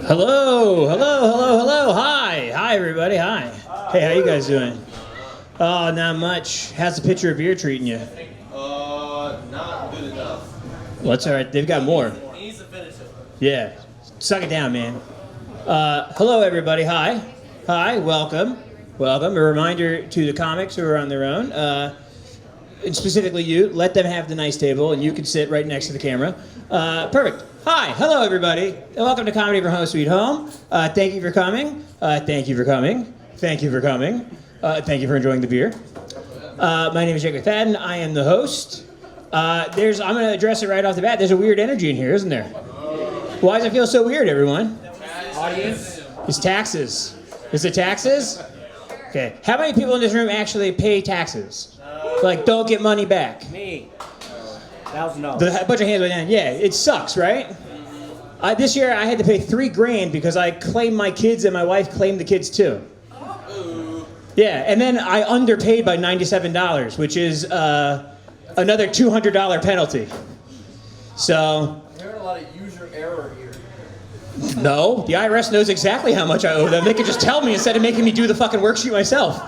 Hello. Hi, everybody. Hi. Hey, how you guys doing? Oh, not much. How's the pitcher of beer treating you? Not good enough. Well, that's all right. They've got more. He needs to finish it. Yeah. Suck it down, man. Hello, everybody. Hi. Welcome. A reminder to the comics who are on their own, and specifically you, let them have the nice table, and you can sit right next to the camera. Perfect. Hi. Hello, everybody. And welcome to Comedy from Home Sweet Home. Thank you for coming. Thank you for enjoying the beer. My name is Jacob McFadden. I am the host. I'm going to address it right off the bat. There's a weird energy in here, isn't there? Why does it feel so weird, everyone? Audience? It's taxes. Is it taxes? Okay. How many people in this room actually pay taxes? Like, don't get money back? Me. $1,000. A bunch of hands went down. Yeah, it sucks, right? This year I had to pay $3,000 because I claimed my kids and my wife claimed the kids too. Yeah, and then I underpaid by $97, which is another $200 penalty. So. I heard a lot of user error here. No, the IRS knows exactly how much I owe them. They could just tell me instead of making me do the fucking worksheet myself.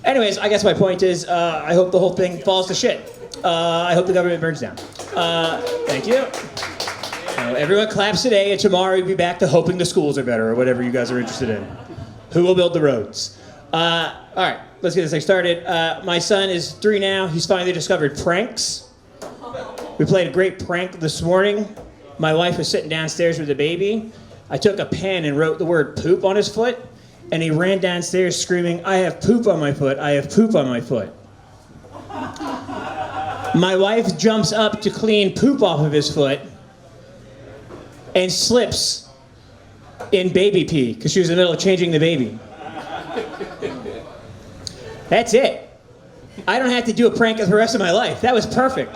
Anyways, I guess my point is, I hope the whole thing falls to shit. I hope the government burns down. Thank you. Everyone claps today, and tomorrow we'll be back to hoping the schools are better, or whatever you guys are interested in. Who will build the roads? All right, let's get this thing started. My son is 3 now. He's finally discovered pranks. We played a great prank this morning. My wife was sitting downstairs with the baby. I took a pen and wrote the word poop on his foot, and he ran downstairs screaming, "I have poop on my foot, I have poop on my foot." My wife jumps up to clean poop off of his foot and slips in baby pee because she was in the middle of changing the baby. That's it. I don't have to do a prank for the rest of my life. That was perfect.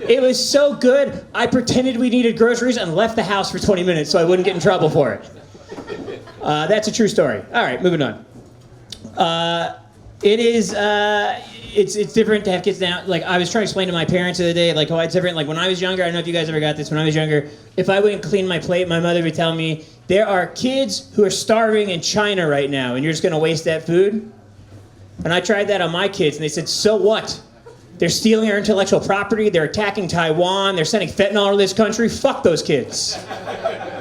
It was so good, I pretended we needed groceries and left the house for 20 minutes so I wouldn't get in trouble for it. That's a true story. All right, moving on. It's different to have kids now. Like, I was trying to explain to my parents the other day, like, oh, it's different. Like, when I was younger, I don't know if you guys ever got this, when I was younger, if I wouldn't clean my plate, my mother would tell me, there are kids who are starving in China right now, and you're just going to waste that food? And I tried that on my kids, and they said, so what? They're stealing our intellectual property, they're attacking Taiwan, they're sending fentanyl to this country. Fuck those kids.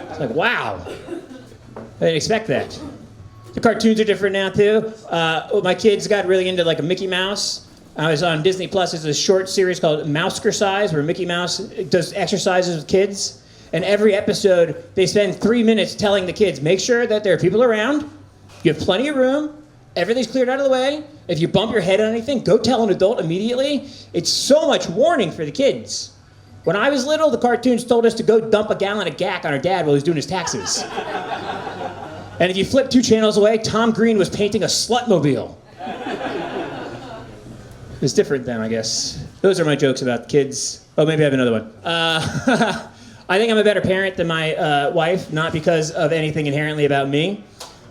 It's like, wow. I didn't expect that. The cartoons are different now, too. My kids got really into, like, a Mickey Mouse. I was on Disney Plus. There's a short series called Mousekercise, where Mickey Mouse does exercises with kids. And every episode, they spend 3 minutes telling the kids, make sure that there are people around, you have plenty of room, everything's cleared out of the way. If you bump your head on anything, go tell an adult immediately. It's so much warning for the kids. When I was little, the cartoons told us to go dump a gallon of gack on our dad while he was doing his taxes. And if you flip 2 channels away, Tom Green was painting a slutmobile. It's different then, I guess. Those are my jokes about kids. Oh, maybe I have another one. I think I'm a better parent than my wife, not because of anything inherently about me.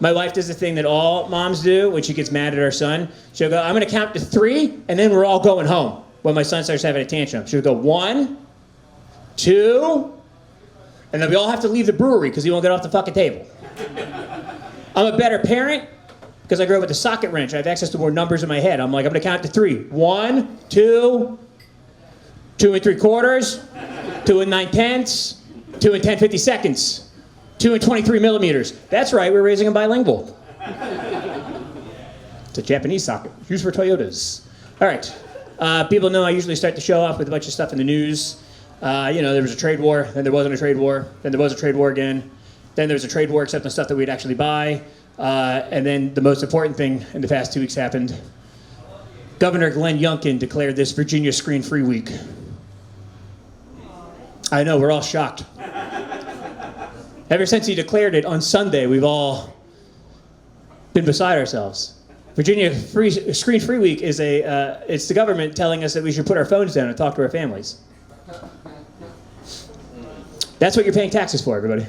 My wife does the thing that all moms do when she gets mad at her son. She'll go, I'm going to count to 3, and then we're all going home. When my son starts having a tantrum, she'll go 1, 2, and then we all have to leave the brewery because he won't get off the fucking table. I'm a better parent because I grew up with a socket wrench. I have access to more numbers in my head. I'm like, I'm going to count to 3. 1, 2, 2 3/4, 2 9/10, 2 10/52, 2 23 millimeters. That's right, we're raising them bilingual. It's a Japanese socket, used for Toyotas. All right, people know I usually start the show off with a bunch of stuff in the news. There was a trade war, then there wasn't a trade war, then there was a trade war again. Then there was a trade war except on stuff that we'd actually buy. And then the most important thing in the past 2 weeks happened. Governor Glenn Youngkin declared this Virginia Screen-Free Week. I know, we're all shocked. Ever since he declared it on Sunday, we've all been beside ourselves. Virginia Screen-Free Week is it's the government telling us that we should put our phones down and talk to our families. That's what you're paying taxes for, everybody.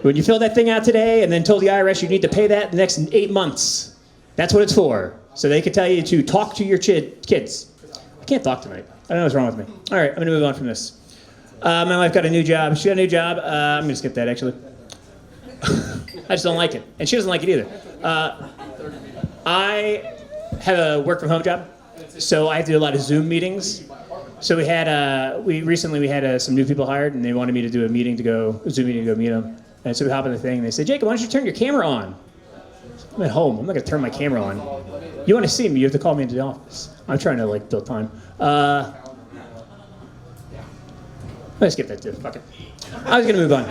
When you fill that thing out today and then told the IRS you need to pay that the next 8 months, that's what it's for. So they can tell you to talk to your kids. I can't talk tonight. I don't know what's wrong with me. All right, I'm going to move on from this. My wife got a new job. She got a new job. I'm going to skip that, actually. I just don't like it. And she doesn't like it either. I have a work-from-home job, so I have to do a lot of Zoom meetings. So we recently had some new people hired, and they wanted me to do a Zoom meeting to go meet them. And so we hop on the thing, and they said, Jacob, why don't you turn your camera on? I'm at home. I'm not going to turn my camera on. You want to see me, you have to call me into the office. I'm trying to, build time. Let's skip that, too. Fuck it. I was going to move on.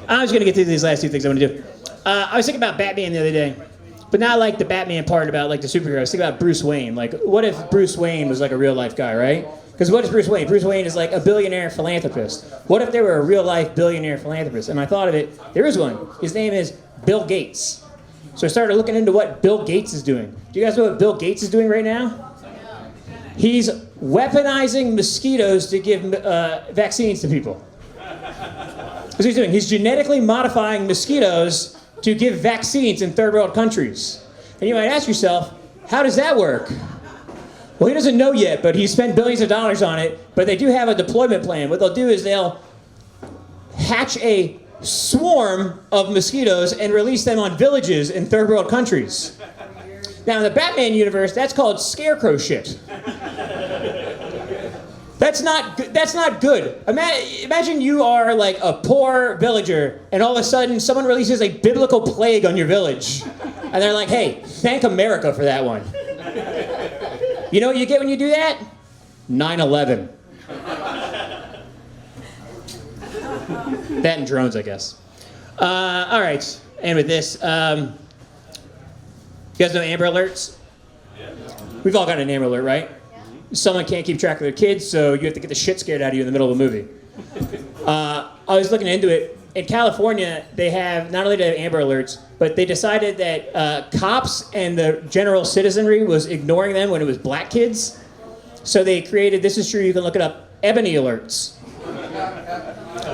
I was going to get through these last two things I want to do. I was thinking about Batman the other day, but not like the Batman part about the superhero. I was thinking about Bruce Wayne. What if Bruce Wayne was a real life guy, right? Because what is Bruce Wayne? Bruce Wayne is a billionaire philanthropist. What if there were a real life billionaire philanthropist? And I thought of it. There is one. His name is Bill Gates. So I started looking into what Bill Gates is doing. Do you guys know what Bill Gates is doing right now? He's weaponizing mosquitoes to give vaccines to people. That's what he's doing. He's genetically modifying mosquitoes to give vaccines in third world countries. And you might ask yourself, how does that work? Well, he doesn't know yet, but he spent billions of dollars on it. But they do have a deployment plan. What they'll do is they'll hatch a swarm of mosquitoes and release them on villages in third world countries. Now, in the Batman universe, that's called scarecrow shit. That's not good. Imagine you are a poor villager, and all of a sudden someone releases a biblical plague on your village. And they're like, hey, thank America for that one. You know what you get when you do that? 9/11. That and drones, I guess. All right, and with this, you guys know Amber Alerts? We've all got an Amber Alert, right? Someone can't keep track of their kids, so you have to get the shit scared out of you in the middle of a movie. I was looking into it. In California, they have, not only do they have Amber Alerts, but they decided that cops and the general citizenry was ignoring them when it was black kids. So they created, this is true, you can look it up, Ebony Alerts.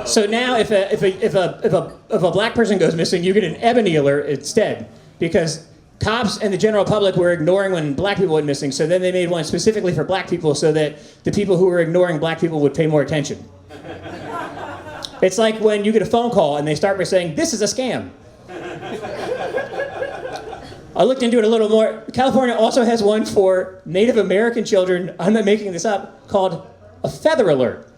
So now if a black person goes missing, you get an Ebony Alert instead, because cops and the general public were ignoring when black people went missing, so then they made one specifically for black people so that the people who were ignoring black people would pay more attention. It's like when you get a phone call and they start by saying, this is a scam. I looked into it a little more. California also has one for Native American children, I'm not making this up, called a feather alert.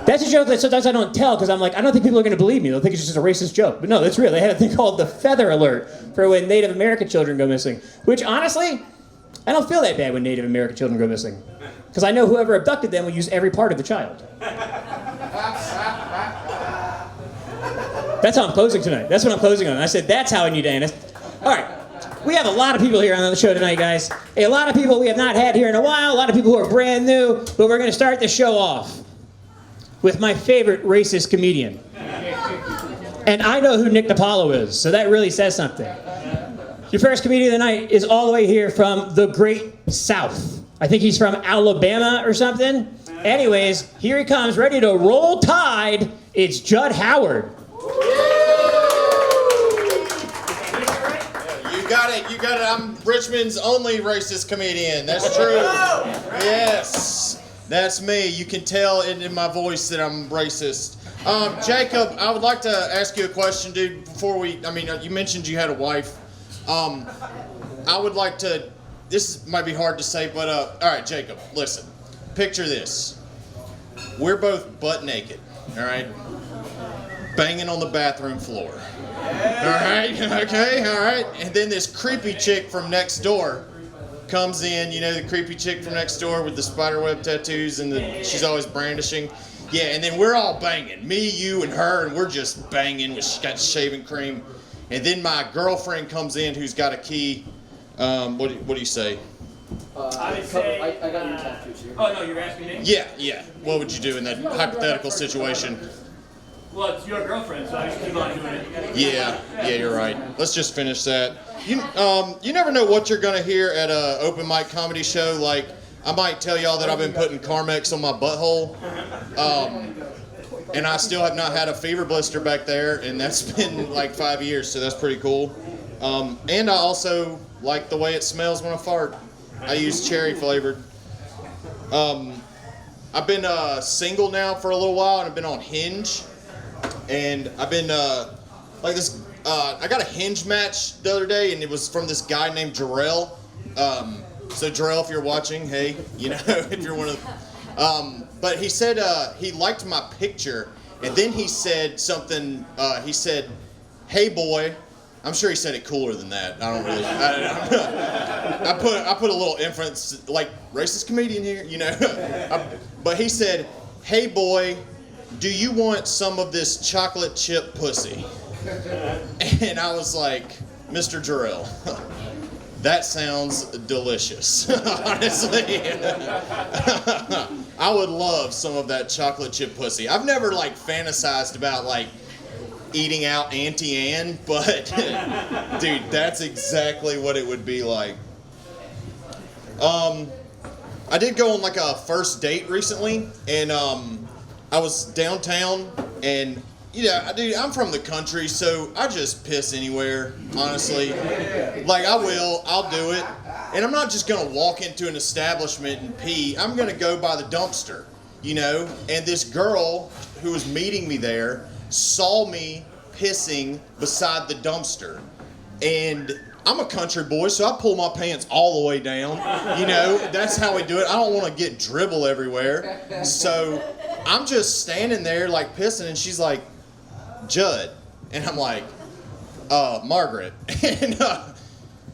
That's a joke that sometimes I don't tell because I'm like, I don't think people are going to believe me. They'll think it's just a racist joke. But no, that's real. They had a thing called the feather alert for when Native American children go missing. Which, honestly, I don't feel that bad when Native American children go missing. Because I know whoever abducted them will use every part of the child. That's how I'm closing tonight. That's what I'm closing on. I said, that's how I need to end it. All right. We have a lot of people here on the show tonight, guys. A lot of people we have not had here in a while. A lot of people who are brand new. But we're going to start the show off with my favorite racist comedian. And I know who Nick DiPaolo is, so that really says something. Your first comedian of the night is all the way here from the Great South. I think he's from Alabama or something. Anyways, here he comes, ready to roll tide. It's Jud Howard. You got it. I'm Richmond's only racist comedian. That's true. Yes. That's me. You can tell in my voice that I'm racist. Jacob, I would like to ask you a question, dude, before you mentioned you had a wife. I would like to, this might be hard to say, but, all right, Jacob, listen. Picture this. We're both butt naked, all right? Banging on the bathroom floor. All right, okay, all right. And then this creepy chick from next door comes in, you know, the creepy chick from next door with the spiderweb tattoos and she's always brandishing. Yeah, and then we're all banging. Me, you, and her, and we're just banging. She's got shaving cream. And then my girlfriend comes in who's got a key. What do you say? I would say, I got your tattoos here. Oh, no, you're asking me? Yeah. What would you do in that hypothetical situation? Well, it's your girlfriend, so I should keep on doing it. Yeah, you're right. Let's just finish that. You never know what you're gonna hear at a open mic comedy show. Like, I might tell y'all that I've been putting Carmex on my butthole, and I still have not had a fever blister back there, and that's been like 5 years, so that's pretty cool. And I also like the way it smells when I fart. I use cherry flavored. I've been single now for a little while, and I've been on Hinge, and I've been like this. I got a Hinge match the other day, and it was from this guy named Jarrell. So Jarrell, if you're watching, hey, you know, if you're one of, but he said he liked my picture, and then he said something. He said, "Hey boy." I'm sure he said it cooler than that. I don't really. I put a little inference, like racist comedian here, you know. But he said, "Hey boy, do you want some of this chocolate chip pussy?" And I was like, "Mr. Jarrell, that sounds delicious." Honestly, I would love some of that chocolate chip pussy. I've never like fantasized about like eating out Auntie Anne, but dude, that's exactly what it would be like. I did go on like a first date recently, and I was downtown, and dude, I'm from the country, so I just piss anywhere, honestly. Like I'll do it, and I'm not just gonna walk into an establishment and pee. I'm gonna go by the dumpster, you know. And this girl who was meeting me there saw me pissing beside the dumpster, and I'm a country boy, so I pull my pants all the way down. You know, that's how we do it. I don't want to get dribble everywhere, so I'm just standing there like pissing, and she's like, "Jud," and I'm like, "Margaret." And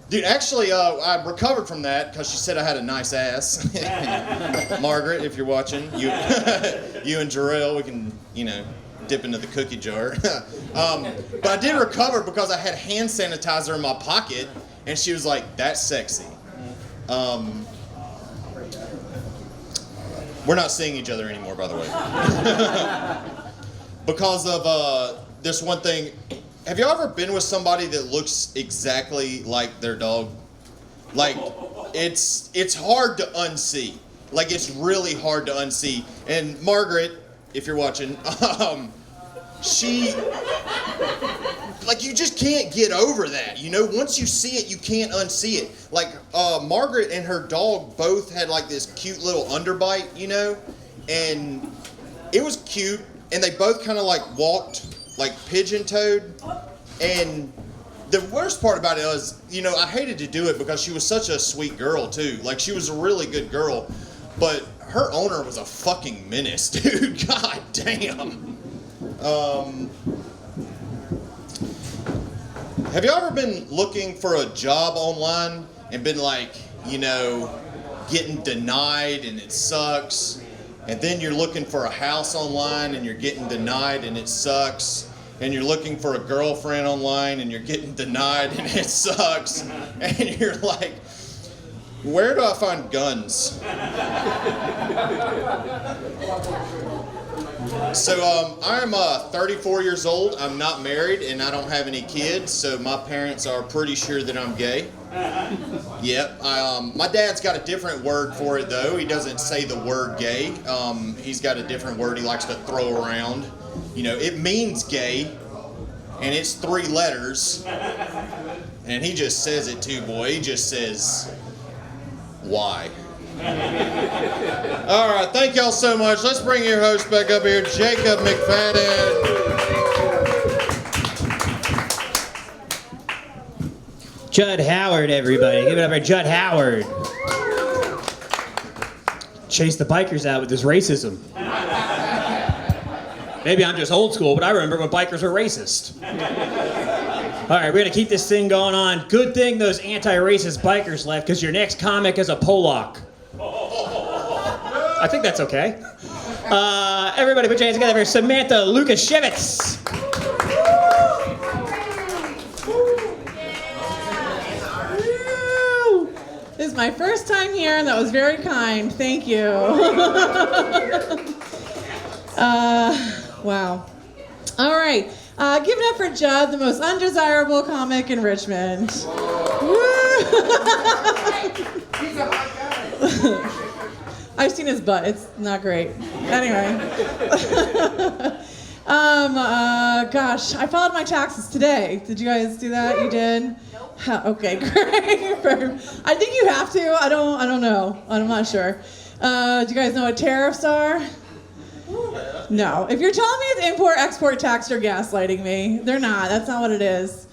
dude, actually, I recovered from that because she said I had a nice ass. Margaret, if you're watching, you and Jarrell, we can, you know, dip into the cookie jar. But I did recover because I had hand sanitizer in my pocket, and she was like, "That's sexy." We're not seeing each other anymore, by the way. Because of this one thing. Have y'all ever been with somebody that looks exactly like their dog? Like, it's hard to unsee. Like, it's really hard to unsee. And Margaret, if you're watching, she, like, you just can't get over that, you know? Once you see it, you can't unsee it. Like, Margaret and her dog both had, like, this cute little underbite, you know? And it was cute, and they both kind of, like, walked, like, pigeon-toed. And the worst part about it was, you know, I hated to do it because she was such a sweet girl, too. Like, she was a really good girl, but her owner was a fucking menace, dude. God damn. Have you ever been looking for a job online and been like, you know, getting denied and it sucks? And then you're looking for a house online and you're getting denied and it sucks. And you're looking for a girlfriend online and you're getting denied and it sucks. And you're like, where do I find guns? So I am 34 years old. I'm not married and I don't have any kids. So my parents are pretty sure that I'm gay. Yep. My dad's got a different word for it though. He doesn't say the word gay. He's got a different word he likes to throw around. You know, it means gay, and it's 3 letters, and he just says it too, boy. He just says, why? All right, thank y'all so much. Let's bring your host back up here, Jacob McFadden. Jud Howard, everybody. Give it up for Jud Howard. Chase the bikers out with this racism. Maybe I'm just old school, but I remember when bikers were racist. All right, we're going to keep this thing going on. Good thing those anti-racist bikers left, because your next comic is a Polak. I think that's okay. Everybody put your hands together for Samantha Lukasiewicz. This is my first time here, and that was very kind. Thank you. Wow. All right. Give it up for Jud, the most undesirable comic in Richmond. He's a hot guy. I've seen his butt. It's not great. Anyway. Gosh, I filed my taxes today. Did you guys do that? You did? Okay, great. I think you have to. I don't know. I'm not sure. Do you guys know what tariffs are? No. If you're telling me it's import-export tax, you're gaslighting me. They're not. That's not what it is.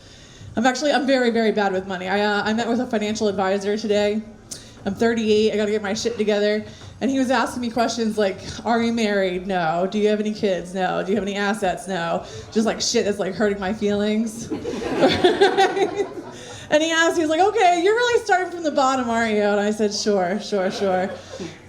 I'm very, very bad with money. I met with a financial advisor today. I'm 38. I got to get my shit together. And he was asking me questions like, are you married? No. Do you have any kids? No. Do you have any assets? No. Just like shit that's like hurting my feelings. And he was like, okay, you're really starting from the bottom, aren't you? And I said, sure.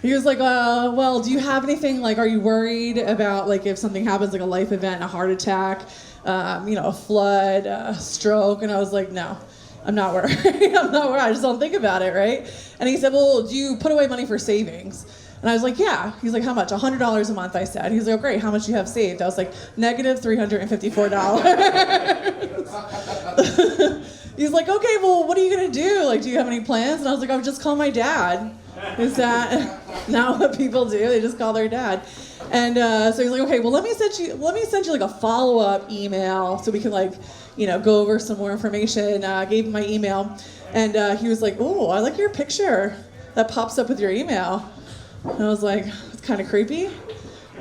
He was like, well, do you have anything, like, are you worried about, like, if something happens, like a life event, a heart attack, a flood, a stroke? And I was like, no, I'm not worried. I'm not worried. I just don't think about it, right? And he said, well, do you put away money for savings? And I was like, yeah. He's like, how much? $100 a month, I said. He's like, oh, great. How much do you have saved? I was like, negative $354. He's like, okay, well, what are you going to do? Like, do you have any plans? And I was like, I'll just call my dad. Is that not what people do? They just call their dad. And so he's like, okay, well, let me send you like a follow-up email so we can like, go over some more information. Gave him my email. And he was like, oh, I like your picture that pops up with your email. And I was like, it's kind of creepy. I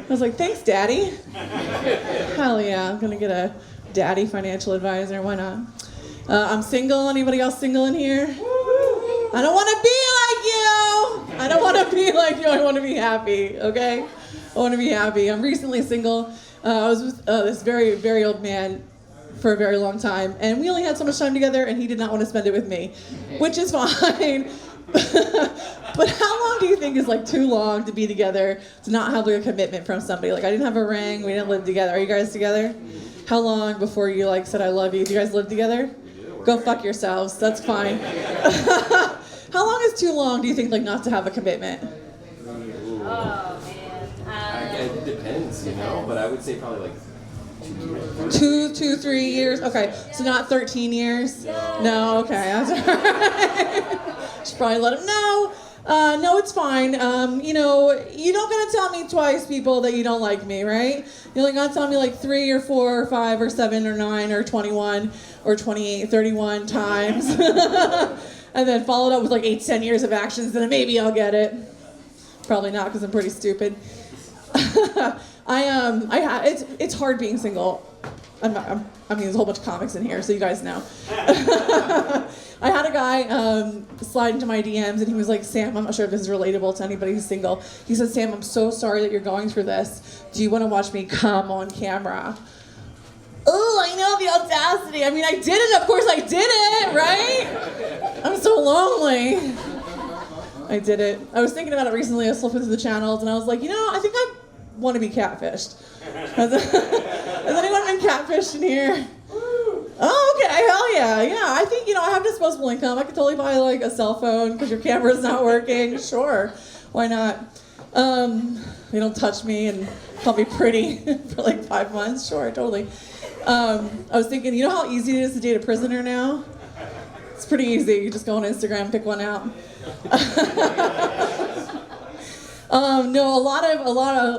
was like, thanks, Daddy. Hell yeah, I'm going to get a daddy financial advisor. Why not? I'm single. Anybody else single in here? I don't want to be like you. I don't want to be like you. I want to be happy, okay? I want to be happy. I'm recently single. I was with this very, very old man for a very long time, and we only had so much time together, and he did not want to spend it with me, which is fine. But how long do you think is like too long to be together, to not have like a commitment from somebody? Like I didn't have a ring. We didn't live together. Are you guys together? How long before you like said I love you? Do you guys live together? Go fuck yourselves. That's fine. How long is too long, do you think, like, not to have a commitment? Oh, man. It depends, but I would say probably, like, 2, 3 years? Okay, so not 13 years? No, okay. That's all right. Should probably let him know. No, it's fine. You don't gonna tell me twice, people, that you don't like me, right? You're like gonna tell me like 3 or 4 or 5 or 7 or 9 or 21 or 28, 31 times. And then followed up with like 8, 10 years of actions, then maybe I'll get it. Probably not, because I'm pretty stupid. It's hard being single. There's a whole bunch of comics in here, so you guys know. I had a guy slide into my DMs, and he was like, Sam, I'm not sure if this is relatable to anybody who's single. He said, Sam, I'm so sorry that you're going through this. Do you want to watch me come on camera? Oh, I know, the audacity. I mean, I did it. Of course I did it, right? I'm so lonely. I did it. I was thinking about it recently. I was flipping through the channels, and I was like, I think I want to be catfished. Has anyone been catfished in here? Oh, okay, hell yeah. Yeah, I think, I have disposable income. I could totally buy, like, a cell phone because your camera's not working. Sure. Why not? They don't touch me and call me pretty for, like, 5 months. Sure, totally. I was thinking, how easy it is to date a prisoner now? It's pretty easy. You just go on Instagram, pick one out. No, a lot of,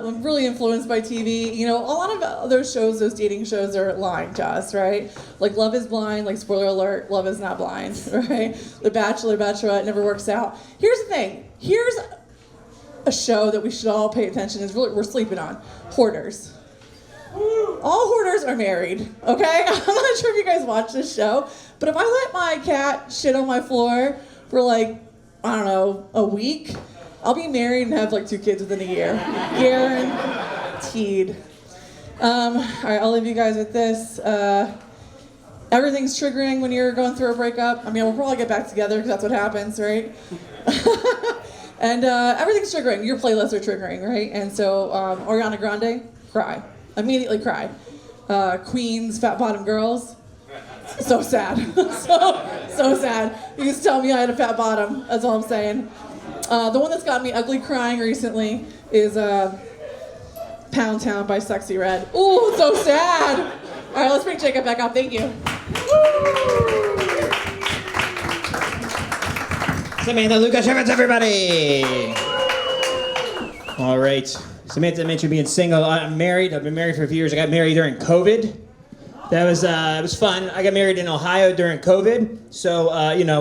I'm really influenced by TV. A lot of those shows, those dating shows are lying to us, right? Like Love is Blind, like spoiler alert, Love is not blind, right? The Bachelor, Bachelorette never works out. Here's the thing. Here's a show that we should all pay attention to. We're sleeping on. Hoarders. All hoarders are married, okay? I'm not sure if you guys watch this show, but if I let my cat shit on my floor for like, I don't know, a week, I'll be married and have like 2 kids within a year. Guaranteed. All right, I'll leave you guys with this. Everything's triggering when you're going through a breakup. We'll probably get back together because that's what happens, right? And everything's triggering. Your playlists are triggering, right? And so Ariana Grande, cry. Immediately cry. Queen's Fat Bottom Girls, so sad. so sad. You just tell me I had a fat bottom, that's all I'm saying. The one that's got me ugly crying recently is Pound Town by Sexy Red. Ooh, so sad. All right, let's bring Jacob back up. Thank you. Samantha Lukasiewicz, everybody. All right. Samantha mentioned being single. I'm married. I've been married for a few years. I got married during COVID. That was it was fun. I got married in Ohio during COVID, so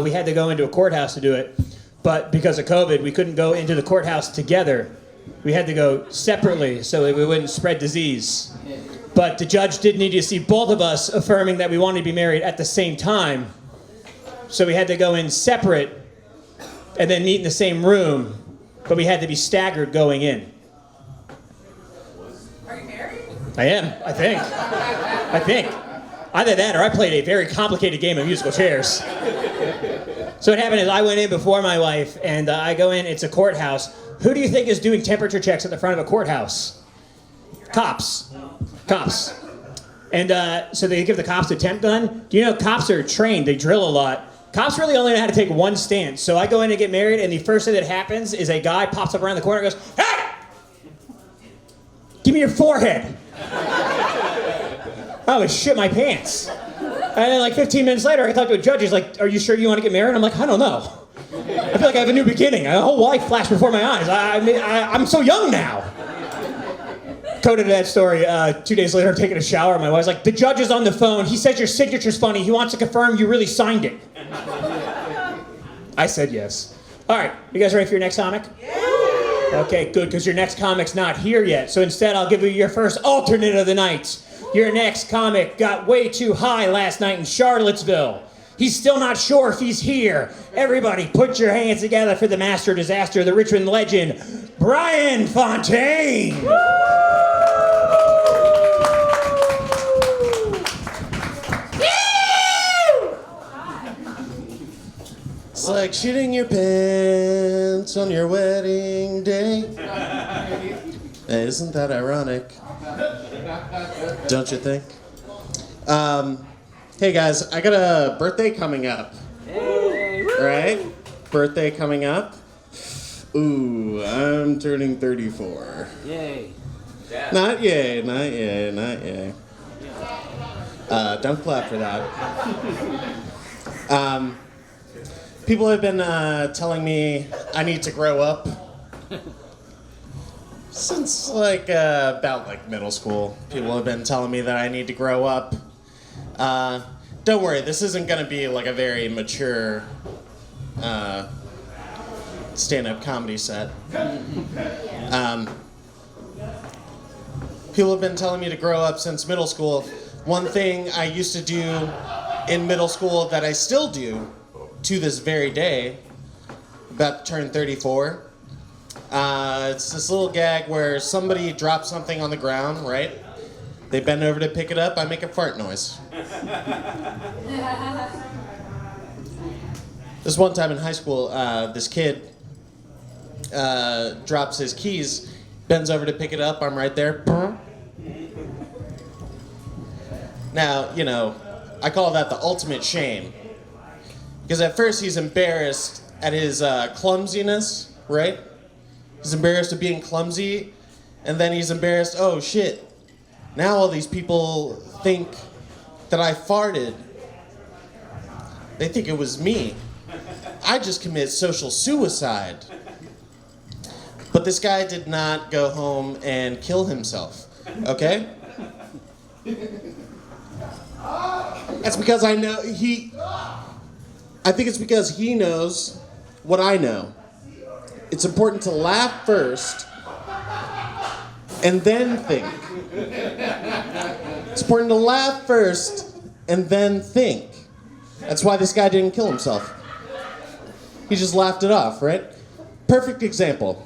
we had to go into a courthouse to do it. But because of COVID, we couldn't go into the courthouse together. We had to go separately so that we wouldn't spread disease. But the judge did need to see both of us affirming that we wanted to be married at the same time. So we had to go in separate and then meet in the same room, but we had to be staggered going in. Are you married? I am, I think. Either that or I played a very complicated game of musical chairs. So what happened is I went in before my wife, and I go in, it's a courthouse. Who do you think is doing temperature checks at the front of a courthouse? Cops. And so they give the cops a temp gun. Do you know cops are trained, they drill a lot. Cops really only know how to take one stance. So I go in to get married, and the first thing that happens is a guy pops up around the corner and goes, "Hey! Give me your forehead." I was shit my pants. And then like 15 minutes later, I talked to a judge. He's like, "Are you sure you want to get married?" I'm like, "I don't know. I feel like I have a new beginning. A whole life flashed before my eyes. I'm so young now." Coded that story. 2 days later, I'm taking a shower. My wife's like, "The judge is on the phone. He says your signature's funny. He wants to confirm you really signed it." I said yes. All right, you guys ready for your next comic? Yeah. Okay, good, because your next comic's not here yet. So instead, I'll give you your first alternate of the night. Your next comic got way too high last night in Charlottesville. He's still not sure if he's here. Everybody, put your hands together for the master of disaster, the Richmond legend, Bryan Fountain. It's like shitting your pants on your wedding day. Hey, isn't that ironic? Don't you think? Hey guys, I got a birthday coming up. Hey, right? Birthday coming up. Ooh, I'm turning 34. Yay. Yeah. Not yay. Don't clap for that. People have been telling me I need to grow up since about middle school. People have been telling me that I need to grow up. Don't worry, this isn't gonna be like a very mature stand-up comedy set. People have been telling me to grow up since middle school. One thing I used to do in middle school that I still do to this very day, about to turn 34. It's this little gag where somebody drops something on the ground, right? They bend over to pick it up, I make a fart noise. This one time in high school, this kid drops his keys, bends over to pick it up, I'm right there. Now, I call that the ultimate shame. Because at first he's embarrassed at his clumsiness, right? He's embarrassed of being clumsy, and then he's embarrassed, oh shit, now all these people think that I farted. They think it was me. I just commit social suicide. But this guy did not go home and kill himself, okay? That's because I think it's because he knows what I know. It's important to laugh first and then think. It's important to laugh first and then think. That's why this guy didn't kill himself. He just laughed it off, right? Perfect example.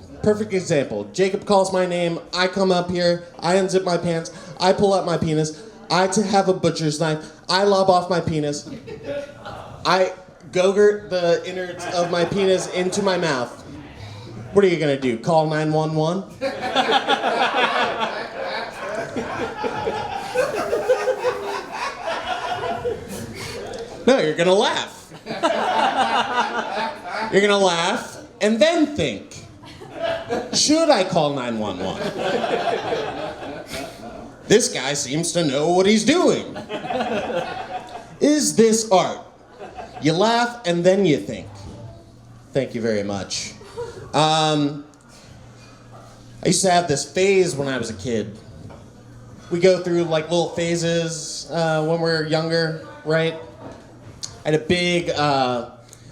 Jacob calls my name, I come up here, I unzip my pants, I pull out my penis, I have a butcher's knife, I lob off my penis, I go-gurt the innards of my penis into my mouth. What are you gonna do, call 911? No, you're gonna laugh. You're gonna laugh and then think. Should I call 911? This guy seems to know what he's doing. Is this art? You laugh and then you think. Thank you very much. I used to have this phase when I was a kid. We go through little phases when we're younger, right? I had a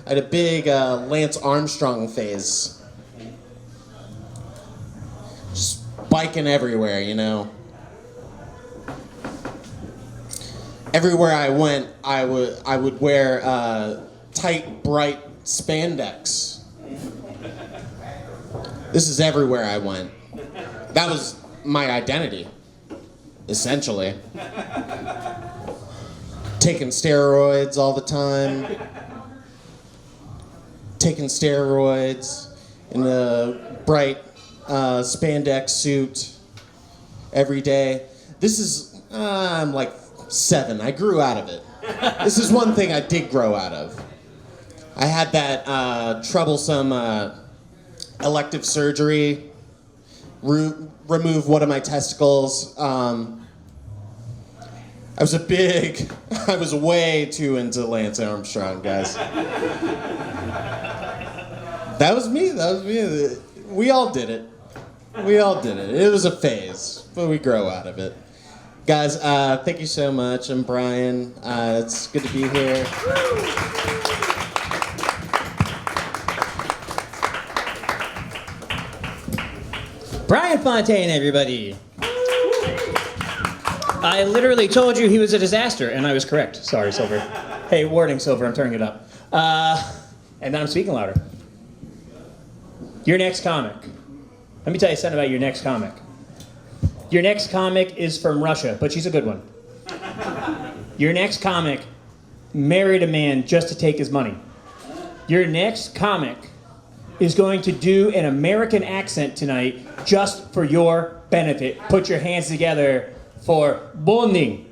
I had a big Lance Armstrong phase. Just biking everywhere, you know. Everywhere I went, I would wear tight, bright spandex. This is everywhere I went. That was my identity, essentially. Taking steroids all the time. Taking steroids in a bright spandex suit every day. This is, I'm like 7. I grew out of it. This is one thing I did grow out of. I had that troublesome elective surgery, remove one of my testicles. I was way too into Lance Armstrong, guys. That was me. We all did it. It was a phase, but we grow out of it. Guys, thank you so much. I'm Bryan. It's good to be here. Bryan Fountain, everybody. I literally told you he was a disaster, and I was correct. Sorry, Silver. Hey, warning, Silver, I'm turning it up. And then I'm speaking louder. Your next comic. Let me tell you something about your next comic. Your next comic is from Russia, but she's a good one. Your next comic married a man just to take his money. Your next comic is going to do an American accent tonight just for your benefit. Put your hands together for Bonnie.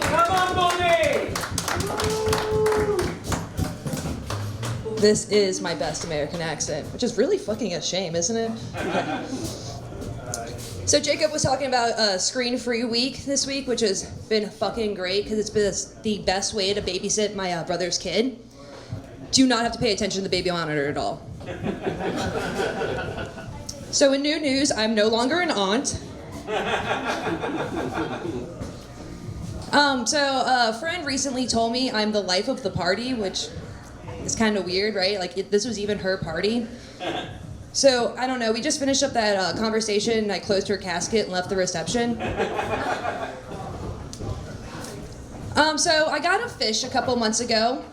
Come on, Bonnie! This is my best American accent, which is really fucking a shame, isn't it? Okay. So Jacob was talking about screen-free week this week, which has been fucking great because it's been the best way to babysit my brother's kid. Do not have to pay attention to the baby monitor at all. So in new news, I'm no longer an aunt. So a friend recently told me I'm the life of the party, which is kind of weird, right? Like this was even her party. So I don't know, we just finished up that conversation and I closed her casket and left the reception. So I got a fish a couple months ago.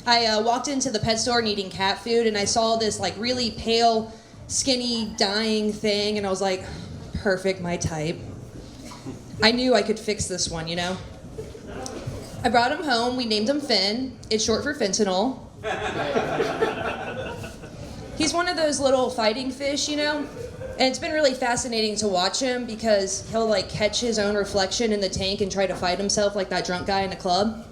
I walked into the pet store needing cat food and I saw this like really pale, skinny, dying thing and I was like, perfect, my type. I knew I could fix this one, you know? I brought him home, we named him Finn. It's short for fentanyl. He's one of those little fighting fish, you know? And it's been really fascinating to watch him because he'll like catch his own reflection in the tank and try to fight himself like that drunk guy in the club.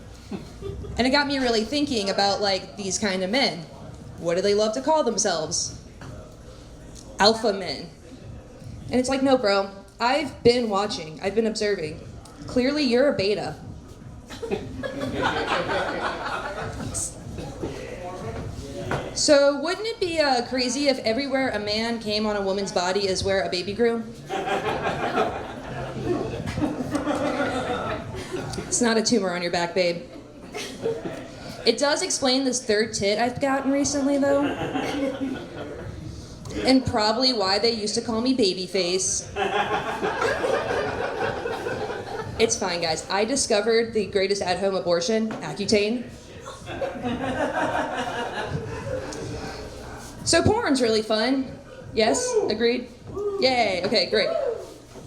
And it got me really thinking about like these kind of men. What do they love to call themselves? Alpha men. And it's like, no, bro, I've been watching, I've been observing. Clearly you're a beta. So wouldn't it be crazy if everywhere a man came on a woman's body is where a baby grew? It's not a tumor on your back, babe. It does explain this third tit I've gotten recently, though. And probably why they used to call me Babyface. It's fine, guys. I discovered the greatest at-home abortion, Accutane. So porn's really fun. Yes? Agreed? Yay. Okay, great.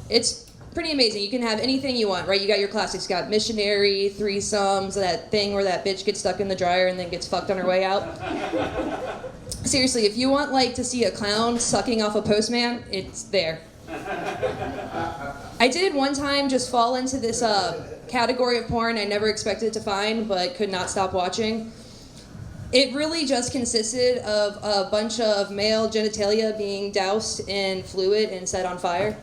It's pretty amazing. You can have anything you want, right? You got your classics. You got missionary, threesomes, that thing where that bitch gets stuck in the dryer and then gets fucked on her way out. Seriously, if you want like to see a clown sucking off a postman, it's there. I did one time just fall into this category of porn I never expected to find, but could not stop watching. It really just consisted of a bunch of male genitalia being doused in fluid and set on fire.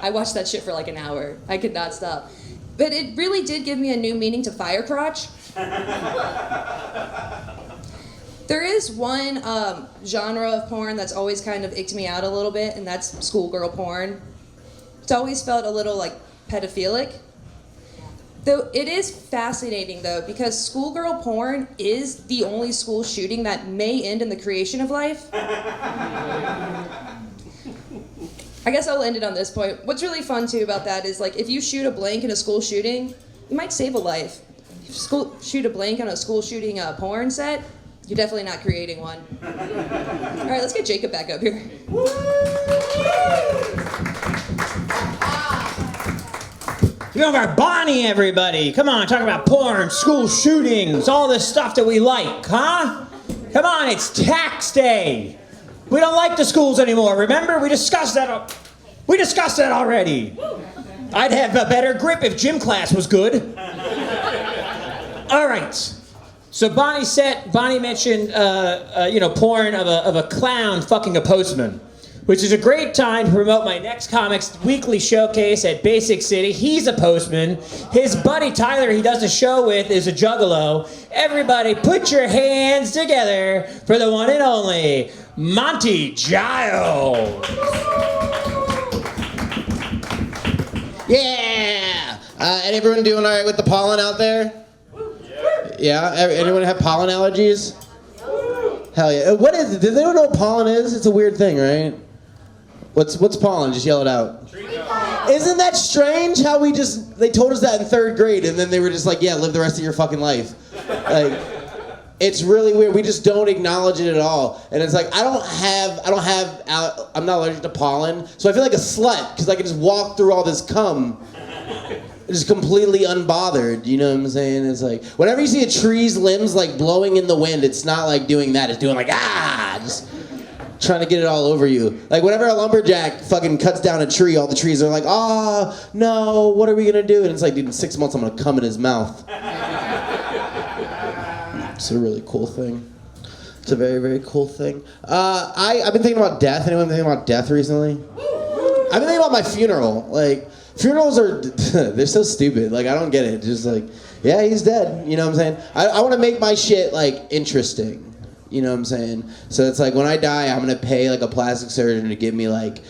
I watched that shit for like an hour. I could not stop. But it really did give me a new meaning to fire crotch. There is one genre of porn that's always kind of icked me out a little bit, and that's schoolgirl porn. It's always felt a little like pedophilic. Though it is fascinating, though, because schoolgirl porn is the only school shooting that may end in the creation of life. I guess I'll end it on this point. What's really fun, too, about that is, like, if you shoot a blank in a school shooting, you might save a life. If you shoot a blank on a school shooting porn set, you're definitely not creating one. All right, let's get Jacob back up here. We have our Bonnie, everybody. Come on, talk about porn, school shootings, all this stuff that we like, huh? Come on, it's tax day. We don't like the schools anymore, remember? We discussed that. We discussed that already. I'd have a better grip if gym class was good. All right. So Bonnie mentioned, porn of a clown fucking a postman, which is a great time to promote my next comics weekly showcase at Basic City. He's a postman. His buddy Tyler he does a show with is a juggalo. Everybody put your hands together for the one and only Monty Giles. Yeah! Everyone doing all right with the pollen out there? Yeah? Anyone have pollen allergies? Hell yeah. What is it? Does anyone know what pollen is? It's a weird thing, right? What's pollen? Just yell it out. Isn't that strange how they told us that in 3rd grade and then they were just like, yeah, live the rest of your fucking life. Like, it's really weird. We just don't acknowledge it at all. And it's like, I'm not allergic to pollen, so I feel like a slut because I can just walk through all this cum just completely unbothered, you know what I'm saying? It's like, whenever you see a tree's limbs like blowing in the wind, it's not like doing that, it's doing like, just trying to get it all over you. Like whenever a lumberjack fucking cuts down a tree, all the trees are like, no, what are we gonna do? And it's like, dude, in 6 months I'm gonna cum in his mouth. It's a really cool thing. It's a very, very cool thing. I've been thinking about death. Anyone been thinking about death recently? I've been thinking about my funeral. Like, funerals are, they're so stupid. Like, I don't get it. Just like, yeah, he's dead. You know what I'm saying? I want to make my shit, like, interesting. You know what I'm saying? So it's like, when I die, I'm going to pay, like, a plastic surgeon to give me, like,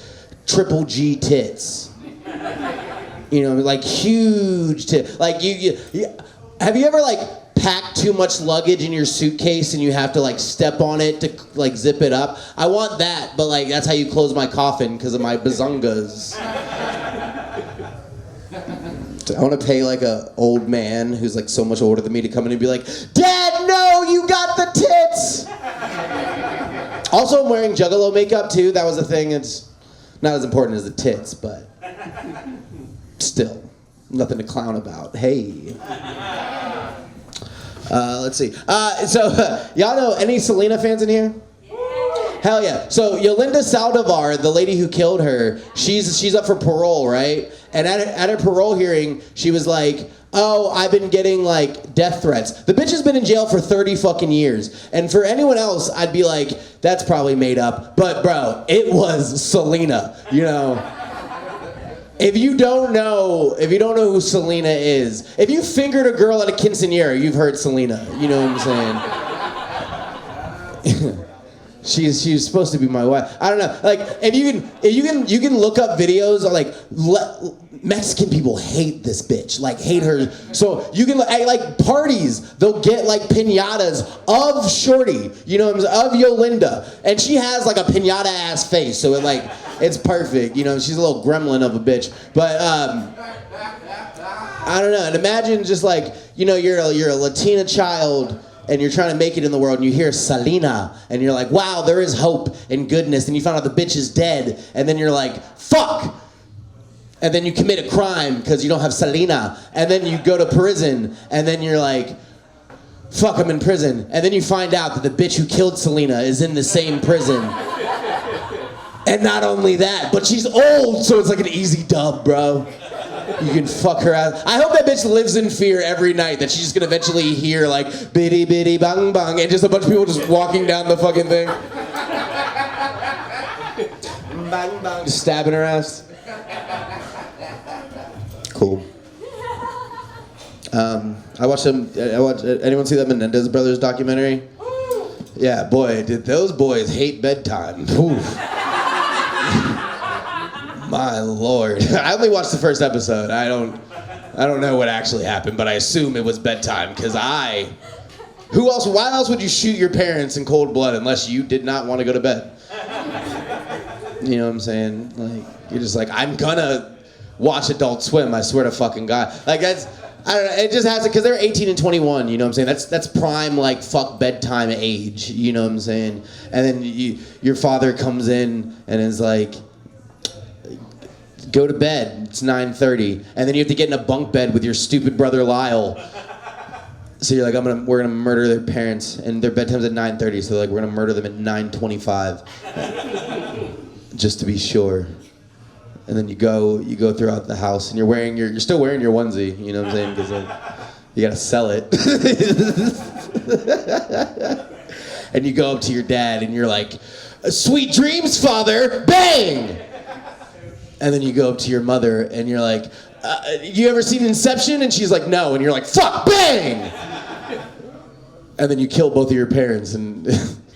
triple G tits. You know, like, huge tits. Like, you have you ever, like, packed too much luggage in your suitcase and you have to, like, step on it to, like, zip it up? I want that, but, like, that's how you close my coffin because of my bazungas. I want to pay like a old man who's like so much older than me to come in and be like, Dad, no, you got the tits! Also, I'm wearing Juggalo makeup too. That was a thing. It's not as important as the tits, but still, nothing to clown about. Hey. Let's see. Y'all know any Selena fans in here? Hell yeah. So Yolinda Saldivar, the lady who killed her, she's up for parole, right? And at her parole hearing, she was like, oh, I've been getting like death threats. The bitch has been in jail for 30 fucking years. And for anyone else, I'd be like, that's probably made up. But bro, it was Selena, you know? If you don't know who Selena is, if you fingered a girl at a quinceañera, you've heard Selena, you know what I'm saying? She's supposed to be my wife. I don't know. Like, if you can look up videos of like Mexican people hate this bitch, like hate her. So you can at like parties, they'll get like piñatas of Shorty, you know, of Yolinda, and she has like a piñata ass face, so it's perfect, you know. She's a little gremlin of a bitch, but I don't know. And imagine just like, you know, you're a Latina child. And you're trying to make it in the world, and you hear Selena, and you're like, wow, there is hope and goodness. And you find out the bitch is dead, and then you're like, fuck! And then you commit a crime because you don't have Selena. And then you go to prison, and then you're like, fuck, I'm in prison. And then you find out that the bitch who killed Selena is in the same prison. And not only that, but she's old, so it's like an easy dub, bro. You can fuck her out. I hope that bitch lives in fear every night that she's just gonna eventually hear like bitty bitty bang bang and just a bunch of people just walking down the fucking thing. Bang bang. Just stabbing her ass. Cool. I watched anyone see that Menendez Brothers documentary? Yeah, boy, did those boys hate bedtime. Oof. My lord. I only watched the first episode. I I don't know what actually happened, but I assume it was bedtime because why else would you shoot your parents in cold blood unless you did not want to go to bed? You know what I'm saying? Like, you're just like, I'm gonna watch Adult Swim, I swear to fucking God. Like, that's, I don't know, it just has to, because they're 18 and 21, you know what I'm saying? That's prime, like, fuck bedtime age, you know what I'm saying? And then your father comes in and is like, go to bed, it's 9:30. And then you have to get in a bunk bed with your stupid brother Lyle. So you're like, we're gonna murder their parents, and their bedtime's at 9:30, so like, we're gonna murder them at 9:25. Just to be sure. And then you go throughout the house, and you're still wearing your onesie, you know what I'm saying? Because you gotta sell it. And you go up to your dad, and you're like, sweet dreams, father, bang! And then you go up to your mother, and you're like, you ever seen Inception? And she's like, no. And you're like, fuck, bang! And then you kill both of your parents, and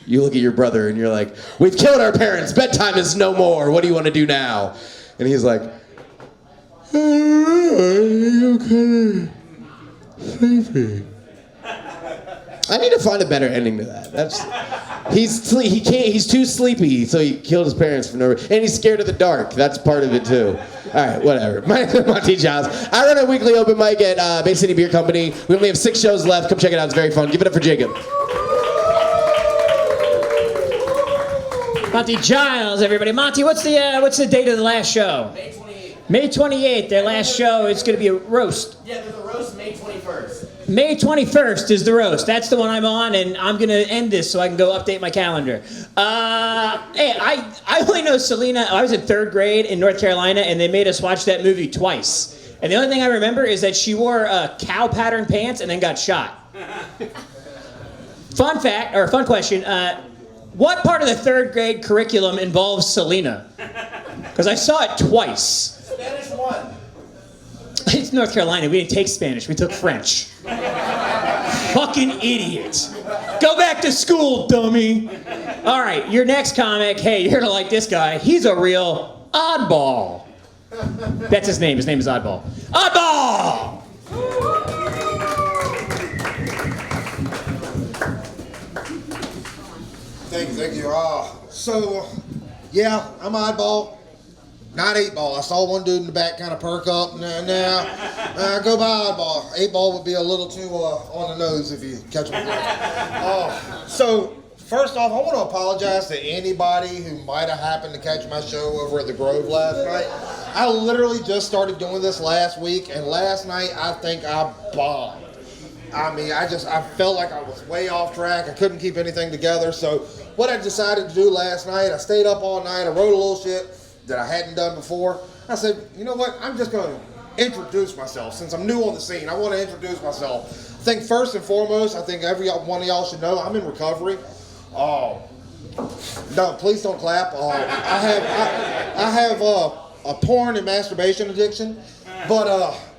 you look at your brother, and you're like, we've killed our parents, bedtime is no more, what do you want to do now? And he's like, I'm kind of sleepy. I need to find a better ending to that. He's too sleepy, so he killed his parents for no reason. And he's scared of the dark. That's part of it too. All right, whatever. My name is Monty Giles. I run a weekly open mic at Bay City Beer Company. We only have 6 shows left. Come check it out. It's very fun. Give it up for Jacob. Monty Giles, everybody. Monty, what's the date of the last show? May 28th. May 28th, their last show. It's going to be a roast. Yeah, there's a roast May 21st. May 21st is the roast. That's the one I'm on, and I'm going to end this so I can go update my calendar. Hey, I only know Selena. I was in 3rd grade in North Carolina, and they made us watch that movie twice. And the only thing I remember is that she wore cow pattern pants and then got shot. Fun fact, or fun question, what part of the 3rd grade curriculum involves Selena? Because I saw it twice. Spanish 1. It's North Carolina. We didn't take Spanish. We took French. Fucking idiot. Go back to school, dummy. All right, your next comic. Hey, you're gonna like this guy. He's a real oddball. That's his name. His name is Oddball. Oddball! Thank you. Yeah, I'm Oddball. Not 8-ball. I saw one dude in the back kind of perk up. Nah, go by Oddball. 8-ball would be a little too on the nose if you catch my drift. So, first off, I want to apologize to anybody who might have happened to catch my show over at the Grove last night. I literally just started doing this last week, and last night I think I bombed. I mean, I felt like I was way off track. I couldn't keep anything together. So what I decided to do last night, I stayed up all night. I wrote a little shit that I hadn't done before. I said, you know what? I'm just going to introduce myself. Since I'm new on the scene, I want to introduce myself. I think first and foremost, I think every one of y'all should know I'm in recovery. No, please don't clap. I have a porn and masturbation addiction, but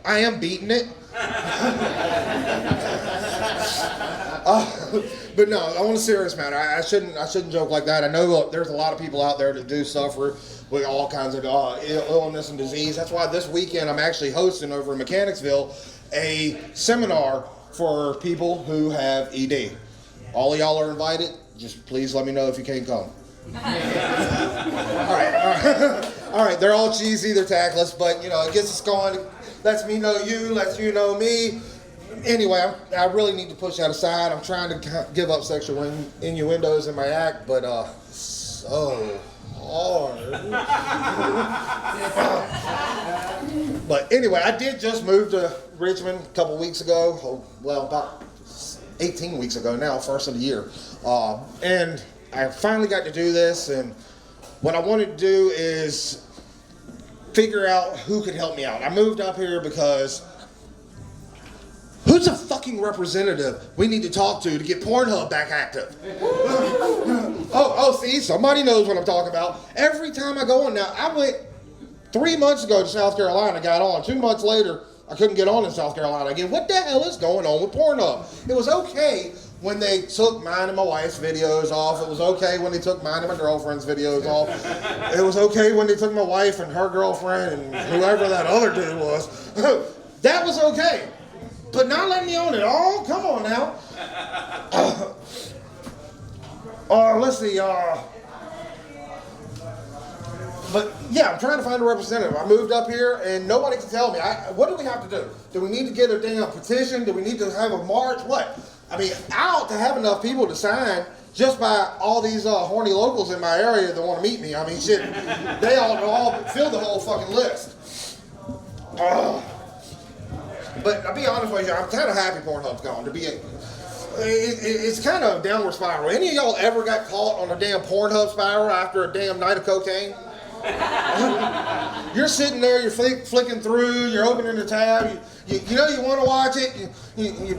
I am beating it. But no, on a serious matter, I shouldn't joke like that. I know there's a lot of people out there that do suffer with all kinds of illness and disease. That's why this weekend I'm actually hosting over in Mechanicsville a seminar for people who have ED. All of y'all are invited. Just please let me know if you can't come. All right. They're all cheesy, they're tactless, but it gets us going. Lets me know you, lets you know me. Anyway, I really need to push that aside. I'm trying to give up sexual innuendos in my act, but so hard. But anyway, I did just move to Richmond a couple weeks ago. Well, about 18 weeks ago now, first of the year. And I finally got to do this, and what I wanted to do is figure out who could help me out. I moved up here because who's a fucking representative we need to talk to get Pornhub back active? See, somebody knows what I'm talking about. Every time I go on now, I went 3 months ago to South Carolina, got on. 2 months later, I couldn't get on in South Carolina again. What the hell is going on with Pornhub? It was okay when they took mine and my wife's videos off. It was okay when they took mine and my girlfriend's videos off. It was okay when they took my wife and her girlfriend and whoever that other dude was. That was okay. But not letting me own it all? Come on now. Let's see. But yeah, I'm trying to find a representative. I moved up here and nobody can tell me. What do we have to do? Do we need to get a damn petition? Do we need to have a march? What? I mean, I ought to have enough people to sign just by all these horny locals in my area that want to meet me. I mean, shit, they all fill the whole fucking list. But I'll be honest with you, I'm kind of happy Pornhub's gone. It's kind of a downward spiral. Any of y'all ever got caught on a damn Pornhub spiral after a damn night of cocaine? You're sitting there, you're flicking through, you're opening the tab, you know you want to watch it, you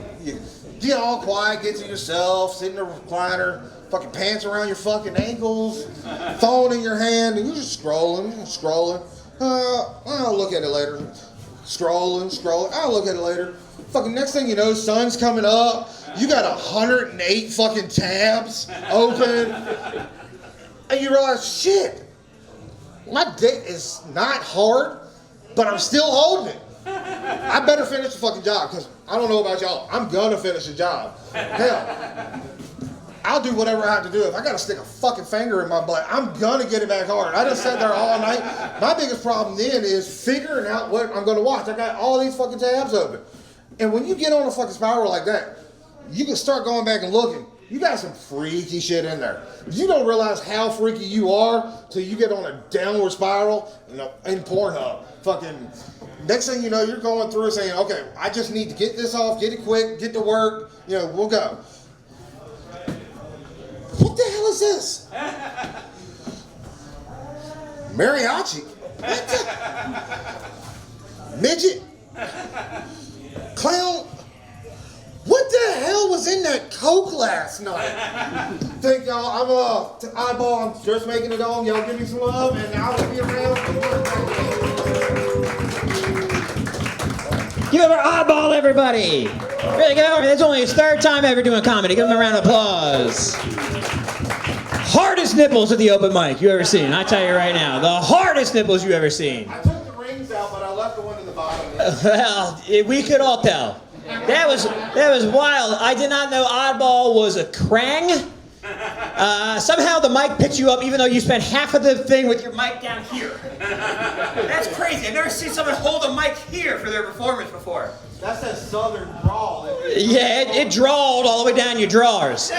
get all quiet, get to yourself, sit in the recliner, fucking pants around your fucking ankles, phone in your hand, and you're just scrolling. I'll look at it later. Scrolling. I'll look at it later. Fucking next thing you know, sun's coming up. You got 108 fucking tabs open. And you realize, shit, my dick is not hard, but I'm still holding it. I better finish the fucking job, because I don't know about y'all. I'm gonna finish the job. Hell, I'll do whatever I have to do. If I gotta stick a fucking finger in my butt, I'm gonna get it back hard. I just sat there all night. My biggest problem then is figuring out what I'm gonna watch. I got all these fucking tabs open. And when you get on a fucking spiral like that, you can start going back and looking. You got some freaky shit in there. You don't realize how freaky you are till you get on a downward spiral in Pornhub. Fucking next thing you know, you're going through and saying, okay, I just need to get this off, get it quick, get to work, we'll go. What the hell is this? Mariachi? What the? Midget? Clown? What the hell was in that Coke last night? Thank y'all. I'm Oddball. I'm just making it on. Y'all give me some love, and I'll be around. Give it for Oddball, everybody. Really good. That's only his third time ever doing comedy. Give him a round of applause. Hardest nipples at the open mic you ever seen. I tell you right now, the hardest nipples you ever seen. I took the rings out, but I left the one in the bottom. Well, we could all tell. That was wild. I did not know Oddball was a krang. Somehow the mic picked you up even though you spent half of the thing with your mic down here. That's crazy. I've never seen someone hold a mic here for their performance before. That's that southern drawl. Yeah, it drawled all the way down your drawers.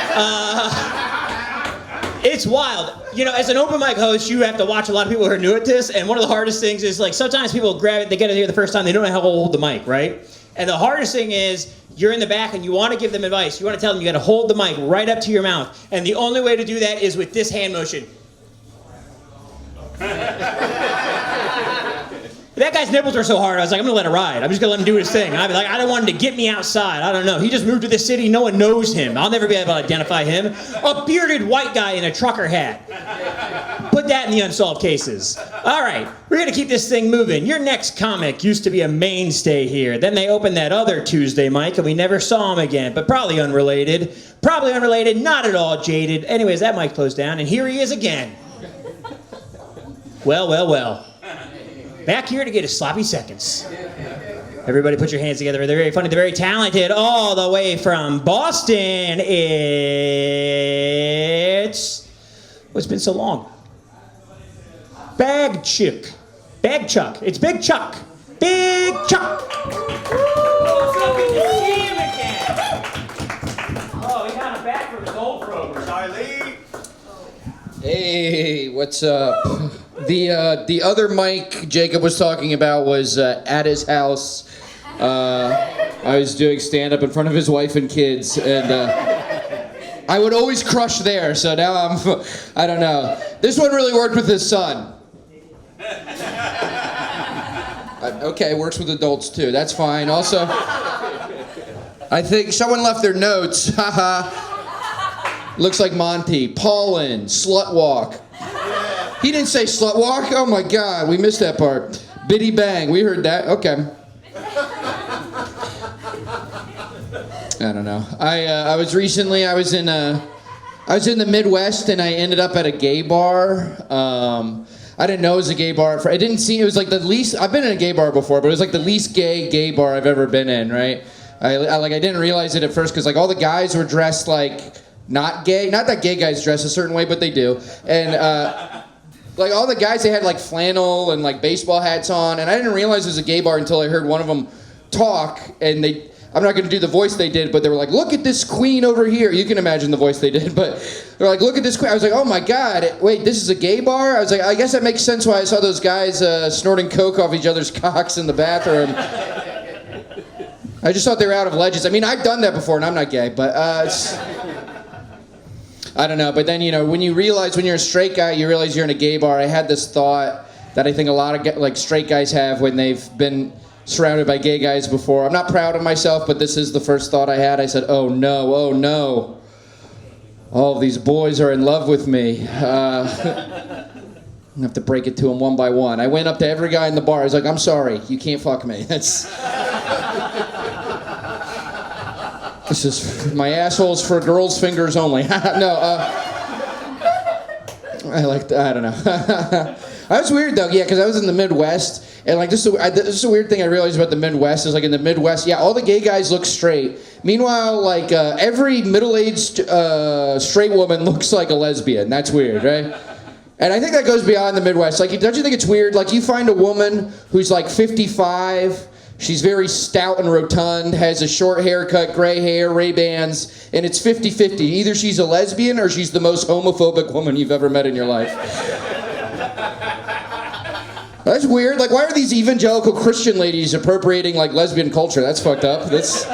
It's wild. As an open mic host, you have to watch a lot of people who are new at this, and one of the hardest things is, sometimes people grab it, they get it here the first time, they don't know how to hold the mic, right? And the hardest thing is, you're in the back and you want to give them advice. You want to tell them you got to hold the mic right up to your mouth. And the only way to do that is with this hand motion. That guy's nipples are so hard, I was like, I'm going to let it ride. I'm just going to let him do his thing. And I'd be like, I don't want him to get me outside. I don't know. He just moved to this city. No one knows him. I'll never be able to identify him. A bearded white guy in a trucker hat. Put that in the unsolved cases. All right, we're going to keep this thing moving. Your next comic used to be a mainstay here. Then they opened that other Tuesday mic, and we never saw him again. But probably unrelated. Probably unrelated, not at all jaded. Anyways, that mic closed down, and here he is again. Well. Back here to get his sloppy seconds. Everybody put your hands together. They're very funny. They're very talented. All the way from Boston, it's been so long? Bag Chuck. It's Big Chuck. Big Chuck. Oh, so good to see him again. Oh, he got him back from his old program. Charlie. Hey, what's up? The other mic Jacob was talking about was at his house. I was doing stand-up in front of his wife and kids, and I would always crush there, so now I don't know. This one really worked with his son. Okay, works with adults too, that's fine. Also, I think someone left their notes, haha. Looks like Monty. Paulin, slut walk. He didn't say slut walk? Oh my God, we missed that part. Biddy bang, we heard that, okay. I don't know. I was in the Midwest and I ended up at a gay bar. I didn't know it was a gay bar. It didn't seem, it was like the least, I've been in a gay bar before, but it was like the least gay bar I've ever been in, right? I didn't realize it at first because like all the guys were dressed like not gay. Not that gay guys dress a certain way, but they do. And like all the guys, they had like flannel and like baseball hats on, and I didn't realize it was a gay bar until I heard one of them talk, and I'm not going to do the voice they did, but they were like, look at this queen over here. You can imagine the voice they did, but they're like, look at this queen. I was like, oh my God, wait, this is a gay bar? I was like, I guess that makes sense why I saw those guys snorting coke off each other's cocks in the bathroom. I just thought they were out of legends. I mean, I've done that before, and I'm not gay, but I don't know. But then, you know, when you realize when you're a straight guy, you realize you're in a gay bar. I had this thought that I think a lot of like straight guys have when they've been surrounded by gay guys before. I'm not proud of myself, but this is the first thought I had. I said, oh no. All of these boys are in love with me. I'm gonna have to break it to them one by one. I went up to every guy in the bar. I was like, I'm sorry, you can't fuck me. This is, my asshole's for girls' fingers only. No, I don't know. That was weird though, yeah, because I was in the Midwest, and like this is a weird thing I realized about the Midwest is like in the Midwest, yeah, all the gay guys look straight. Meanwhile, like every middle-aged straight woman looks like a lesbian. That's weird, right? And I think that goes beyond the Midwest. Like, don't you think it's weird? Like, you find a woman who's like 55. She's very stout and rotund, has a short haircut, gray hair, Ray-Bans, and it's 50-50. Either she's a lesbian or she's the most homophobic woman you've ever met in your life. That's weird. Like, why are these evangelical Christian ladies appropriating, like, lesbian culture? That's fucked up. It's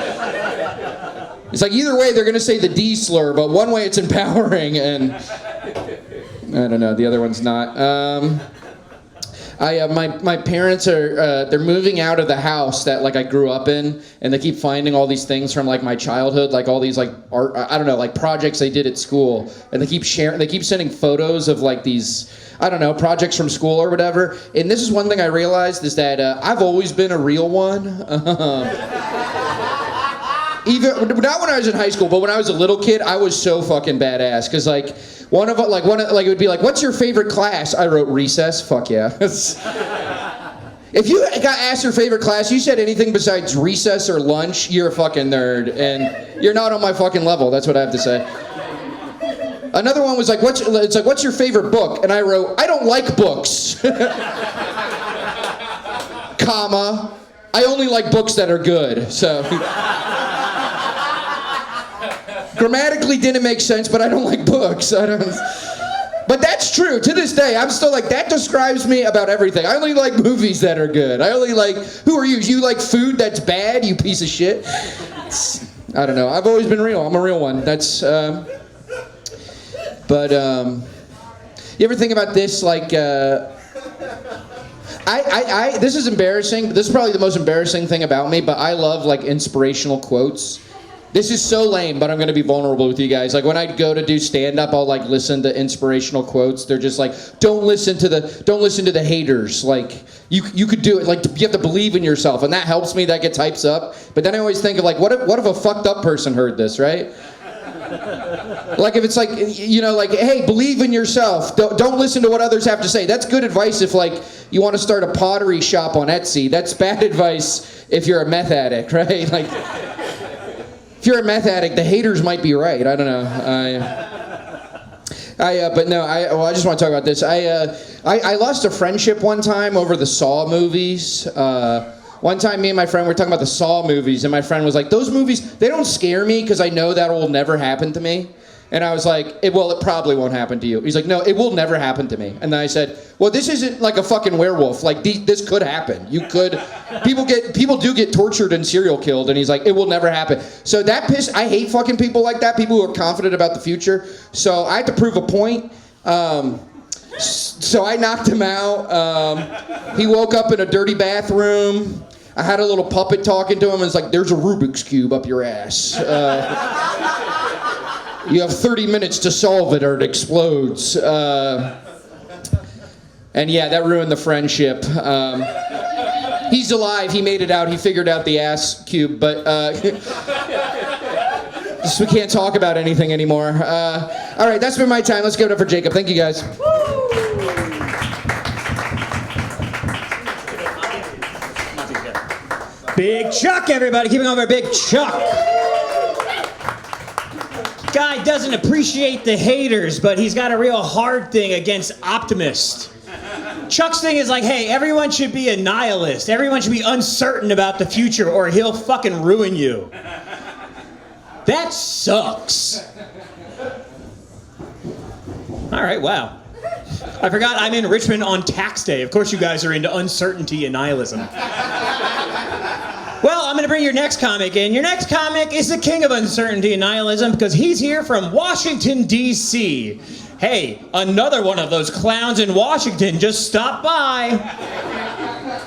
like either way they're going to say the D slur, but one way it's empowering, and I don't know, the other one's not. My parents are they're moving out of the house that like I grew up in, and they keep finding all these things from like my childhood, like all these like art, I don't know, like projects they did at school, and they keep sending photos of like these, I don't know, projects from school or whatever. And this is one thing I realized is that I've always been a real one. Even not when I was in high school, but when I was a little kid, I was so fucking badass. Cause like it would be like, what's your favorite class? I wrote recess. Fuck yeah. If you got asked your favorite class, you said anything besides recess or lunch, you're a fucking nerd, and you're not on my fucking level. That's what I have to say. Another one was like, what's your favorite book? And I wrote, I don't like books. Comma, I only like books that are good. So. Grammatically didn't make sense, but I don't like books. But that's true. To this day, I'm still like, that describes me about everything. I only like movies that are good. I only like, who are you? You like food that's bad, you piece of shit? I don't know. I've always been real. I'm a real one. That's, you ever think about this? Like, this is embarrassing. This is probably the most embarrassing thing about me, but I love like inspirational quotes. This is so lame, but I'm going to be vulnerable with you guys. Like when I go to do stand-up, I'll like listen to inspirational quotes. They're just like, don't listen to the haters. Like you could do it. Like you have to believe in yourself, and that helps me. That gets hypes up. But then I always think of like, what if a fucked up person heard this, right? Like if it's like, you know, like, hey, believe in yourself. Don't listen to what others have to say. That's good advice if like you want to start a pottery shop on Etsy. That's bad advice if you're a meth addict, right? Like. If you're a meth addict, the haters might be right. I don't know. But no. I just want to talk about this. I lost a friendship one time over the Saw movies. One time, me and my friend were talking about the Saw movies, and my friend was like, "Those movies, they don't scare me because I know that will never happen to me." And I was like, it probably won't happen to you. He's like, no, it will never happen to me. And then I said, well, this isn't like a fucking werewolf. Like, this could happen. People do get tortured and serial killed. And he's like, it will never happen. So I hate fucking people like that, people who are confident about the future. So I had to prove a point. So I knocked him out. He woke up in a dirty bathroom. I had a little puppet talking to him, and it's like, there's a Rubik's Cube up your ass. You have 30 minutes to solve it or it explodes. And yeah, that ruined the friendship. He's alive. He made it out. He figured out the ass cube. But we can't talk about anything anymore. All right, that's been my time. Let's give it up for Jacob. Thank you, guys. Big Chuck, everybody. Keeping over Big Chuck. Guy doesn't appreciate the haters, but he's got a real hard thing against optimists. Chuck's thing is like, hey, everyone should be a nihilist. Everyone should be uncertain about the future or he'll fucking ruin you. That sucks. All right, wow. I forgot I'm in Richmond on tax day. Of course you guys are into uncertainty and nihilism. Well, I'm going to bring your next comic in. Your next comic is the king of uncertainty and nihilism because he's here from Washington, D.C. Hey, another one of those clowns in Washington just stopped by.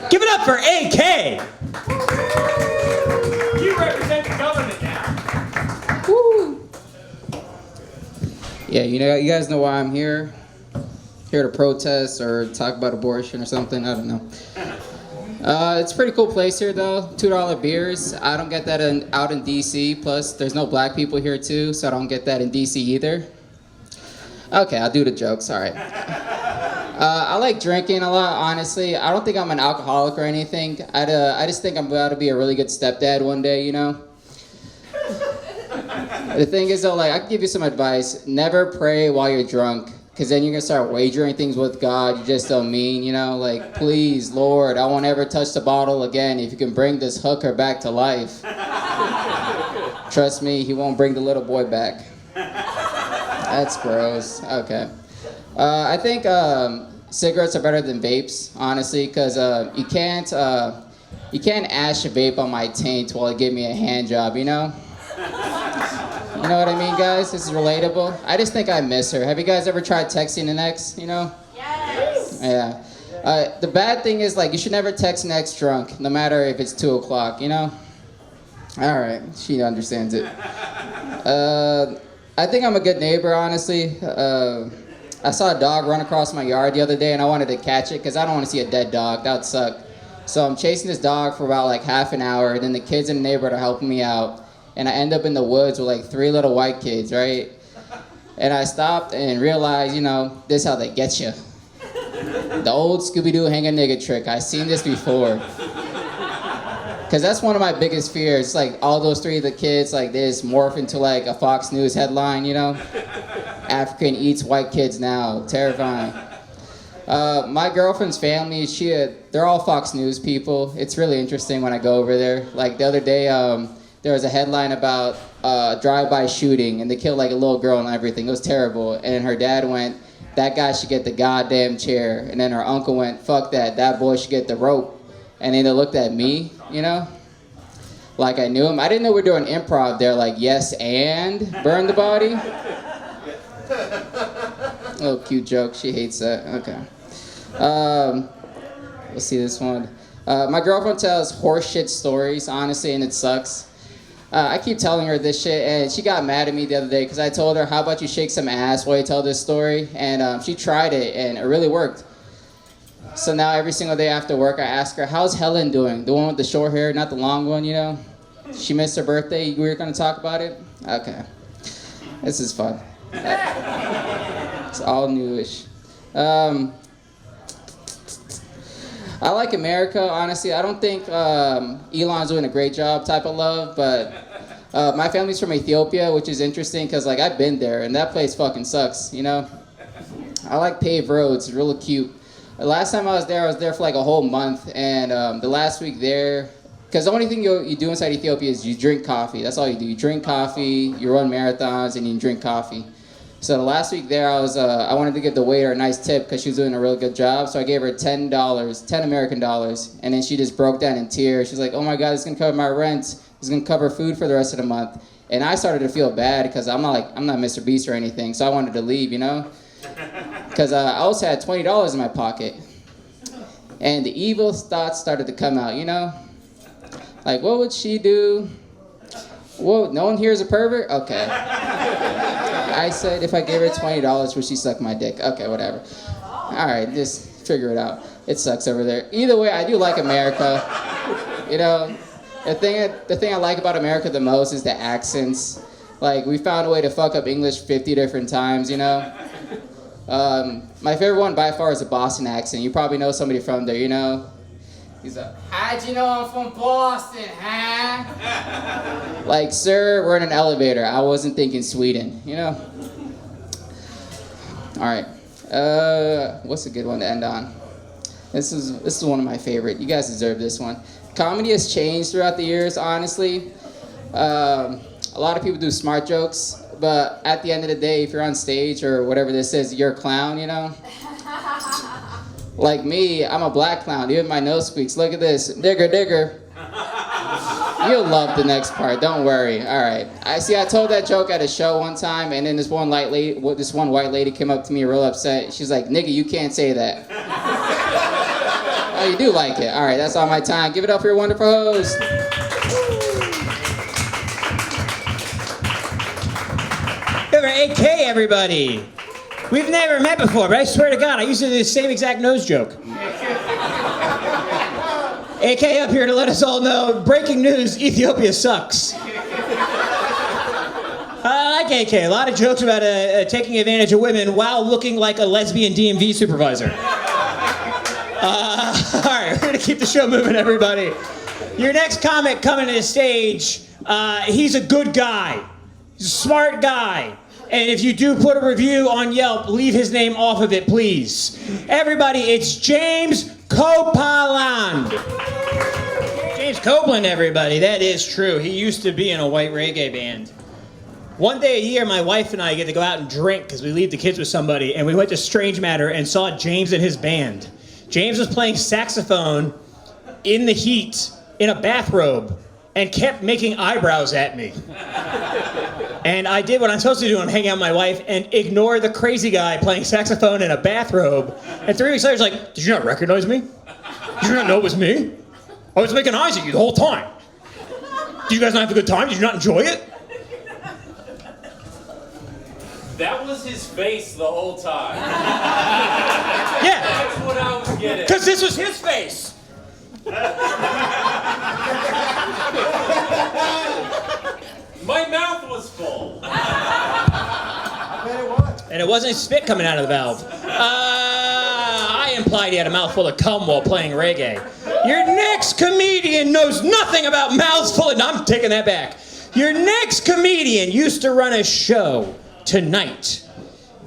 Give it up for AK. You represent the government now. Woo. Yeah, you guys know why I'm here. Here to protest or talk about abortion or something. I don't know. It's a pretty cool place here, though. $2 beers. I don't get that out in D.C. Plus, there's no black people here, too, so I don't get that in D.C. either. Okay, I'll do the jokes. All right. I like drinking a lot, honestly. I don't think I'm an alcoholic or anything. I just think I'm about to be a really good stepdad one day, you know? The thing is, though, like, I can give you some advice. Never pray while you're drunk. Because then you're going to start wagering things with God you just don't mean, you know? Like, please, Lord, I won't ever touch the bottle again if you can bring this hooker back to life. Trust me, he won't bring the little boy back. That's gross. Okay. I think cigarettes are better than vapes, honestly, because you can't ash a vape on my taint while it gave me a hand job, you know? You know what I mean, guys? This is relatable. I just think I miss her. Have you guys ever tried texting an ex, you know? Yes. Yeah. The bad thing is, like, you should never text an ex drunk, no matter if it's 2 o'clock, you know? All right, she understands it. I think I'm a good neighbor, honestly. I saw a dog run across my yard the other day, and I wanted to catch it, because I don't want to see a dead dog. That would suck. So I'm chasing this dog for about, like, half an hour, and then the kids in the neighborhood are helping me out. And I end up in the woods with like 3 little white kids, right? And I stopped and realized, you know, this is how they get you. The old Scooby-Doo hang a nigga trick. I've seen this before. Because that's one of my biggest fears. It's like all those 3 of the kids, like they just morph into like a Fox News headline, you know? African eats white kids now. Terrifying. My girlfriend's family, they're all Fox News people. It's really interesting when I go over there. Like the other day, there was a headline about a drive-by shooting, and they killed like a little girl and everything. It was terrible. And her dad went, that guy should get the goddamn chair. And then her uncle went, fuck that, that boy should get the rope. And then they looked at me, you know, like I knew him. I didn't know we were doing improv there, like yes and burn the body. Oh, cute joke. She hates that. Okay. Let's see this one. My girlfriend tells horseshit stories, honestly, and it sucks. I keep telling her this shit, and she got mad at me the other day because I told her, how about you shake some ass while you tell this story? And she tried it, and it really worked. So now every single day after work, I ask her, how's Helen doing? The one with the short hair, not the long one, you know? She missed her birthday. We were going to talk about it? Okay. This is fun. It's all newish. I like America, honestly. I don't think Elon's doing a great job type of love, but my family's from Ethiopia, which is interesting because like I've been there and that place fucking sucks, you know? I like paved roads, it's really cute. The last time I was there for like a whole month, and the last week there, because the only thing you do inside Ethiopia is you drink coffee. That's all you do. You drink coffee, you run marathons, and you drink coffee. So the last week there, I wanted to give the waiter a nice tip because she was doing a really good job. So I gave her $10, 10 American dollars, and then she just broke down in tears. She's like, "Oh my God, it's gonna cover my rent. It's gonna cover food for the rest of the month." And I started to feel bad because I'm not Mr. Beast or anything. So I wanted to leave, you know, because I also had $20 in my pocket, and the evil thoughts started to come out, you know, like what would she do? Whoa, no one here is a pervert? Okay. I said if I gave her $20, would she suck my dick? Okay, whatever. All right, just figure it out. It sucks over there. Either way, I do like America. You know, the thing I like about America the most is the accents. Like, we found a way to fuck up English 50 different times, you know? My favorite one by far is the Boston accent. You probably know somebody from there, you know? He's like, how'd you know I'm from Boston, huh? Like, sir, we're in an elevator. I wasn't thinking Sweden, you know? All right. What's a good one to end on? This is one of my favorite. You guys deserve this one. Comedy has changed throughout the years, honestly. A lot of people do smart jokes, but at the end of the day, if you're on stage or whatever this is, you're a clown, you know? Like me, I'm a black clown. Even my nose squeaks. Look at this. Digger, digger. You'll love the next part. Don't worry. All right. I told that joke at a show one time, and then this one white lady came up to me real upset. She's like, "Nigga, you can't say that." Oh, you do like it. All right. That's all my time. Give it up for your wonderful host. Over 8K, everybody. We've never met before, but I swear to God, I used to do the same exact nose joke. AK up here to let us all know, breaking news, Ethiopia sucks. I like AK. A lot of jokes about taking advantage of women while looking like a lesbian DMV supervisor. All right, we're going to keep the show moving, everybody. Your next comic coming to the stage, he's a good guy. He's a smart guy. And if you do put a review on Yelp, leave his name off of it, please. Everybody, it's James Copeland. James Copeland, everybody. That is true. He used to be in a white reggae band. One day a year, my wife and I get to go out and drink because we leave the kids with somebody, and we went to Strange Matter and saw James and his band. James was playing saxophone in the heat in a bathrobe and kept making eyebrows at me. And I did what I'm supposed to do. I'm hanging out with my wife and ignore the crazy guy playing saxophone in a bathrobe. And 3 weeks later, he's like, "Did you not recognize me? Did you not know it was me? I was making eyes at you the whole time. Did you guys not have a good time? Did you not enjoy it?" That was his face the whole time. Yeah. That's what I was getting. Because this was his face. My mouth was full. And it wasn't spit coming out of the valve. I implied he had a mouthful of cum while playing reggae. Your next comedian knows nothing about mouths full of... No, I'm taking that back. Your next comedian used to run a show tonight.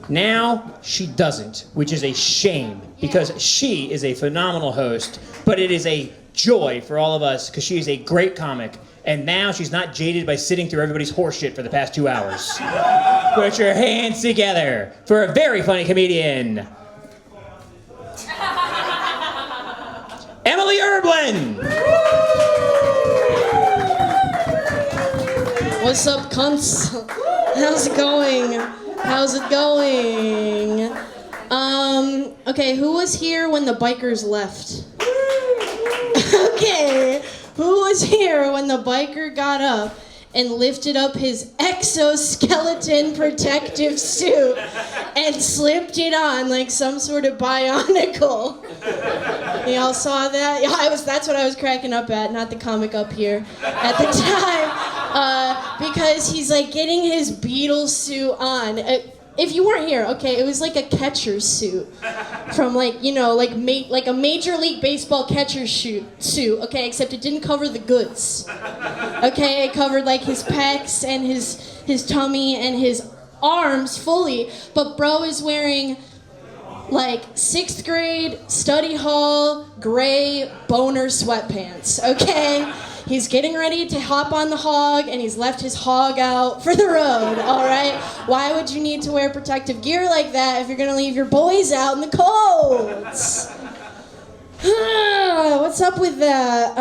Now she doesn't, which is a shame because she is a phenomenal host, but it is a joy for all of us because she is a great comic. And now she's not jaded by sitting through everybody's horseshit for the past 2 hours. Put your hands together for a very funny comedian. Emilie Erbland. What's up, cunts? How's it going? How's it going? Okay, who was here when the bikers left? Okay. Who was here when the biker got up and lifted up his exoskeleton protective suit and slipped it on like some sort of bionicle? Y'all saw that? Yeah, that's what I was cracking up at, not the comic up here at the time. Because he's like getting his Beatles suit on. If you weren't here, okay, it was like a catcher's suit from like, you know, like a Major League Baseball catcher's suit, okay, except it didn't cover the goods. Okay, it covered like his pecs and his tummy and his arms fully, but bro is wearing like 6th grade study hall gray boner sweatpants, okay? He's getting ready to hop on the hog, and he's left his hog out for the road, all right? Why would you need to wear protective gear like that if you're going to leave your boys out in the cold? What's up with that?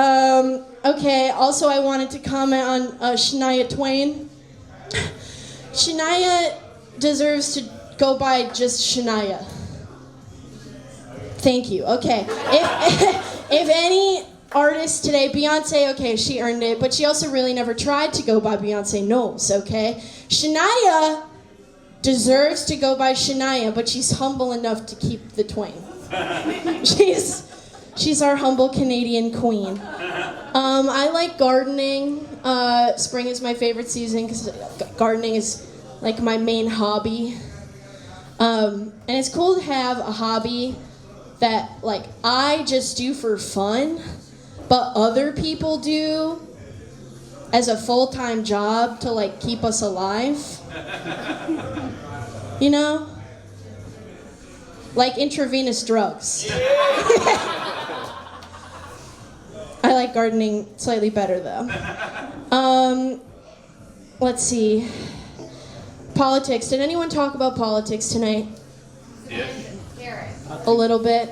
Okay, also I wanted to comment on Shania Twain. Shania deserves to go by just Shania. Thank you. Okay. If any artist today, Beyonce, okay, she earned it, but she also really never tried to go by Beyonce Knowles, okay? Shania deserves to go by Shania, but she's humble enough to keep the Twain. She's our humble Canadian queen. I like gardening. Spring is my favorite season because gardening is like my main hobby. And it's cool to have a hobby that like I just do for fun. but other people do as a full-time job to like keep us alive. You know? Like intravenous drugs. I like gardening slightly better though. Let's see. Politics. Did anyone talk about politics tonight? Yeah. A little bit.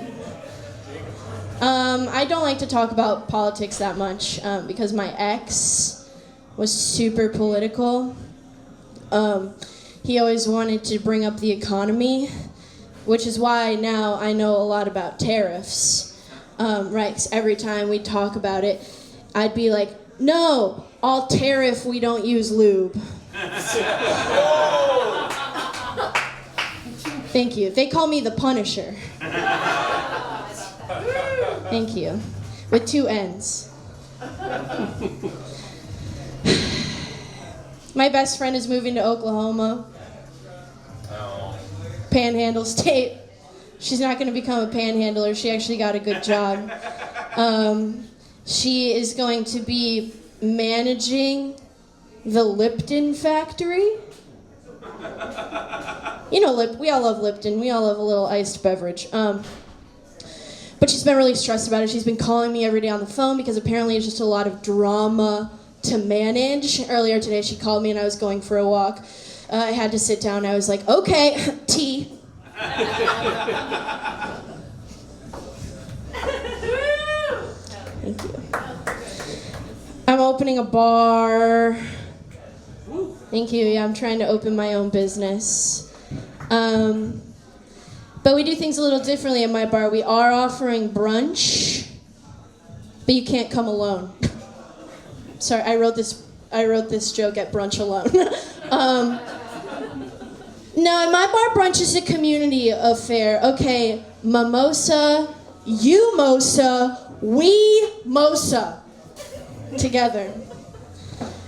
I don't like to talk about politics that much because my ex was super political. He always wanted to bring up the economy, which is why now I know a lot about tariffs. Right, 'cause every time we talk about it, I'd be like, no, all tariff, we don't use lube. Thank you. They call me the Punisher. Thank you. With 2 N's. My best friend is moving to Oklahoma. Panhandle State. She's not going to become a panhandler. She actually got a good job. She is going to be managing the Lipton factory. You know, we all love Lipton. We all love a little iced beverage. But she's been really stressed about it. She's been calling me every day on the phone because apparently it's just a lot of drama to manage. Earlier today, she called me and I was going for a walk. I had to sit down. I was like, okay, tea. Thank you. I'm opening a bar. Thank you. Yeah, I'm trying to open my own business. But we do things a little differently at my bar. We are offering brunch, but you can't come alone. Sorry, I wrote this joke at brunch alone. No, in my bar, brunch is a community affair. Okay, mimosa, you mosa, we mosa. Together.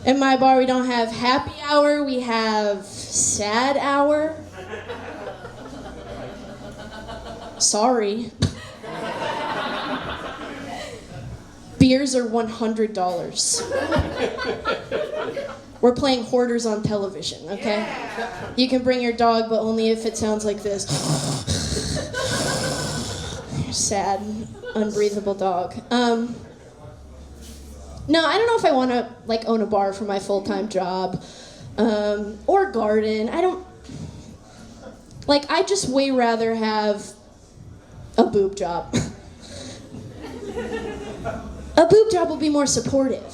In my bar, we don't have happy hour, we have sad hour. Sorry. Beers are $100. We're playing Hoarders on television, okay? You can bring your dog, but only if it sounds like this. Sad, unbreathable dog. No, I don't know if I want to like own a bar for my full-time job, or garden. I'd just way rather have a boob job. A boob job will be more supportive.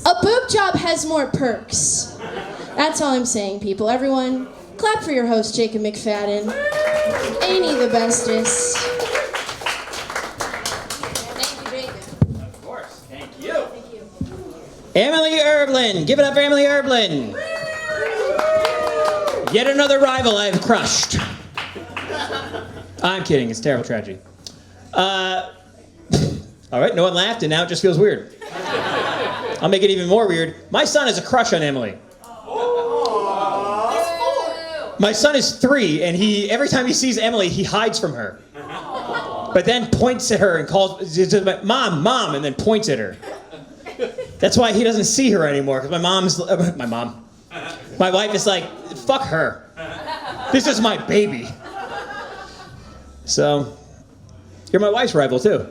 A boob job has more perks. That's all I'm saying, people. Everyone, clap for your host, Jacob McFadden. Ain't he the bestest? Thank you, Jacob. Of course. Thank you. Thank you. Emilie Erbland. Give it up for Emilie Erbland. Yet another rival I've crushed. I'm kidding. It's a terrible tragedy. All right, no one laughed, and now it just feels weird. I'll make it even more weird. My son has a crush on Emilie. My son is 3, and every time he sees Emilie, he hides from her. But then points at her and calls, Mom, Mom, and then points at her. That's why he doesn't see her anymore, because my wife is like, fuck her. This is my baby. So, you're my wife's rival, too.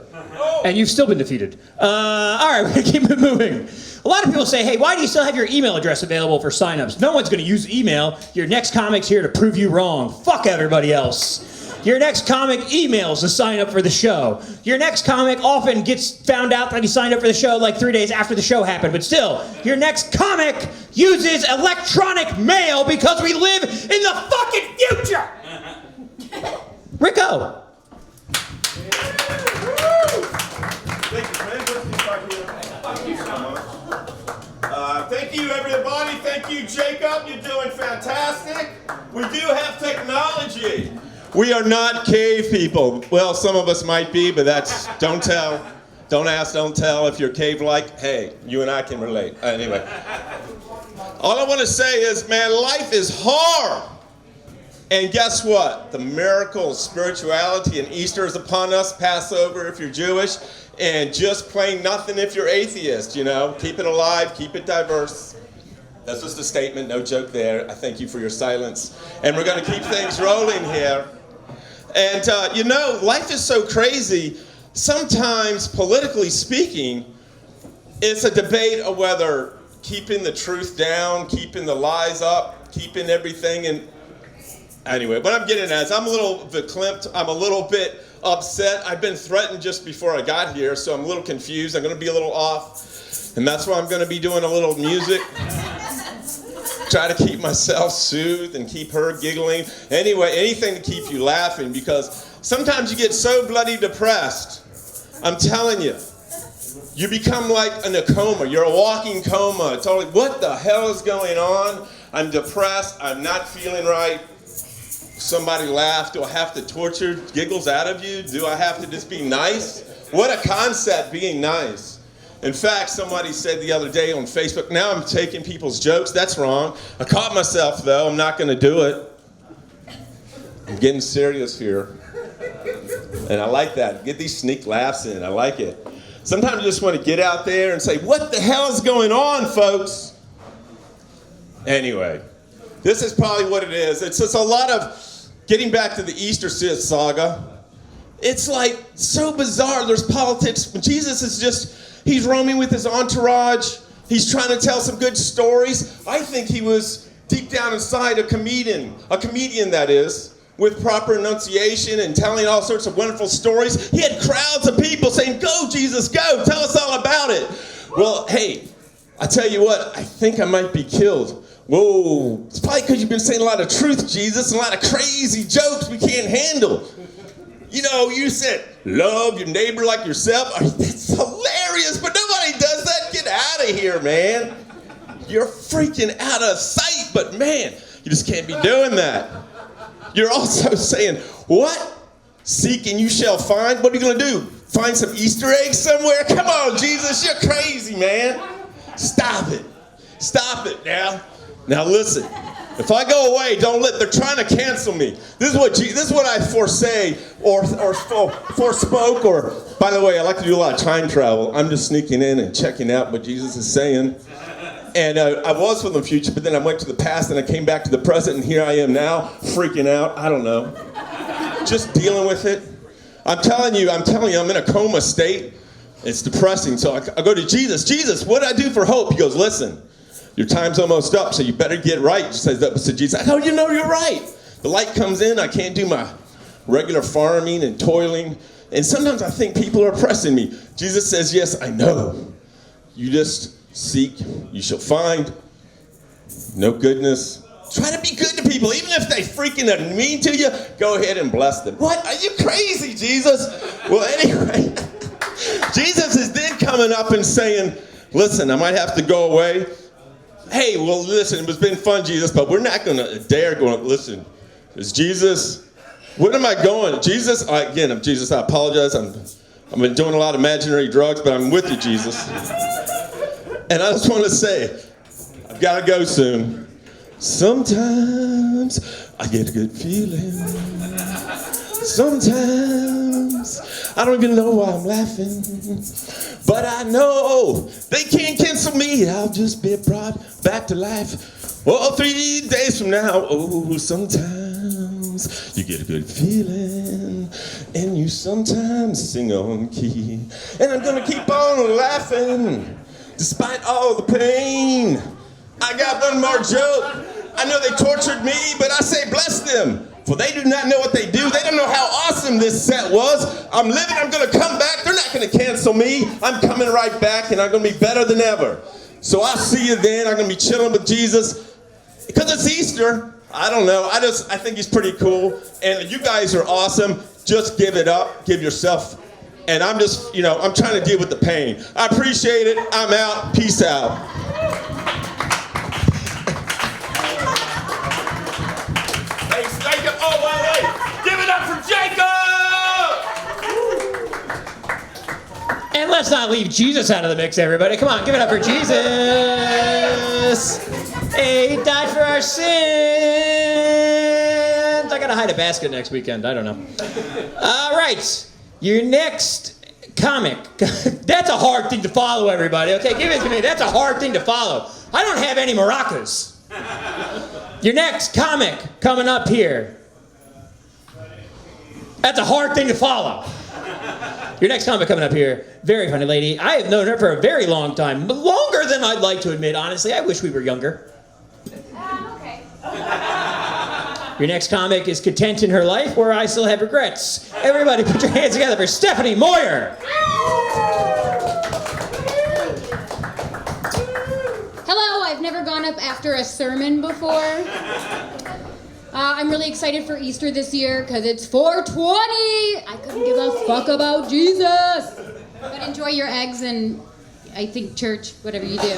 And you've still been defeated. All right, we're going to keep it moving. A lot of people say, hey, why do you still have your email address available for signups? No one's going to use email. Your next comic's here to prove you wrong. Fuck everybody else. Your next comic emails to sign up for the show. Your next comic often gets found out that he signed up for the show like 3 days after the show happened. But still, your next comic uses electronic mail because we live in the fucking future. Rico. Thank you, everybody. Thank you, Jacob. You're doing fantastic. We do have technology. We are not cave people. Well, some of us might be, but that's, don't tell. Don't ask, don't tell. If you're cave-like, hey, you and I can relate. Anyway. All I want to say is, man, life is hard. And guess what? The miracle of spirituality and Easter is upon us, Passover if you're Jewish, and just plain nothing if you're atheist, you know. Keep it alive, keep it diverse. That's just a statement, no joke there. I thank you for your silence. And we're going to keep things rolling here. And, you know, life is so crazy. Sometimes, politically speaking, it's a debate of whether keeping the truth down, keeping the lies up, keeping everything in. Anyway, what I'm getting at is I'm a little verklempt. I'm a little bit upset. I've been threatened just before I got here, so I'm a little confused. I'm going to be a little off. And that's why I'm going to be doing a little music. Try to keep myself soothed and keep her giggling. Anyway, anything to keep you laughing, because sometimes you get so bloody depressed. I'm telling you, you become like in a coma. You're a walking coma. It's all like, what the hell is going on? I'm depressed. I'm not feeling right. Somebody laughed. Do I have to torture giggles out of you? Do I have to just be nice? What a concept, being nice. In fact, somebody said the other day on Facebook, now I'm taking people's jokes. That's wrong. I caught myself, though. I'm not going to do it. I'm getting serious here. And I like that. Get these sneak laughs in. I like it. Sometimes you just want to get out there and say, what the hell is going on, folks? Anyway, this is probably what it is. It's just a lot of getting back to the Easter saga. It's like so bizarre. There's politics. Jesus is just... He's roaming with his entourage. He's trying to tell some good stories. I think he was deep down inside a comedian that is, with proper enunciation and telling all sorts of wonderful stories. He had crowds of people saying, go, Jesus, go, tell us all about it. Well, hey, I tell you what, I think I might be killed. Whoa, it's probably because you've been saying a lot of truth, Jesus, and a lot of crazy jokes we can't handle. You know, you said, love your neighbor like yourself. I mean, that's hilarious, but nobody does that. Get out of here, man. You're freaking out of sight, but man, you just can't be doing that. You're also saying, what? Seek and you shall find? What are you going to do? Find some Easter eggs somewhere? Come on, Jesus, you're crazy, man. Stop it. Stop it now. Now listen. If I go away, they're trying to cancel me. This is what I foresay or forspoke, or, by the way, I like to do a lot of time travel. I'm just sneaking in and checking out what Jesus is saying. And I was from the future, but then I went to the past and I came back to the present, and here I am now, freaking out. I don't know. Just dealing with it. I'm telling you, I'm in a coma state. It's depressing. So I go to Jesus. Jesus, what do I do for hope? He goes, listen. Your time's almost up, so you better get right, says that to Jesus. How do you know you're right? The light comes in, I can't do my regular farming and toiling. And sometimes I think people are oppressing me. Jesus says, yes, I know. You just seek, you shall find. No goodness. Try to be good to people, even if they freaking are mean to you, go ahead and bless them. What? Are you crazy, Jesus? Well, anyway, Jesus is then coming up and saying, listen, I might have to go away. Hey, well, listen, it's been fun, Jesus, but we're not going to dare go, listen, is Jesus, where am I going? Jesus, again, I'm Jesus, I apologize. I've been doing a lot of imaginary drugs, but I'm with you, Jesus. And I just want to say, I've got to go soon. Sometimes I get a good feeling. Sometimes I don't even know why I'm laughing. But I know they can't cancel me. I'll just be brought back to life. Oh, 3 days from now. Oh, sometimes you get a good feeling. And you sometimes sing on key. And I'm going to keep on laughing despite all the pain. I got one more joke. I know they tortured me, but I say bless them. For they do not know what they do. They don't know how awesome this set was. I'm living, I'm going to come back. They're not going to cancel me. I'm coming right back, and I'm going to be better than ever. So I'll see you then. I'm going to be chilling with Jesus. Because it's Easter. I don't know. I think he's pretty cool. And you guys are awesome. Just give it up. Give yourself. And I'm just, I'm trying to deal with the pain. I appreciate it. I'm out. Peace out. Oh, wait. Give it up for Jacob! And let's not leave Jesus out of the mix, everybody. Come on, give it up for Jesus. Hey, he died for our sins. happens, I gotta hide a basket next weekend. I don't know. All right. Your next comic. That's a hard thing to follow, everybody. Okay, give it to me. That's a hard thing to follow. I don't have any maracas. Your next comic coming up here. That's a hard thing to follow. Your next comic coming up here. Very funny lady. I have known her for a very long time. Longer than I'd like to admit, honestly. I wish we were younger. Okay. Your next comic is Content in Her Life, Where I Still Have Regrets. Everybody put your hands together for Stephanie Moyer. Hello, I've never gone up after a sermon before. I'm really excited for Easter this year because it's 420. I couldn't give a fuck about Jesus. But enjoy your eggs and I think church, whatever you do.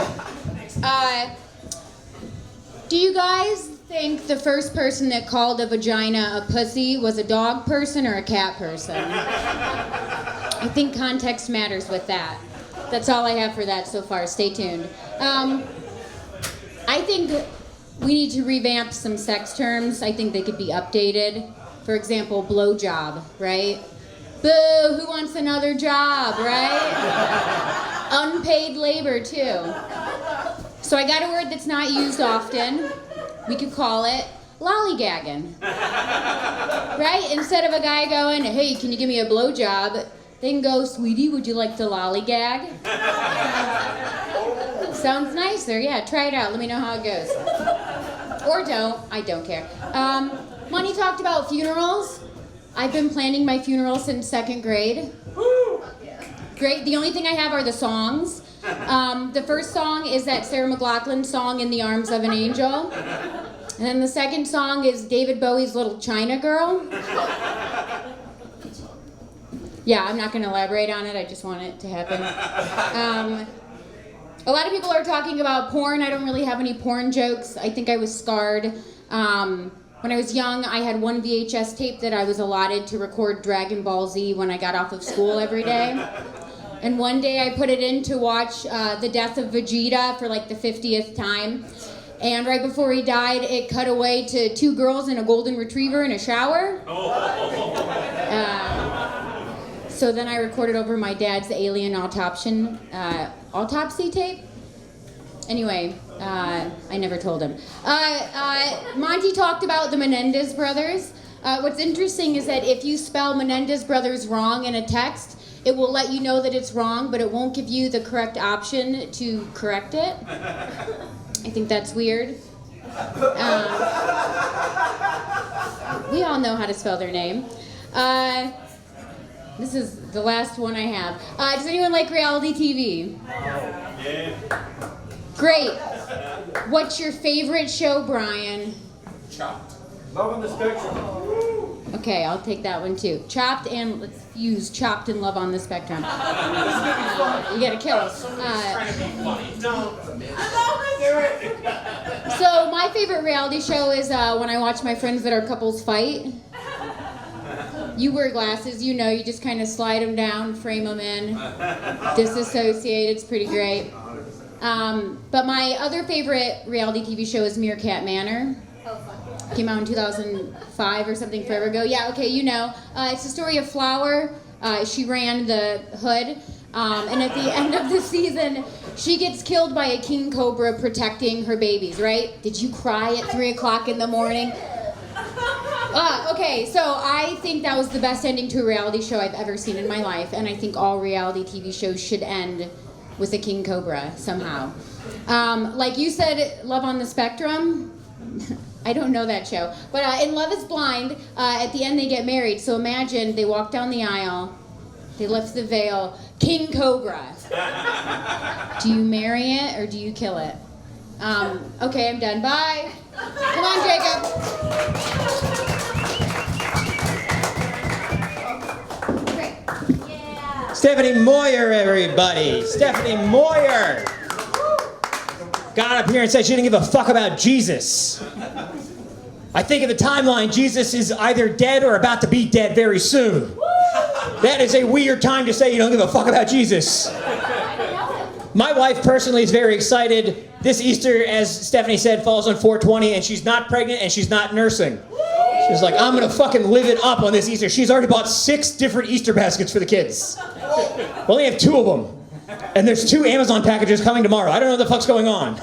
Do you guys think the first person that called a vagina a pussy was a dog person or a cat person? I think context matters with that. That's all I have for that so far. Stay tuned. I think we need to revamp some sex terms. I think they could be updated. For example, blowjob, right? Boo, who wants another job, right? Unpaid labor, too. So I got a word that's not used often. We could call it lollygagging. Right? Instead of a guy going, hey, can you give me a blowjob? They can go, sweetie, would you like to lollygag? Sounds nicer. Yeah, try it out. Let me know how it goes. Or don't. I don't care. Monty talked about funerals. I've been planning my funeral since 2nd grade. Great. The only thing I have are the songs. The first song is that Sarah McLachlan song, In the Arms of an Angel. And then the second song is David Bowie's Little China Girl. Yeah, I'm not going to elaborate on it. I just want it to happen. A lot of people are talking about porn. I don't really have any porn jokes. I think I was scarred. When I was young, I had one VHS tape that I was allotted to record Dragon Ball Z when I got off of school every day. And one day I put it in to watch the death of Vegeta for like the 50th time. And right before he died, it cut away to 2 girls and a golden retriever in a shower. So then I recorded over my dad's alien autopsy tape. Anyway, I never told him. Monty talked about the Menendez brothers. What's interesting is that if you spell Menendez brothers wrong in a text, it will let you know that it's wrong, but it won't give you the correct option to correct it. I think that's weird. We all know how to spell their name. This is the last one I have. Does anyone like reality TV? Yeah. Great. What's your favorite show, Brian? Chopped. Love on the Spectrum. Okay, I'll take that one too. Chopped and let's use Chopped and Love on the Spectrum. You gotta kill us. So my favorite reality show is when I watch my friends that are couples fight. You wear glasses, you know, you just kind of slide them down, frame them in, disassociate, it's pretty great. But my other favorite reality TV show is Meerkat Manor. Came out in 2005 or something, forever ago. Yeah, okay, you know. It's the story of Flower. She ran the hood. And at the end of the season, she gets killed by a king cobra protecting her babies, right? Did you cry at 3 o'clock in the morning? Okay, so I think that was the best ending to a reality show I've ever seen in my life, and I think all reality TV shows should end with a king cobra somehow. Like you said, Love on the Spectrum. I don't know that show. But in Love is Blind, at the end they get married. So imagine they walk down the aisle, they lift the veil, King Cobra. Do you marry it or do you kill it? Okay, I'm done. Bye. Come on, Jacob. Stephanie Moyer, everybody. Stephanie Moyer got up here and said she didn't give a fuck about Jesus. I think in the timeline, Jesus is either dead or about to be dead very soon. That is a weird time to say you don't give a fuck about Jesus. My wife personally is very excited. This Easter, as Stephanie said, falls on 420, and she's not pregnant and she's not nursing. She's like, I'm gonna fucking live it up on this Easter. She's already bought 6 different Easter baskets for the kids. We only have 2 of them. And there's 2 Amazon packages coming tomorrow. I don't know what the fuck's going on.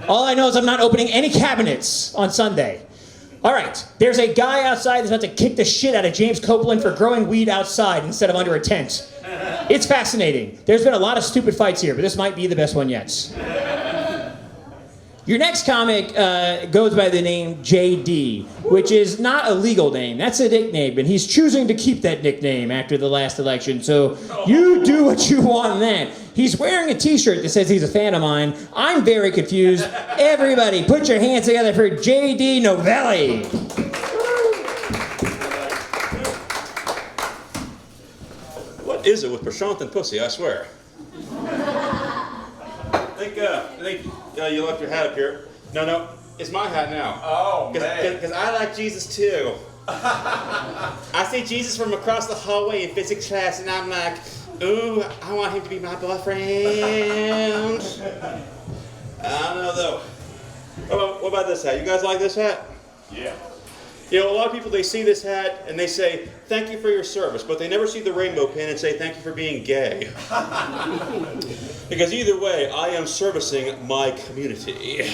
All I know is I'm not opening any cabinets on Sunday. All right, there's a guy outside that's about to kick the shit out of James Copeland for growing weed outside instead of under a tent. It's fascinating. There's been a lot of stupid fights here, but this might be the best one yet. Your next comic goes by the name JD, which is not a legal name. That's a nickname, and he's choosing to keep that nickname after the last election. So you do what you want then. He's wearing a t-shirt that says he's a fan of mine. I'm very confused. Everybody, put your hands together for JD Novelli. What is it with Prashant and pussy, I swear? I think you left your hat up here. No, it's my hat now. Oh, man. Because I like Jesus too. I see Jesus from across the hallway in physics class, and I'm like, ooh, I want him to be my boyfriend. I don't know though. What about this hat? You guys like this hat? Yeah. You know, a lot of people, they see this hat and they say, thank you for your service, but they never see the rainbow pin and say, thank you for being gay. Because either way, I am servicing my community.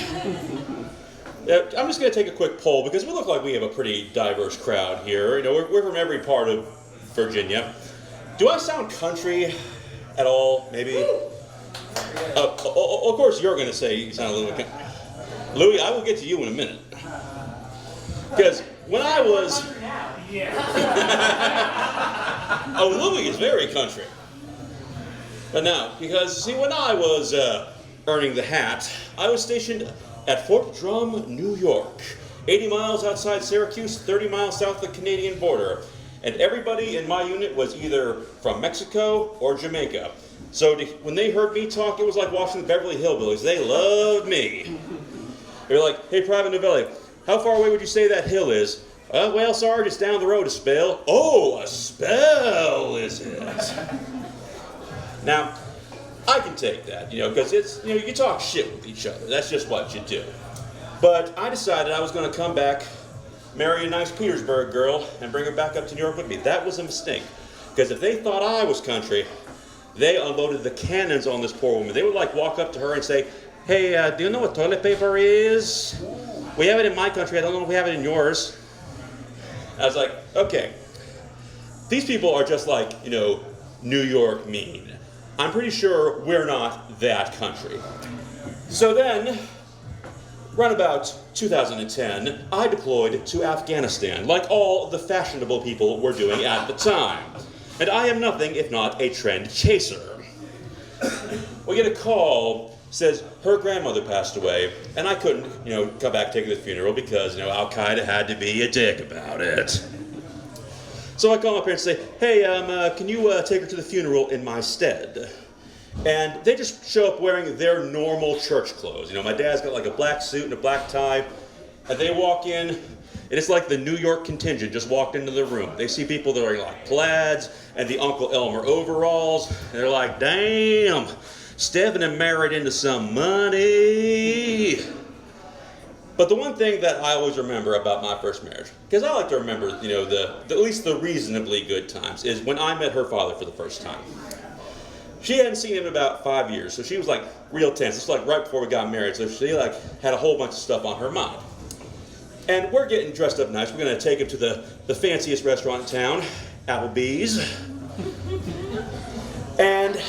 I'm just going to take a quick poll because we look like we have a pretty diverse crowd here. You know, we're from every part of Virginia. Do I sound country at all, maybe? Of course you're going to say you sound a little bit country. Louie, I will get to you in a minute. Because when I was... Oh, Louie is very country. But now, because, see, when I was earning the hat, I was stationed at Fort Drum, New York, 80 miles outside Syracuse, 30 miles south of the Canadian border. And everybody in my unit was either from Mexico or Jamaica. So when they heard me talk, it was like watching the Beverly Hillbillies. They loved me. They were like, hey, Private Novelli, how far away would you say that hill is? Well, Sarge, it's down the road a spell. Oh, a spell, is it? Now, I can take that, you know, because it's, you know, you talk shit with each other. That's just what you do. But I decided I was going to come back, marry a nice Petersburg girl, and bring her back up to New York with me. That was a mistake. Because if they thought I was country, they unloaded the cannons on this poor woman. They would, like, walk up to her and say, hey, do you know what toilet paper is? We have it in my country. I don't know if we have it in yours. I was like, okay. These people are just like, you know, New York mean. I'm pretty sure we're not that country. So then, around about 2010, I deployed to Afghanistan, like all the fashionable people were doing at the time. And I am nothing if not a trend chaser. We get a call, says her grandmother passed away, and I couldn't, you know, come back take her to the funeral because, you know, Al-Qaeda had to be a dick about it. So I call my parents and say, hey, can you take her to the funeral in my stead? And they just show up wearing their normal church clothes. You know, my dad's got like a black suit and a black tie, and they walk in, and it's like the New York contingent just walked into the room. They see people that are like plaids and the Uncle Elmer overalls, and they're like, damn, Stephanie married into some money. But the one thing that I always remember about my first marriage, because I like to remember, you know, at least the reasonably good times, is when I met her father for the first time. She hadn't seen him in about 5 years, so she was like real tense. It's like right before we got married, so she like had a whole bunch of stuff on her mind. And we're getting dressed up nice. We're gonna take him to the fanciest restaurant in town, Applebee's. And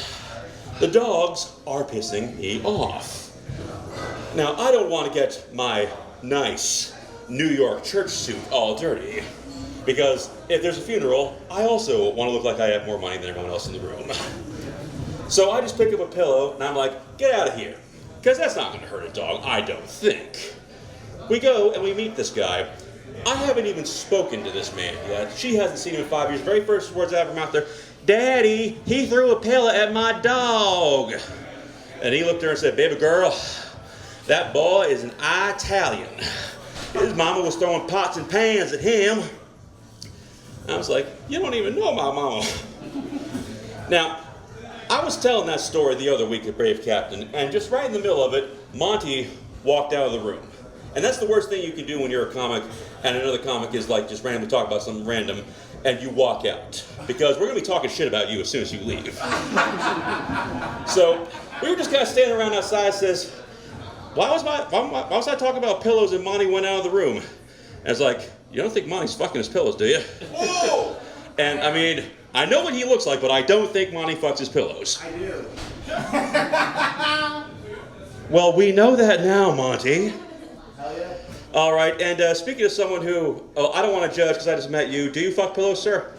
the dogs are pissing me off. Now, I don't want to get my nice New York church suit all dirty, because if there's a funeral, I also want to look like I have more money than everyone else in the room. So I just pick up a pillow, and I'm like, get out of here, because that's not going to hurt a dog, I don't think. We go, and we meet this guy. I haven't even spoken to this man yet. She hasn't seen him in 5 years. Very first words out of her mouth there, Daddy, he threw a pillow at my dog. And he looked at her and said, baby girl, that boy is an Italian. His mama was throwing pots and pans at him. I was like, you don't even know my mama. Now, I was telling that story the other week at Brave Captain, and just right in the middle of it, Monty walked out of the room. And that's the worst thing you can do when you're a comic and another comic is like just randomly talk about something random and you walk out. Because we're gonna be talking shit about you as soon as you leave. So we were just kind of standing around outside, says, why was I talking about pillows and Monty went out of the room? And it's like, you don't think Monty's fucking his pillows, do you? Whoa! And I mean, I know what he looks like, but I don't think Monty fucks his pillows. I do. Well, we know that now, Monty. Hell yeah. All right, and speaking of someone who, I don't want to judge because I just met you. Do you fuck pillows, sir?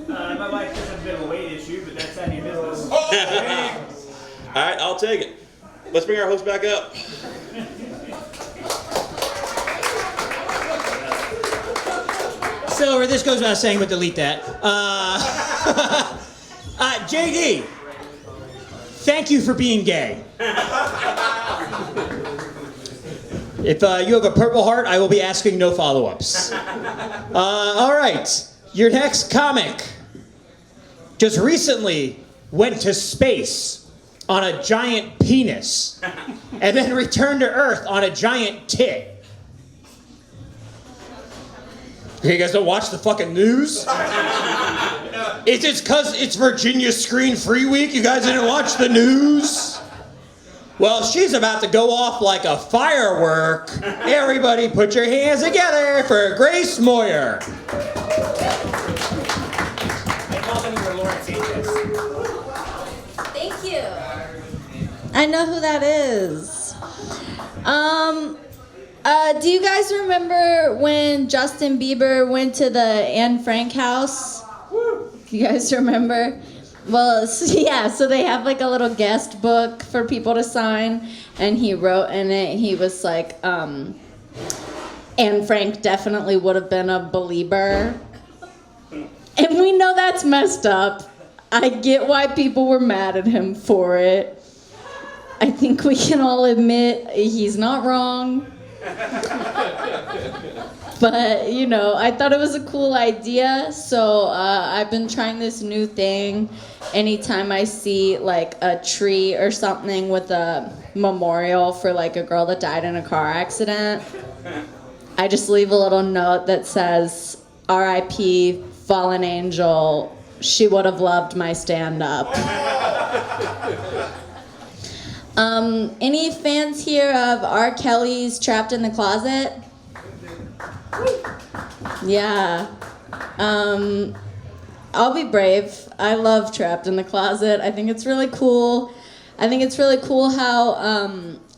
My wife has a bit of a weight issue, but that's not your business. All right, I'll take it. Let's bring our host back up. So, this goes without saying, but delete that. JD, thank you for being gay. If you have a Purple Heart, I will be asking no follow-ups. All right, your next comic just recently went to space on a giant penis and then returned to Earth on a giant tit. You guys don't watch the fucking news? Is it because it's Virginia Screen Free Week? You guys didn't watch the news? Well, she's about to go off like a firework. Everybody put your hands together for Grace Moyer. I call them Florence J. Thank you. I know who that is. Do you guys remember when Justin Bieber went to the Anne Frank house? You guys remember? Well, so they have like a little guest book for people to sign, and he wrote in it, he was like, Anne Frank definitely would have been a believer. And we know that's messed up. I get why people were mad at him for it. I think we can all admit he's not wrong. But, you know, I thought it was a cool idea, so I've been trying this new thing. Anytime I see, like, a tree or something with a memorial for, like, a girl that died in a car accident, I just leave a little note that says, R.I.P. Fallen Angel, she would have loved my stand-up. Any fans here of R. Kelly's Trapped in the Closet? Yeah. I'll be brave. I love Trapped in the Closet. I think it's really cool. I think it's really cool how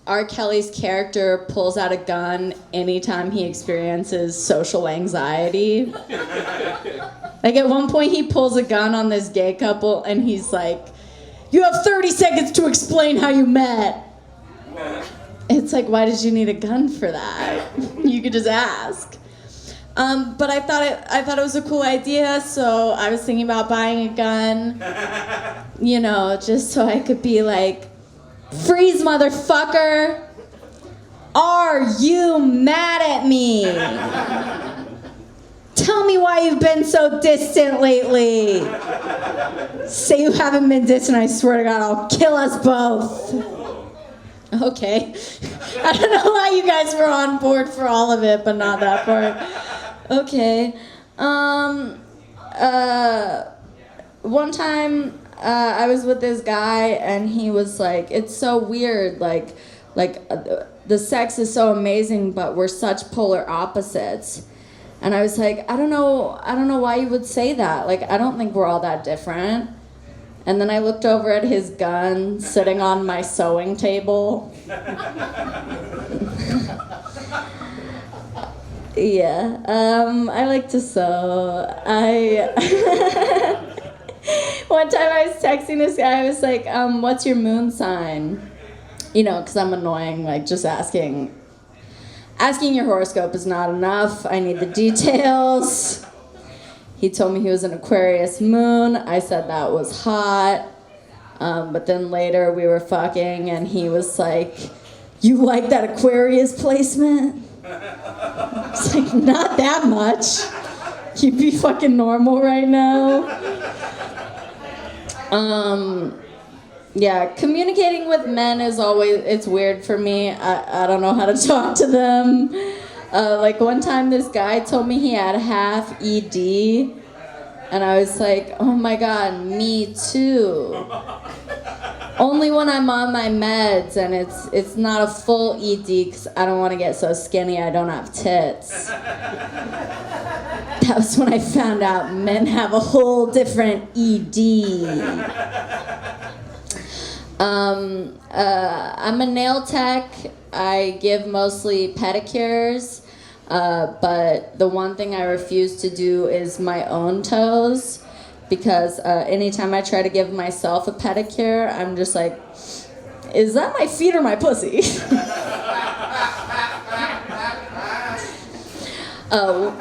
R. Kelly's character pulls out a gun anytime he experiences social anxiety. Like at one point he pulls a gun on this gay couple and he's like, "You have 30 seconds to explain how you met." It's like, why did you need a gun for that? You could just ask. But I thought it was a cool idea, so I was thinking about buying a gun, you know, just so I could be like, "Freeze, motherfucker! Are you mad at me? Tell me why you've been so distant lately. Say you haven't been distant, I swear to God, I'll kill us both." Okay. I don't know why you guys were on board for all of it, but not that part. Okay. One time I was with this guy and he was like, "It's so weird, like the sex is so amazing, but we're such polar opposites." And I was like, I don't know why you would say that. Like, I don't think we're all that different. And then I looked over at his gun sitting on my sewing table. Yeah, I like to sew. One time I was texting this guy, I was like, "What's your moon sign?" You know, because I'm annoying, like just asking your horoscope is not enough. I need the details. He told me he was an Aquarius moon. I said that was hot. But then later we were fucking and he was like, "You like that Aquarius placement?" It's like, not that much. You'd be fucking normal right now. Yeah, communicating with men is always, it's weird for me. I don't know how to talk to them. Like one time this guy told me he had half ED, and I was like, oh my God, me too. Only when I'm on my meds, and it's not a full ED because I don't want to get so skinny I don't have tits. That was when I found out men have a whole different ED. I'm a nail tech. I give mostly pedicures, but the one thing I refuse to do is my own toes, because anytime I try to give myself a pedicure, I'm just like, is that my feet or my pussy? Oh.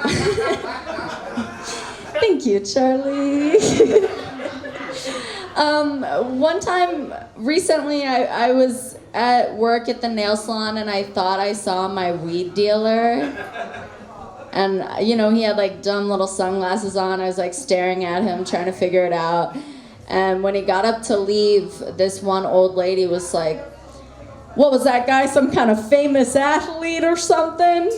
Thank you, Charlie. One time recently, I was at work at the nail salon and I thought I saw my weed dealer. And, you know, he had like dumb little sunglasses on. I was like staring at him, trying to figure it out. And when he got up to leave, this one old lady was like, what was that guy, some kind of famous athlete or something?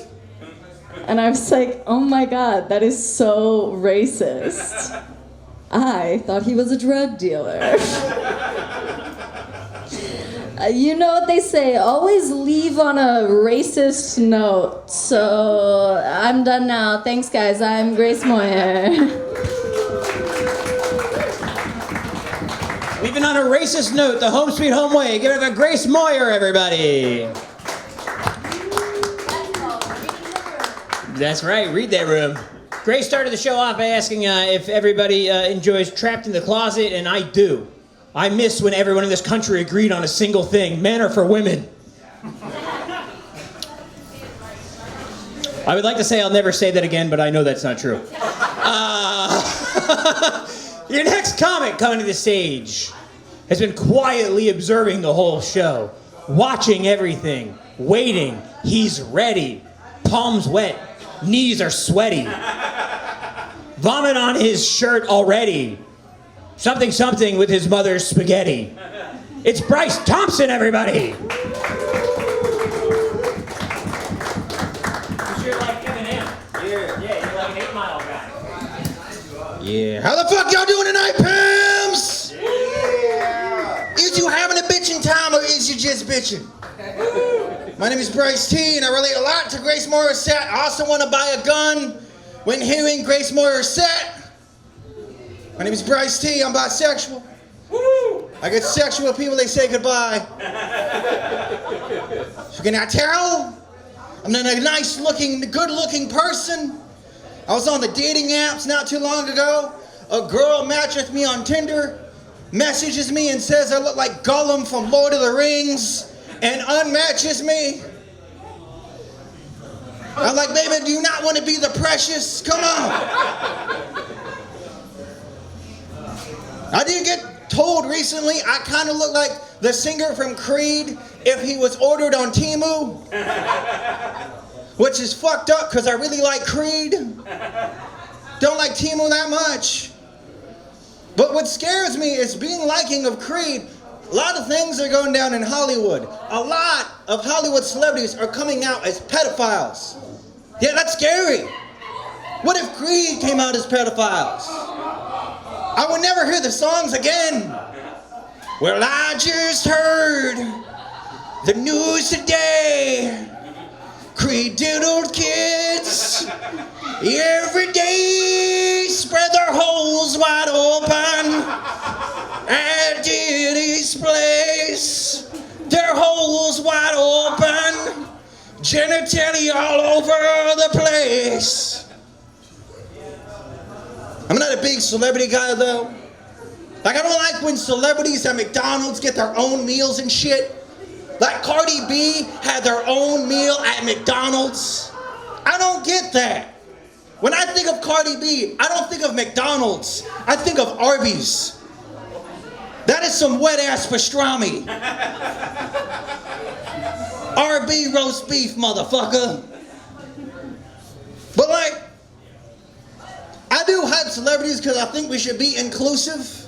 And I was like, oh my God, that is so racist. I thought he was a drug dealer. You know what they say, always leave on a racist note. So I'm done now. Thanks, guys. I'm Grace Moyer. Leaving on a racist note, the home sweet home way. Give it up for Grace Moyer, everybody. That's right, read that room. Grace started the show off by asking if everybody enjoys Trapped in the Closet, and I do. I miss when everyone in this country agreed on a single thing. Men are for women. I would like to say I'll never say that again, but I know that's not true. Your next comic coming to the stage has been quietly observing the whole show, watching everything, waiting. He's ready. Palms wet. Knees are sweaty. Vomit on his shirt already. Something something with his mother's spaghetti. It's Bryce Thompson, everybody. You're like Eminem. Yeah, you're like an 8 Mile guy. Yeah. How the fuck y'all doing tonight, Pams? Yeah. Is you having a bitching time or is you just bitching? My name is Bryce T, and I relate a lot to Grace Moyer's set. I also want to buy a gun when hearing Grace Moyer's set. My name is Bryce T. I'm bisexual. I get sexual people, they say goodbye. So can I tell? I'm not a nice-looking, good-looking person. I was on the dating apps not too long ago. A girl matched with me on Tinder, messages me and says I look like Gollum from Lord of the Rings, and unmatches me. I'm like, baby, do you not want to be the precious? Come on. I did get told recently I kind of look like the singer from Creed if he was ordered on Temu. Which is fucked up because I really like Creed. Don't like Temu that much. But what scares me is being liking of Creed. A lot of things are going down in Hollywood. A lot of Hollywood celebrities are coming out as pedophiles. Yeah, that's scary. What if Creed came out as pedophiles? I would never hear the songs again. Well, I just heard the news today. Creed diddled kids every day, spread their holes wide open at Diddy's place. Their holes wide open, genitalia all over the place. I'm not a big celebrity guy though. Like I don't like when celebrities at McDonald's get their own meals and shit. Like Cardi B had their own meal at McDonald's. I don't get that. When I think of Cardi B, I don't think of McDonald's. I think of Arby's. That is some wet ass pastrami. RB roast beef, motherfucker. But like, I do hype celebrities because I think we should be inclusive.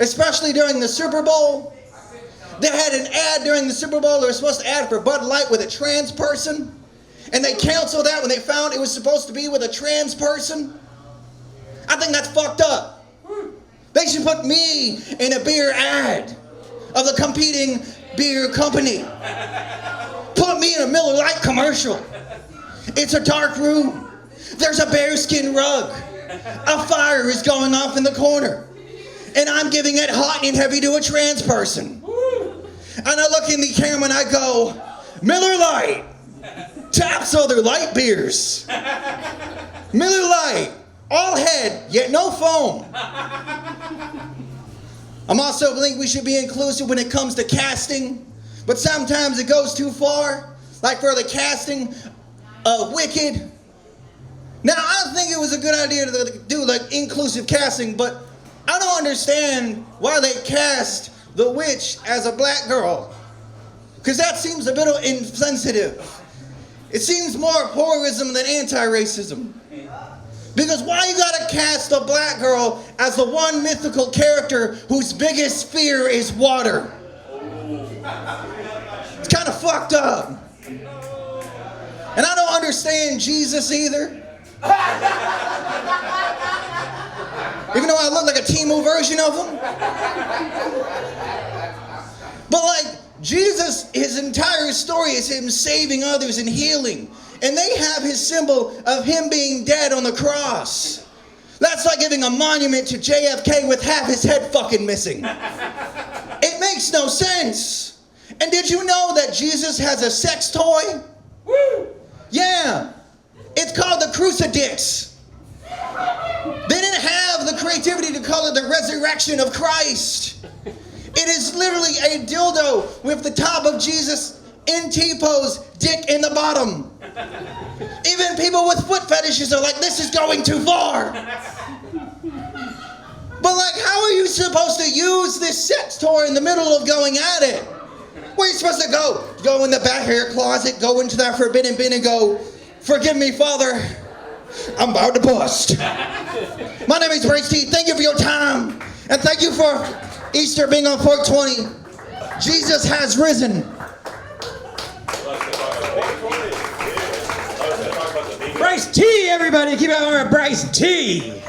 Especially during the Super Bowl. They had an ad during the Super Bowl. They were supposed to ad for Bud Light with a trans person. And they canceled that when they found it was supposed to be with a trans person. I think that's fucked up. They should put me in a beer ad of the competing beer company. Put me in a Miller Lite commercial. It's a dark room. There's a bearskin rug. A fire is going off in the corner. And I'm giving it hot and heavy to a trans person. And I look in the camera and I go, Miller Lite. Taps other light beers. Miller Lite. All head, yet no foam. I'm also think we should be inclusive when it comes to casting. But sometimes it goes too far. Like for the casting of Wicked. Now, I don't think it was a good idea to do like inclusive casting, but I don't understand why they cast the witch as a black girl. Because that seems a bit insensitive. It seems more horrorism than anti-racism. Because why you gotta cast a black girl as the one mythical character whose biggest fear is water? It's kind of fucked up. And I don't understand Jesus either. Even though I look like a Temu version of him. But like, Jesus, his entire story is him saving others and healing. And they have his symbol of him being dead on the cross. That's like giving a monument to JFK with half his head fucking missing. It makes no sense. And did you know that Jesus has a sex toy? Woo! Yeah. It's called the Crucifix. They didn't have the creativity to call it the resurrection of Christ. It is literally a dildo with the top of Jesus in T-pose, dick in the bottom. Even people with foot fetishes are like, this is going too far. But like, how are you supposed to use this sex toy in the middle of going at it? Where are you supposed to go? Go in the back of your closet, go into that forbidden bin and go, forgive me, Father, I'm about to bust. My name is Bryce T. Thank you for your time. And thank you for Easter being on 420. Jesus has risen. Bryce T, everybody. Keep it on Bryce T.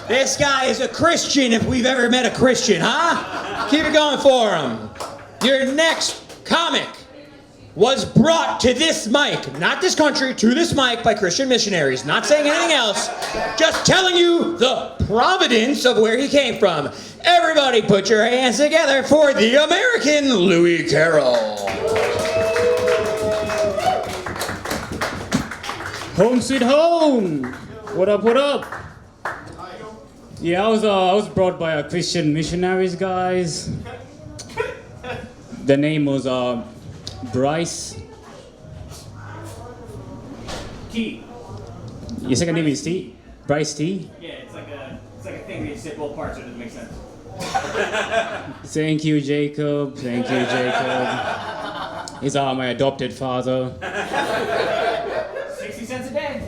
This guy is a Christian if we've ever met a Christian, huh? Keep it going for him. Your next comic was brought to this mic, not this country, to this mic by Christian missionaries. Not saying anything else, just telling you the providence of where he came from. Everybody put your hands together for the American Louie Carroll. Home sweet home. What up, what up? Yeah, I was brought by Christian missionaries, guys. The name was Bryce T. Your second name is T? Bryce T? Yeah, it's like a thing where you sit both parts, so it doesn't make sense. Thank you, Jacob. Thank you, Jacob. He's my adopted father. 60 cents a day.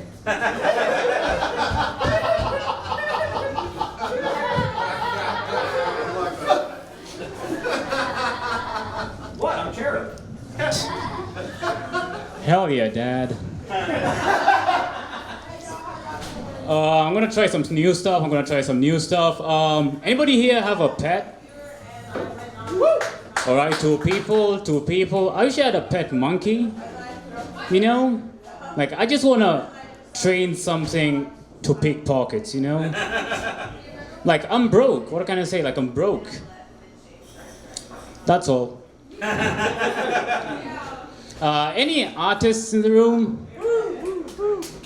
What? I'm cherub. Hell yeah, Dad. I'm gonna try some new stuff. Anybody here have a pet? All right, two people. I wish I had a pet monkey. You know, like I just wanna train something to pick pockets. You know, like I'm broke. What can I say? Like I'm broke. That's all. Any artists in the room?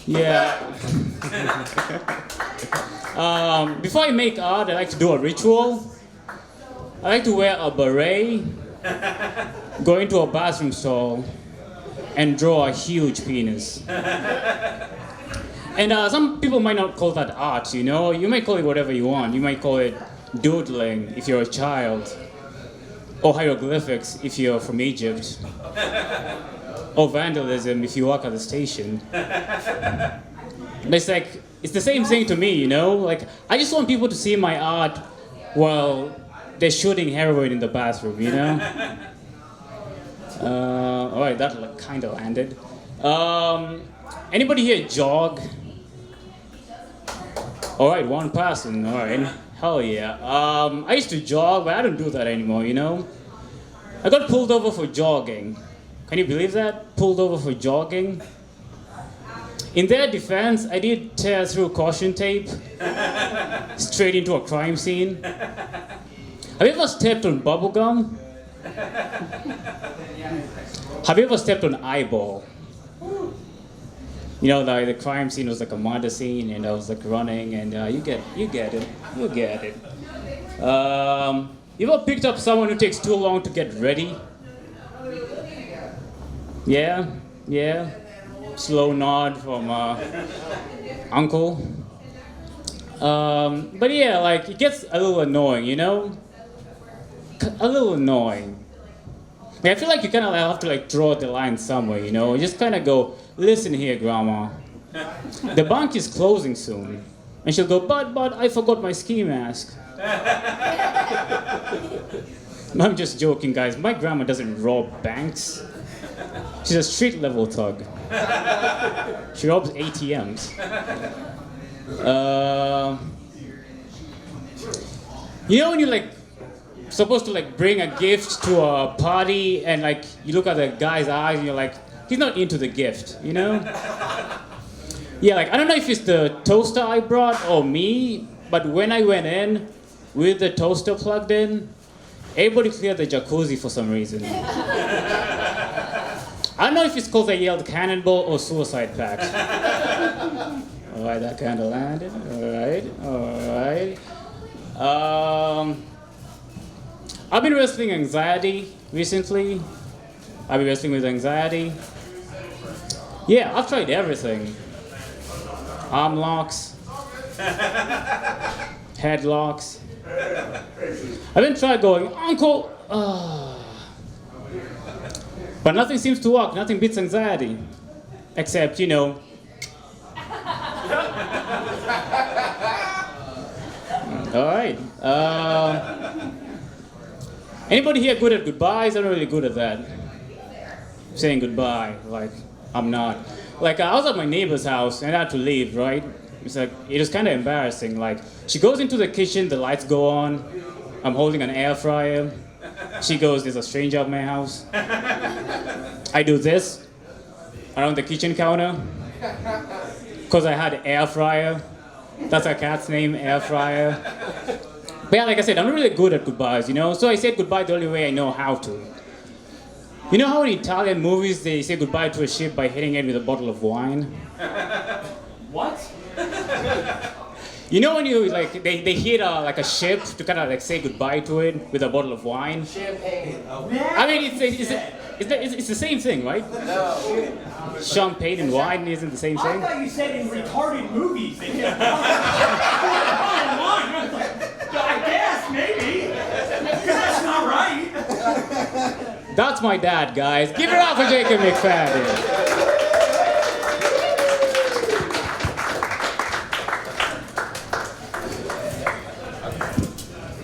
Yeah. Before I make art, I like to do a ritual. I like to wear a beret, go into a bathroom stall, and draw a huge penis. And some people might not call that art, you know? You might call it whatever you want. You might call it doodling if you're a child, or hieroglyphics if you're from Egypt, or vandalism if you work at the station. But it's like, it's the same thing to me, you know? Like, I just want people to see my art while they're shooting heroin in the bathroom, you know? All right, that kind of landed. Anybody here jog? All right, one person. All right, hell yeah. I used to jog, but I don't do that anymore, you know? I got pulled over for jogging. Can you believe that? Pulled over for jogging. In their defense, I did tear through caution tape straight into a crime scene. Have you ever stepped on bubble gum? Have you ever stepped on eyeball? You know, the crime scene was like a murder scene, and I was like running, and you get it. You ever picked up someone who takes too long to get ready? Yeah. Slow nod from uncle. But yeah, like it gets a little annoying, you know? A little annoying. Like, I feel like you kind of have to like draw the line somewhere, you know? You just kind of go, listen here, Grandma. The bank is closing soon. And she'll go, but I forgot my ski mask. I'm just joking, guys. My grandma doesn't rob banks. She's a street level thug. She robs ATMs. You know when you're like supposed to like bring a gift to a party and like you look at the guy's eyes and you're like, he's not into the gift, you know? Yeah, like I don't know if it's the toaster I brought or me, but when I went in with the toaster plugged in, everybody cleared the jacuzzi for some reason. I don't know if it's because I yelled cannonball or suicide pact. Alright, that kind of landed. Alright. I've been wrestling anxiety recently. I've been wrestling with anxiety. Yeah, I've tried everything. Arm locks. Headlocks. I've been trying going, Uncle. But nothing seems to work. Nothing beats anxiety. Except, you know. All right. Anybody here good at goodbyes? I'm not really good at that. Saying goodbye. Like, I'm not. Like, I was at my neighbor's house and I had to leave, right? It's like, it was kind of embarrassing. Like, she goes into the kitchen, the lights go on. I'm holding an air fryer. She goes, there's a stranger at my house. I do this around the kitchen counter because I had an air fryer. That's our cat's name, air fryer. But yeah, like I said, I'm not really good at goodbyes, you know? So I said goodbye the only way I know how to. You know how in Italian movies they say goodbye to a ship by hitting it with a bottle of wine? What? You know when you like they hit like a ship to kind of like say goodbye to it with a bottle of wine? Champagne. I mean, it's the same thing, right? No. Champagne and wine isn't the same thing? I thought you said in retarded movies they get wine. I guess, maybe. That's not right. That's my dad, guys. Give it up for Jacob McFadden.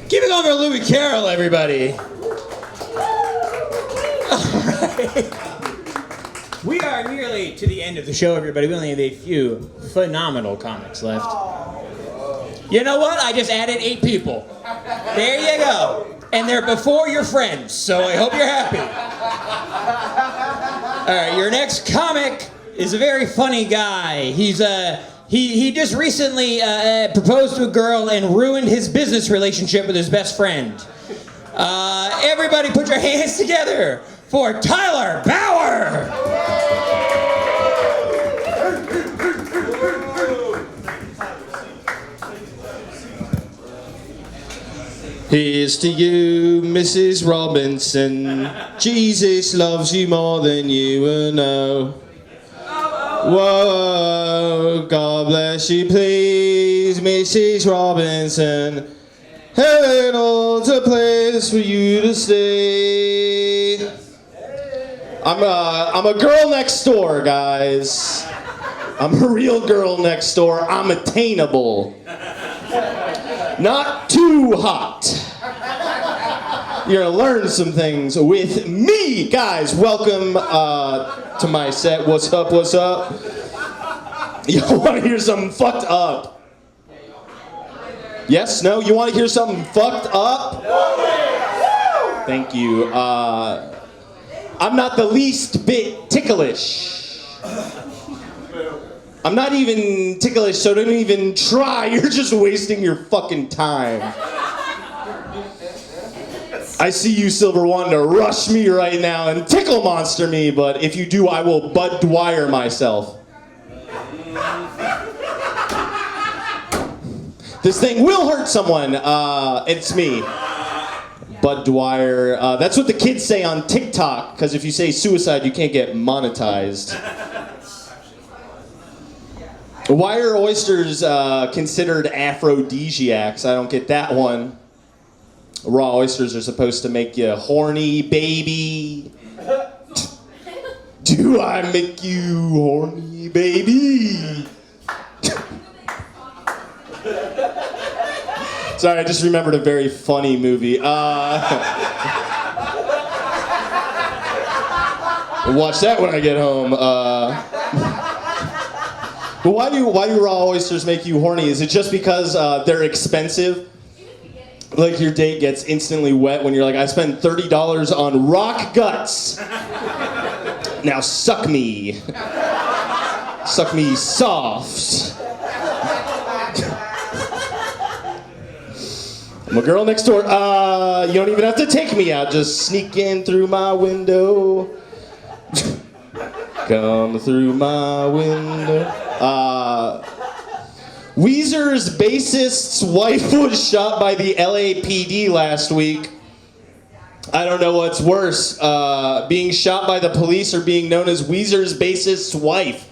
Give it over to Louie Carroll, everybody. All right. We are nearly to the end of the show, everybody. We only have a few phenomenal comics left. You know what? I just added 8 people. There you go. And they're before your friends, so I hope you're happy. All right, your next comic is a very funny guy. He just recently proposed to a girl and ruined his business relationship with his best friend. Everybody put your hands together for Tyler Bauer! Here's to you, Mrs. Robinson. Jesus loves you more than you will know. Whoa, God bless you, please, Mrs. Robinson. Heaven holds a place for you to stay. I'm a girl next door, guys. I'm a real girl next door. I'm attainable. Not too hot. You're gonna learn some things with me, guys. Welcome to my set. What's up? What's up? You want to hear something fucked up? Yes? No? You want to hear something fucked up? Thank you. I'm not the least bit ticklish. I'm not even ticklish, so don't even try. You're just wasting your fucking time. I see you, Silver, wanting to rush me right now and tickle monster me, but if you do, I will Bud Dwyer myself. This thing will hurt someone. It's me. Bud Dwyer. That's what the kids say on TikTok, because if you say suicide, you can't get monetized. Why are oysters considered aphrodisiacs? I don't get that one. Raw oysters are supposed to make you horny, baby. Do I make you horny, baby? Sorry, I just remembered a very funny movie. Watch that when I get home. But why do raw oysters make you horny? Is it just because they're expensive? Like your date gets instantly wet when you're like, I spent $30 on rock guts. Now suck me. Suck me soft. I'm a girl next door. You don't even have to take me out. Just sneak in through my window. Come through my window. Weezer's bassist's wife was shot by the LAPD last week. I don't know what's worse, being shot by the police or being known as Weezer's bassist's wife.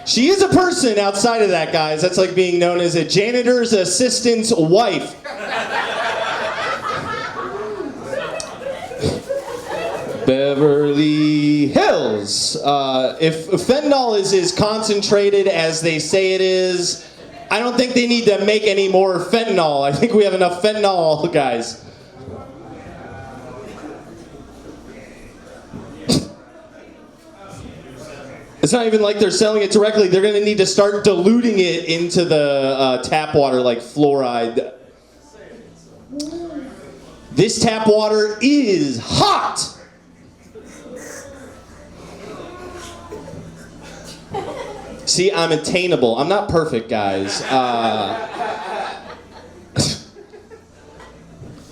She is a person outside of that, guys. That's like being known as a janitor's assistant's wife. Beverly Hills. If fentanyl is as concentrated as they say it is, I don't think they need to make any more fentanyl. I think we have enough fentanyl, guys. It's not even like they're selling it directly. They're going to need to start diluting it into the tap water like fluoride. This tap water is hot. See, I'm attainable. I'm not perfect, guys.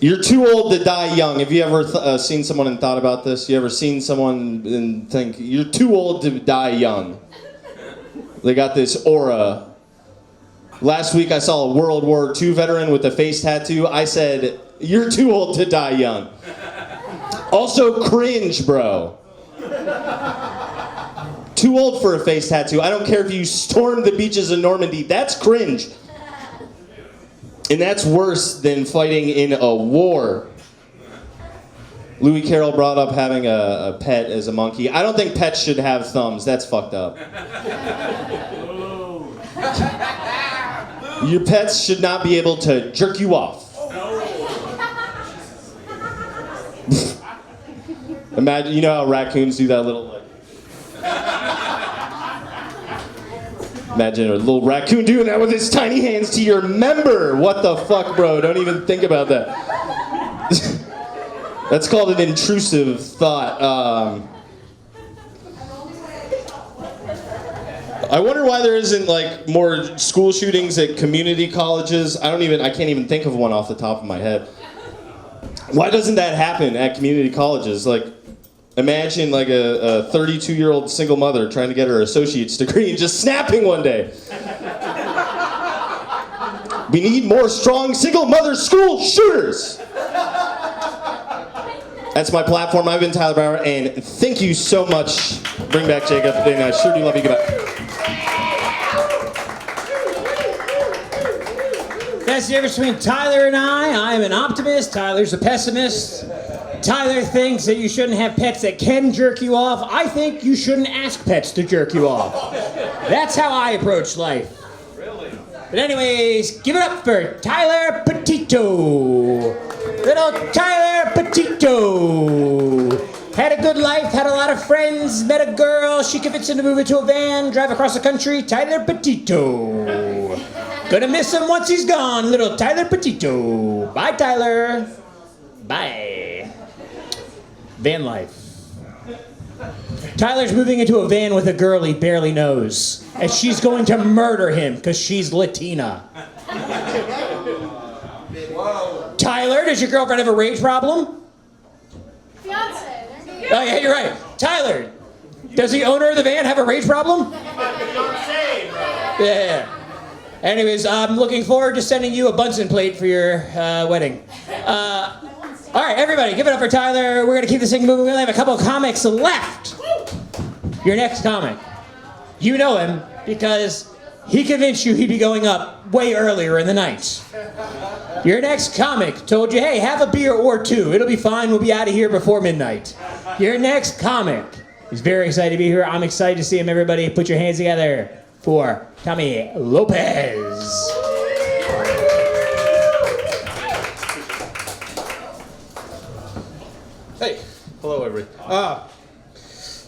You're too old to die young. Have you ever seen someone and thought about this? You ever seen someone and think, you're too old to die young? They got this aura. Last week I saw a World War II veteran with a face tattoo. I said, you're too old to die young. Also cringe, bro. Too old for a face tattoo. I don't care if you stormed the beaches of Normandy. That's cringe. And that's worse than fighting in a war. Louie Carroll brought up having a pet as a monkey. I don't think pets should have thumbs. That's fucked up. Your pets should not be able to jerk you off. Imagine, you know how raccoons do that little like... Imagine a little raccoon doing that with his tiny hands to your member. What the fuck, bro? Don't even think about that. That's called an intrusive thought. I wonder why there isn't like more school shootings at community colleges. I can't even think of one off the top of my head. Why doesn't that happen at community colleges? Like, imagine like a 32-year-old single mother trying to get her associate's degree and just snapping one day. We need more strong single mother school shooters. That's my platform. I've been Tyler Bauer, and thank you so much. Bring back Jacob, and I sure do love you. Goodbye. That's the difference between Tyler and I. I'm an optimist. Tyler's a pessimist. Tyler thinks that you shouldn't have pets that can jerk you off. I think you shouldn't ask pets to jerk you off. That's how I approach life. Really? But anyways, give it up for Tyler Petito. Little Tyler Petito. Had a good life, had a lot of friends, met a girl, she convinced him to move into a van, drive across the country. Tyler Petito. Gonna miss him once he's gone, little Tyler Petito. Bye, Tyler. Bye. Van life. Tyler's moving into a van with a girl he barely knows, and she's going to murder him because she's Latina. Tyler, does your girlfriend have a rage problem? Fiance. Oh yeah, you're right. Tyler, does the owner of the van have a rage problem? Yeah. Anyways, I'm looking forward to sending you a Bunsen plate for your wedding. All right, everybody, give it up for Tyler. We're gonna keep this thing moving. We only have a couple of comics left. Your next comic, you know him because he convinced you he'd be going up way earlier in the night. Your next comic told you, hey, have a beer or two. It'll be fine. We'll be out of here before midnight. Your next comic is very excited to be here. I'm excited to see him. Everybody, put your hands together for Tommy Lopez. Hey, hello everybody.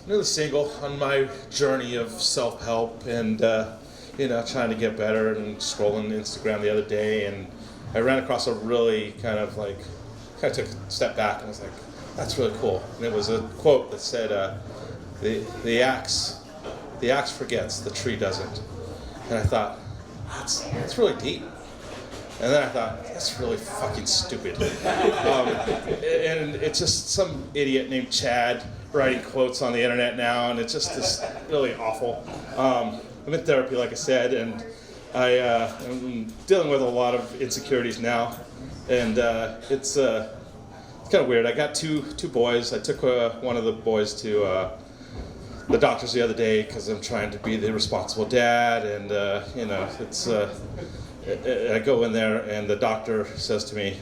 Newly single on my journey of self-help and trying to get better, and scrolling Instagram the other day, and I ran across a really kind of took a step back and was like, that's really cool. And it was a quote that said, the axe forgets, the tree doesn't. And I thought, that's really deep. And then I thought, that's really fucking stupid. And it's just some idiot named Chad writing quotes on the internet now, and it's just this really awful. I'm in therapy, like I said, and I'm dealing with a lot of insecurities now, and it's kind of weird. I got two boys. I took one of the boys to the doctors the other day because I'm trying to be the responsible dad, and it's. I go in there, and the doctor says to me,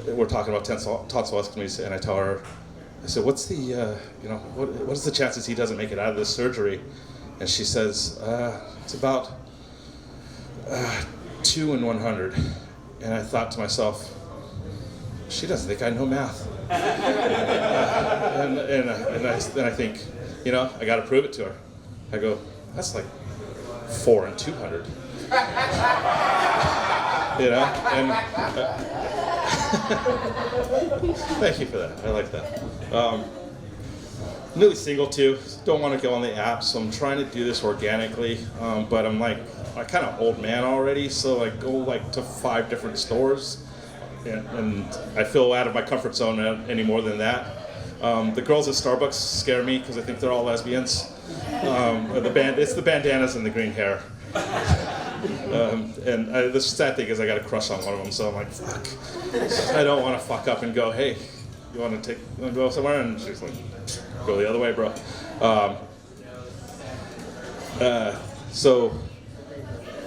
we're talking about tonsillectomies, and I tell her, I said, what's the, what is the chances he doesn't make it out of this surgery? And she says, it's about 2 in 100. And I thought to myself, she doesn't think I know math. And I think, I got to prove it to her. I go, that's like 4 in 200. And thank you for that. I like that. Newly single too. Don't want to go on the app, so I'm trying to do this organically. But I'm like kind of old man already, so I go to 5 different stores, and I feel out of my comfort zone any more than that. The girls at Starbucks scare me because I think they're all lesbians. It's the bandanas and the green hair. The sad thing is I got a crush on one of them, so I'm like, fuck. I don't want to fuck up and go, hey, you want to go somewhere? And she's like, go the other way, bro. So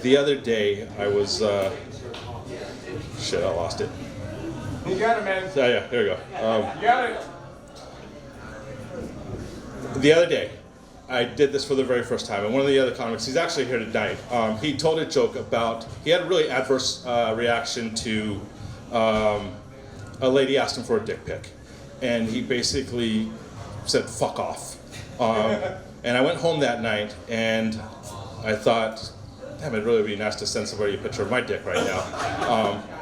the other day I was, shit, I lost it. You got it, man. Yeah, here we go. You got it. The other day, I did this for the very first time, and one of the other comics, he's actually here tonight, he told a joke about, he had a really adverse reaction to a lady asked him for a dick pic, and he basically said, fuck off. And I went home that night, and I thought, damn, it'd really be nice to send somebody a picture of my dick right now.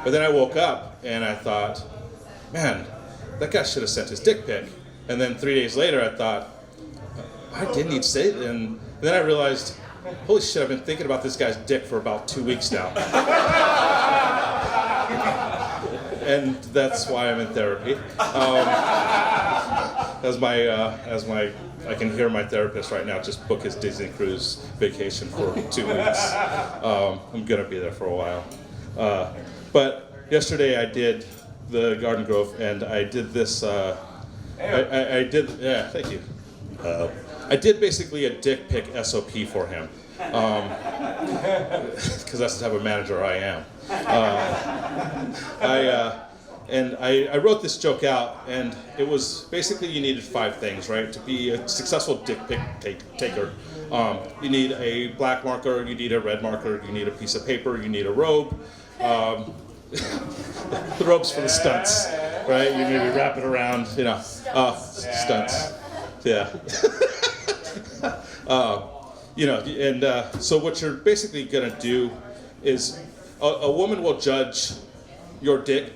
But then I woke up, and I thought, man, that guy should have sent his dick pic. And then 3 days later, I thought, I didn't need to say it, and then I realized, holy shit, I've been thinking about this guy's dick for about 2 weeks now. And that's why I'm in therapy. I can hear my therapist right now just book his Disney cruise vacation for 2 weeks. I'm gonna be there for a while. But yesterday I did the Garden Grove, and I did this, thank you. I did basically a dick pic SOP for him, because that's the type of manager I am. And I wrote this joke out, and it was basically you needed 5 things, right, to be a successful dick pic taker. You need a black marker, you need a red marker, you need a piece of paper, you need a robe. The robe's for the stunts, right? You maybe wrap it around, stunts. Yeah. So what you're basically gonna do is a woman will judge your dick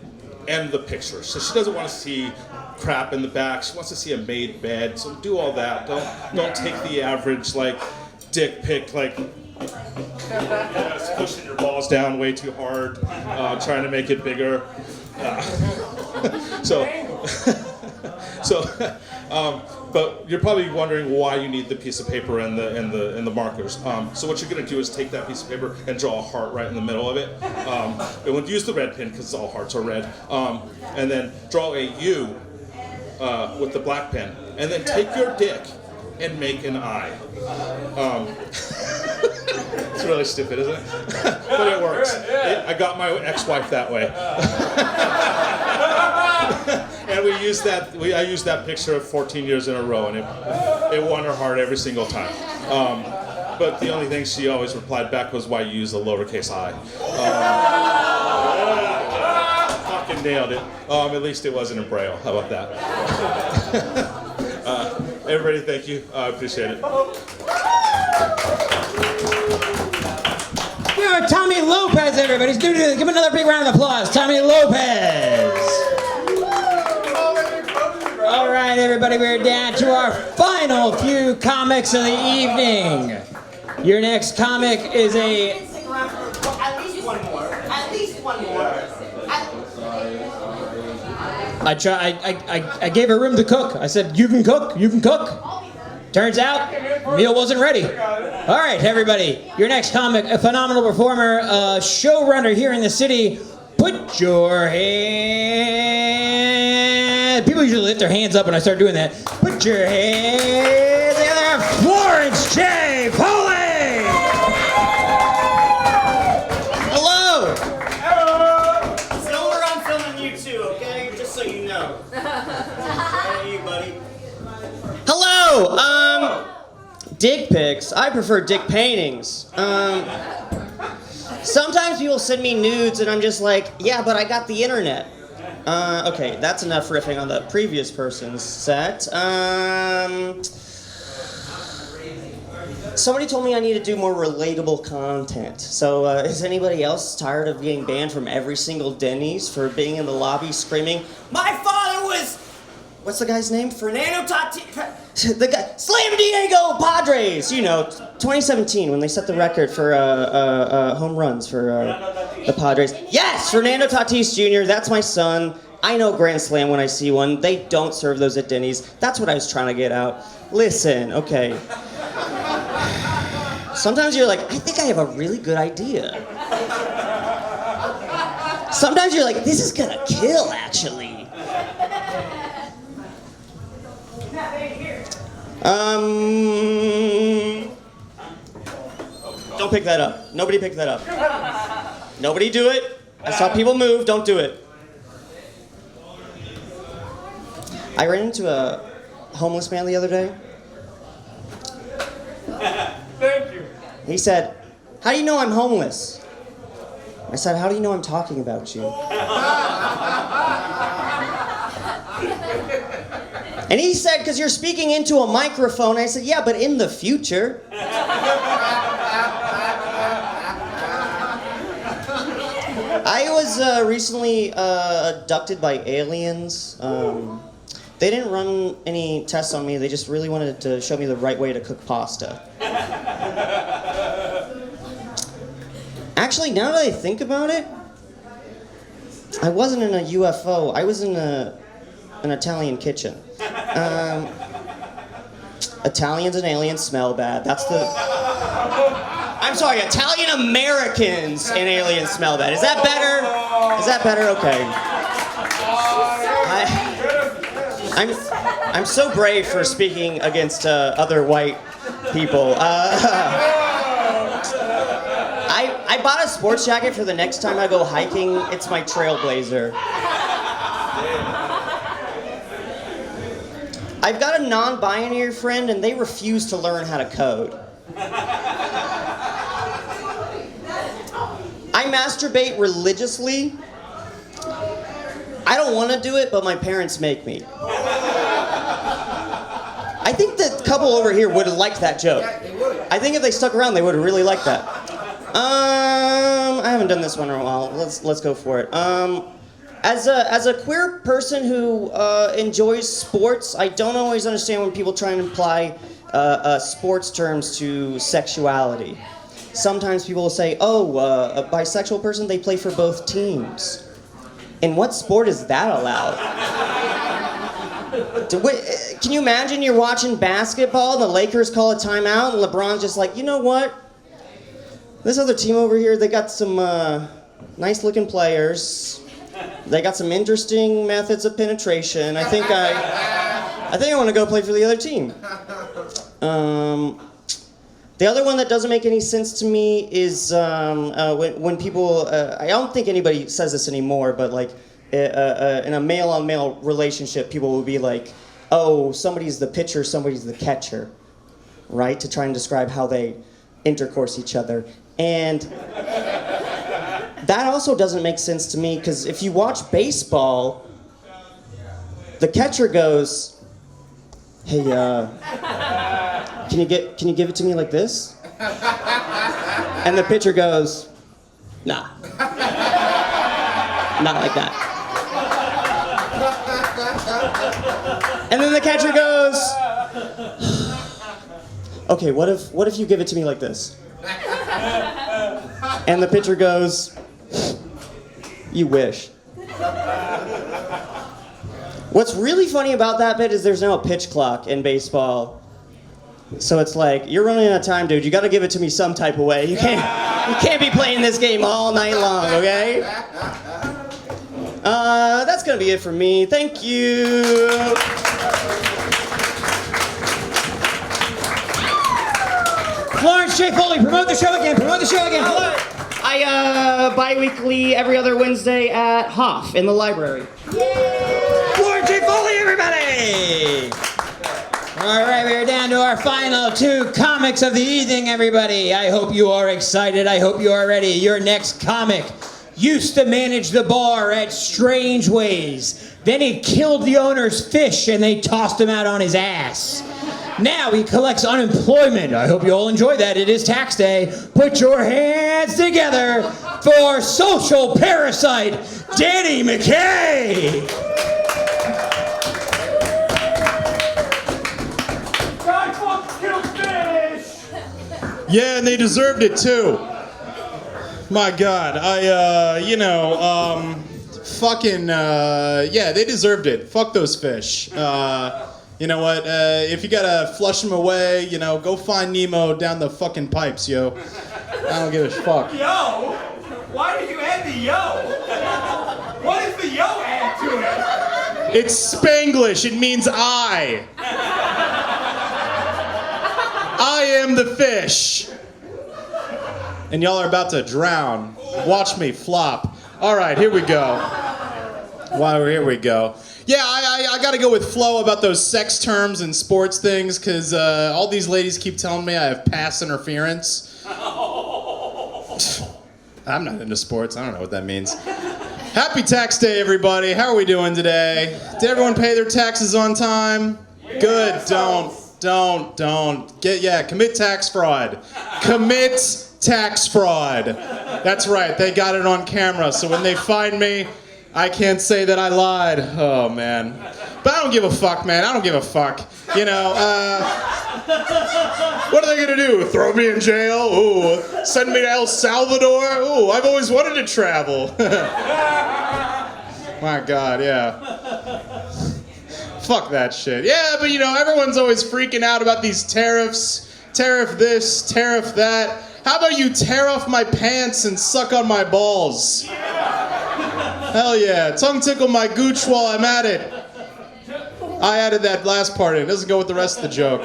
and the picture. So she doesn't want to see crap in the back. She wants to see a made bed. So do all that. Don't take the average dick pic pushing your balls down way too hard, trying to make it bigger. But you're probably wondering why you need the piece of paper and the markers. So what you're going to do is take that piece of paper and draw a heart right in the middle of it. And we'll use the red pen because all hearts are red. And then draw a U with the black pen. And then take your dick and make an eye. It's really stupid, isn't it? But it works. I got my ex-wife that way. And I used that picture 14 years in a row, and it won her heart every single time. But the only thing she always replied back was, "Why you use a lowercase I?" Fucking nailed it. At least it wasn't in Braille. How about that? Everybody, thank you. I appreciate it. We are Tommy Lopez, everybody. Give him another big round of applause. Tommy Lopez. All right, everybody, we're down to our final few comics of the evening. Your next comic is a... At least one more. At least one more. I gave her room to cook. I said, you can cook. Turns out, meal wasn't ready. All right, everybody. Your next comic, a phenomenal performer, showrunner here in the city. Put your hands... People usually lift their hands up when I start doing that. Put your hands together. Florence J. Foley! Hello! Silver, I'm filming you too, okay? Just so you know. Hey, buddy. Hello! Dick pics. I prefer dick paintings. Sometimes people send me nudes and I'm just like, yeah, but I got the internet. Okay, that's enough riffing on the previous person's set. Somebody told me I need to do more relatable content. So, is anybody else tired of being banned from every single Denny's for being in the lobby screaming, "My father was..." What's the guy's name? Fernando Tatis... The guy... Slam Diego Padres! 2017 when they set the record for home runs for the Padres. Yes! Fernando Tatis Jr., that's my son. I know Grand Slam when I see one. They don't serve those at Denny's. That's what I was trying to get out. Listen, okay. Sometimes you're like, I think I have a really good idea. Sometimes you're like, this is gonna kill, actually. Don't pick that up. Nobody pick that up. Nobody do it. I saw people move. Don't do it. I ran into a homeless man the other day. Thank you. He said, "How do you know I'm homeless?" I said, "How do you know I'm talking about you?" And he said, "Because you're speaking into a microphone." I said, "Yeah, but in the future." I was recently abducted by aliens. They didn't run any tests on me. They just really wanted to show me the right way to cook pasta. Actually, now that I think about it, I wasn't in a UFO. I was in an Italian kitchen. Italians and aliens smell bad. That's the... I'm sorry, Italian Americans and aliens smell bad. Is that better? Is that better? Okay. I'm so brave for speaking against other white people. I bought a sports jacket for the next time I go hiking. It's my Trailblazer. I've got a non-binary friend and they refuse to learn how to code. I masturbate religiously. I don't want to do it, but my parents make me. I think the couple over here would have liked that joke. I think if they stuck around, they would have really liked that. I haven't done this one in a while. Let's go for it. As a queer person who enjoys sports, I don't always understand when people try and apply sports terms to sexuality. Sometimes people will say, "Oh, a bisexual person, they play for both teams." In what sport is that allowed? Can you imagine you're watching basketball and the Lakers call a timeout and LeBron's just like, you know what? This other team over here, they got some nice looking players. They got some interesting methods of penetration. I think I want to go play for the other team. The other one that doesn't make any sense to me is when people, I don't think anybody says this anymore, but like in a male-on-male relationship, people will be like, oh, somebody's the pitcher, somebody's the catcher, right? To try and describe how they intercourse each other. And that also doesn't make sense to me, because if you watch baseball, the catcher goes, hey, can you give it to me like this? And the pitcher goes, nah. Not like that. And then the catcher goes, okay, what if you give it to me like this? And the pitcher goes, you wish. What's really funny about that bit is there's now a pitch clock in baseball. So it's like, you're running out of time, dude. You got to give it to me some type of way. You can't be playing this game all night long, okay? That's going to be it for me. Thank you. Florence J. Foley, promote the show again. Promote the show again. I bi-weekly every other Wednesday at Hoff in the library. Florence J. Foley, everybody! All right, we're down to our final two comics of the evening, everybody. I hope you are excited. I hope you are ready. Your next comic used to manage the bar at Strange Ways. Then he killed the owner's fish and they tossed him out on his ass. Now he collects unemployment. I hope you all enjoy that. It is tax day. Put your hands together for social parasite, Danny McCabe. Yeah, and they deserved it too. My God, yeah, they deserved it. Fuck those fish. You know what? If you gotta flush them away, go find Nemo down the fucking pipes, yo. I don't give a fuck. Yo? Why did you add the yo? What does the yo add to it? It's Spanglish. It means I. I am the fish. And y'all are about to drown. Watch me flop. All right, here we go. Wow, here we go. Yeah, I gotta go with Flo about those sex terms and sports things, because all these ladies keep telling me I have pass interference. I'm not into sports. I don't know what that means. Happy tax day, everybody. How are we doing today? Did everyone pay their taxes on time? Good. Don't. Commit tax fraud. Commit tax fraud. That's right. They got it on camera, so when they find me, I can't say that I lied. Oh, man. But I don't give a fuck, man. I don't give a fuck. What are they gonna do? Throw me in jail? Ooh. Send me to El Salvador? Ooh, I've always wanted to travel. My God, yeah. Fuck that shit. Yeah, but everyone's always freaking out about these tariffs. Tariff this, tariff that. How about you tear off my pants and suck on my balls? Hell yeah. Tongue tickle my gooch while I'm at it. I added that last part in. It doesn't go with the rest of the joke.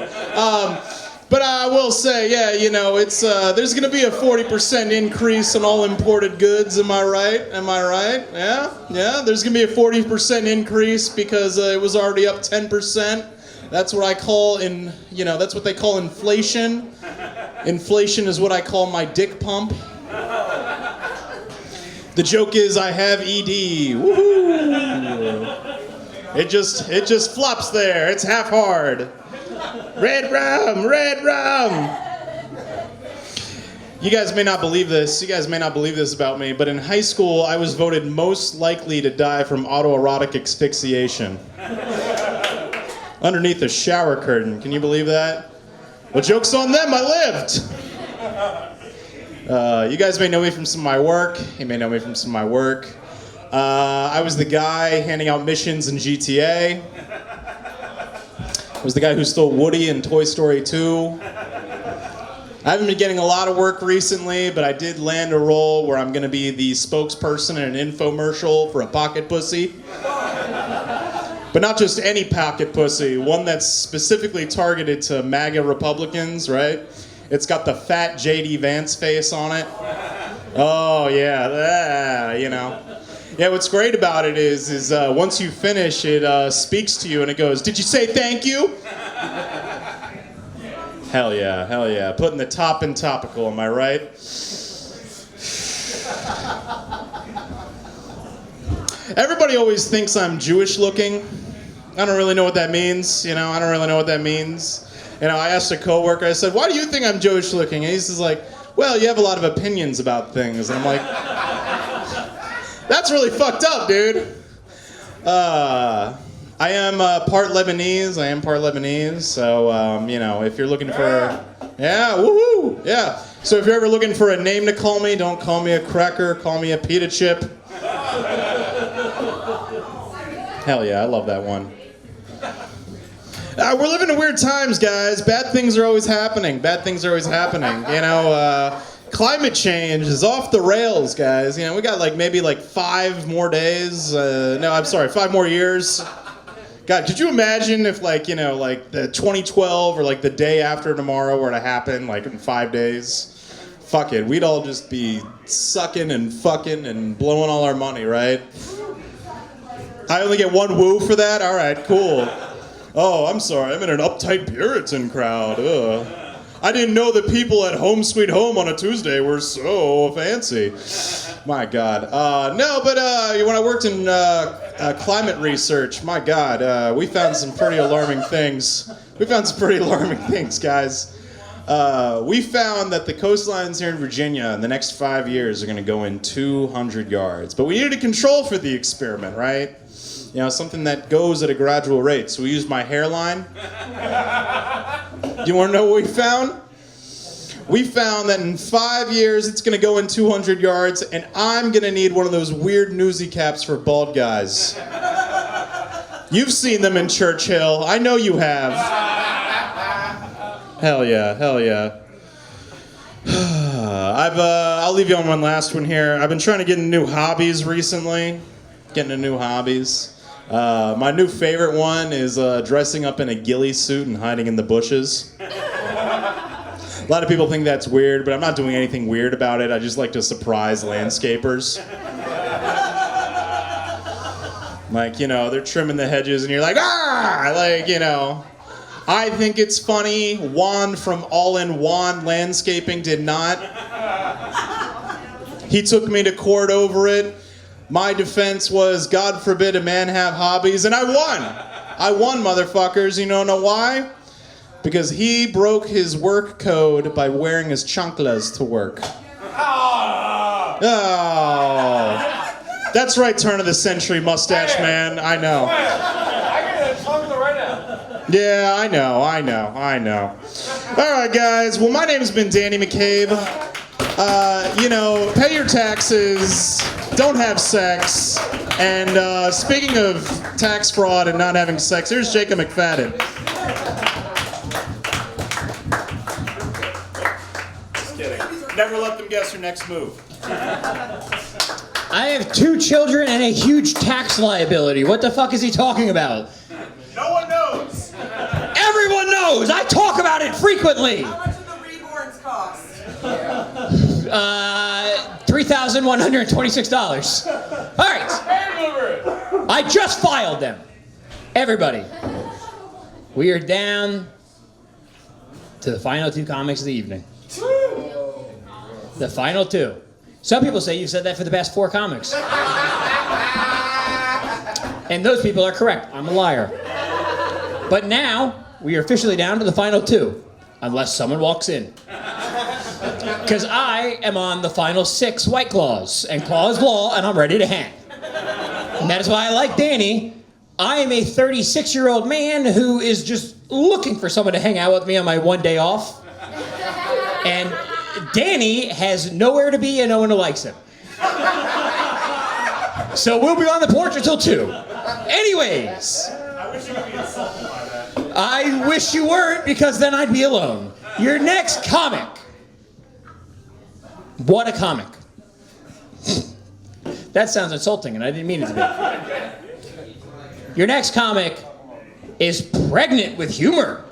But I will say, yeah, you know, it's there's going to be a 40% increase on all imported goods. Am I right? Am I right? Yeah, yeah. There's going to be a 40% increase because it was already up 10%. That's what I call that's what they call inflation. Inflation is what I call my dick pump. The joke is I have ED. Woohoo! It just flops there. It's half hard. Red rum, red rum. You guys may not believe this. You guys may not believe this about me, but in high school, I was voted most likely to die from autoerotic asphyxiation. Underneath a shower curtain. Can you believe that? Well, joke's on them. I lived. You guys may know me from some of my work. You may know me from some of my work. I was the guy handing out missions in GTA. I was the guy who stole Woody in Toy Story 2. I haven't been getting a lot of work recently, but I did land a role where I'm going to be the spokesperson in an infomercial for a pocket pussy. But not just any pocket pussy, one that's specifically targeted to MAGA Republicans, right? It's got the fat J.D. Vance face on it. Oh, yeah, you know. Yeah, what's great about it is once you finish, it speaks to you and it goes, "Did you say thank you?" Hell yeah, hell yeah. Putting the top in topical, am I right? Everybody always thinks I'm Jewish looking. I don't really know what that means, you know, I don't really know what that means. You know, I asked a coworker, I said, "Why do you think I'm Jewish looking?" And he's just like, "Well, you have a lot of opinions about things." And I'm like, that's really fucked up, dude. I am part Lebanese. I am part Lebanese. So, you know, if you're looking for... Yeah, woohoo! Yeah. So if you're ever looking for a name to call me, don't call me a cracker. Call me a pita chip. Hell yeah, I love that one. We're living in weird times, guys. Bad things are always happening. Bad things are always happening. You know, climate change is off the rails, guys. You know, we got maybe 5 more days. No, I'm sorry, 5 more years. God, could you imagine if the 2012 or the day after tomorrow were to happen in 5 days? Fuck it, we'd all just be sucking and fucking and blowing all our money, right? I only get 1 woo for that? All right, cool. Oh, I'm sorry, I'm in an uptight Puritan crowd. Ugh. I didn't know that people at Home Sweet Home on a Tuesday were so fancy. My God. No, but when I worked in climate research, my God, we found some pretty alarming things. Guys. We found that the coastlines here in Virginia in the next 5 years are going to go in 200 yards. But we needed a control for the experiment, right? You know, something that goes at a gradual rate. So we used my hairline. Do you want to know what we found? We found that in 5 years, it's going to go in 200 yards, and I'm going to need one of those weird newsy caps for bald guys. You've seen them in Churchill. I know you have. Hell yeah, hell yeah. I'll leave you on one last one here. I've been trying to get into new hobbies recently. My new favorite one is dressing up in a ghillie suit and hiding in the bushes. A lot of people think that's weird, but I'm not doing anything weird about it. I just like to surprise landscapers. They're trimming the hedges and you're like, ah! I think it's funny. Juan from All in Juan Landscaping did not. He took me to court over it. My defense was, God forbid a man have hobbies, and I won. I won, motherfuckers. You know why? Because he broke his work code by wearing his chanclas to work. Oh. That's right, turn of the century mustache man. I know. I got a chancla right now. Yeah, I know. All right, guys. Well, my name's been Danny McCabe. Pay your taxes, don't have sex, and speaking of tax fraud and not having sex, here's Jacob McFadden. Just kidding. Never let them guess your next move. I have 2 children and a huge tax liability. What the fuck is he talking about? No one knows. Everyone knows! I talk about about it frequently. How much do the reborns cost? $3,126. All right. I just filed them. Everybody. We are down to the final 2 comics of the evening. The final 2. Some people say you've said that for the past 4 comics. And those people are correct. I'm a liar. But now, we are officially down to the final 2. Unless someone walks in. Because I am on the final 6 White Claws. And Claw is law, and I'm ready to hang. And that is why I like Danny. I am a 36-year-old man who is just looking for someone to hang out with me on my one day off. And Danny has nowhere to be and no one who likes him. So we'll be on the porch until 2. Anyways. I wish you could be insulted by that. I wish you weren't, because then I'd be alone. Your next comic. What a comic. That sounds insulting, and I didn't mean it to be. Your next comic is pregnant with humor.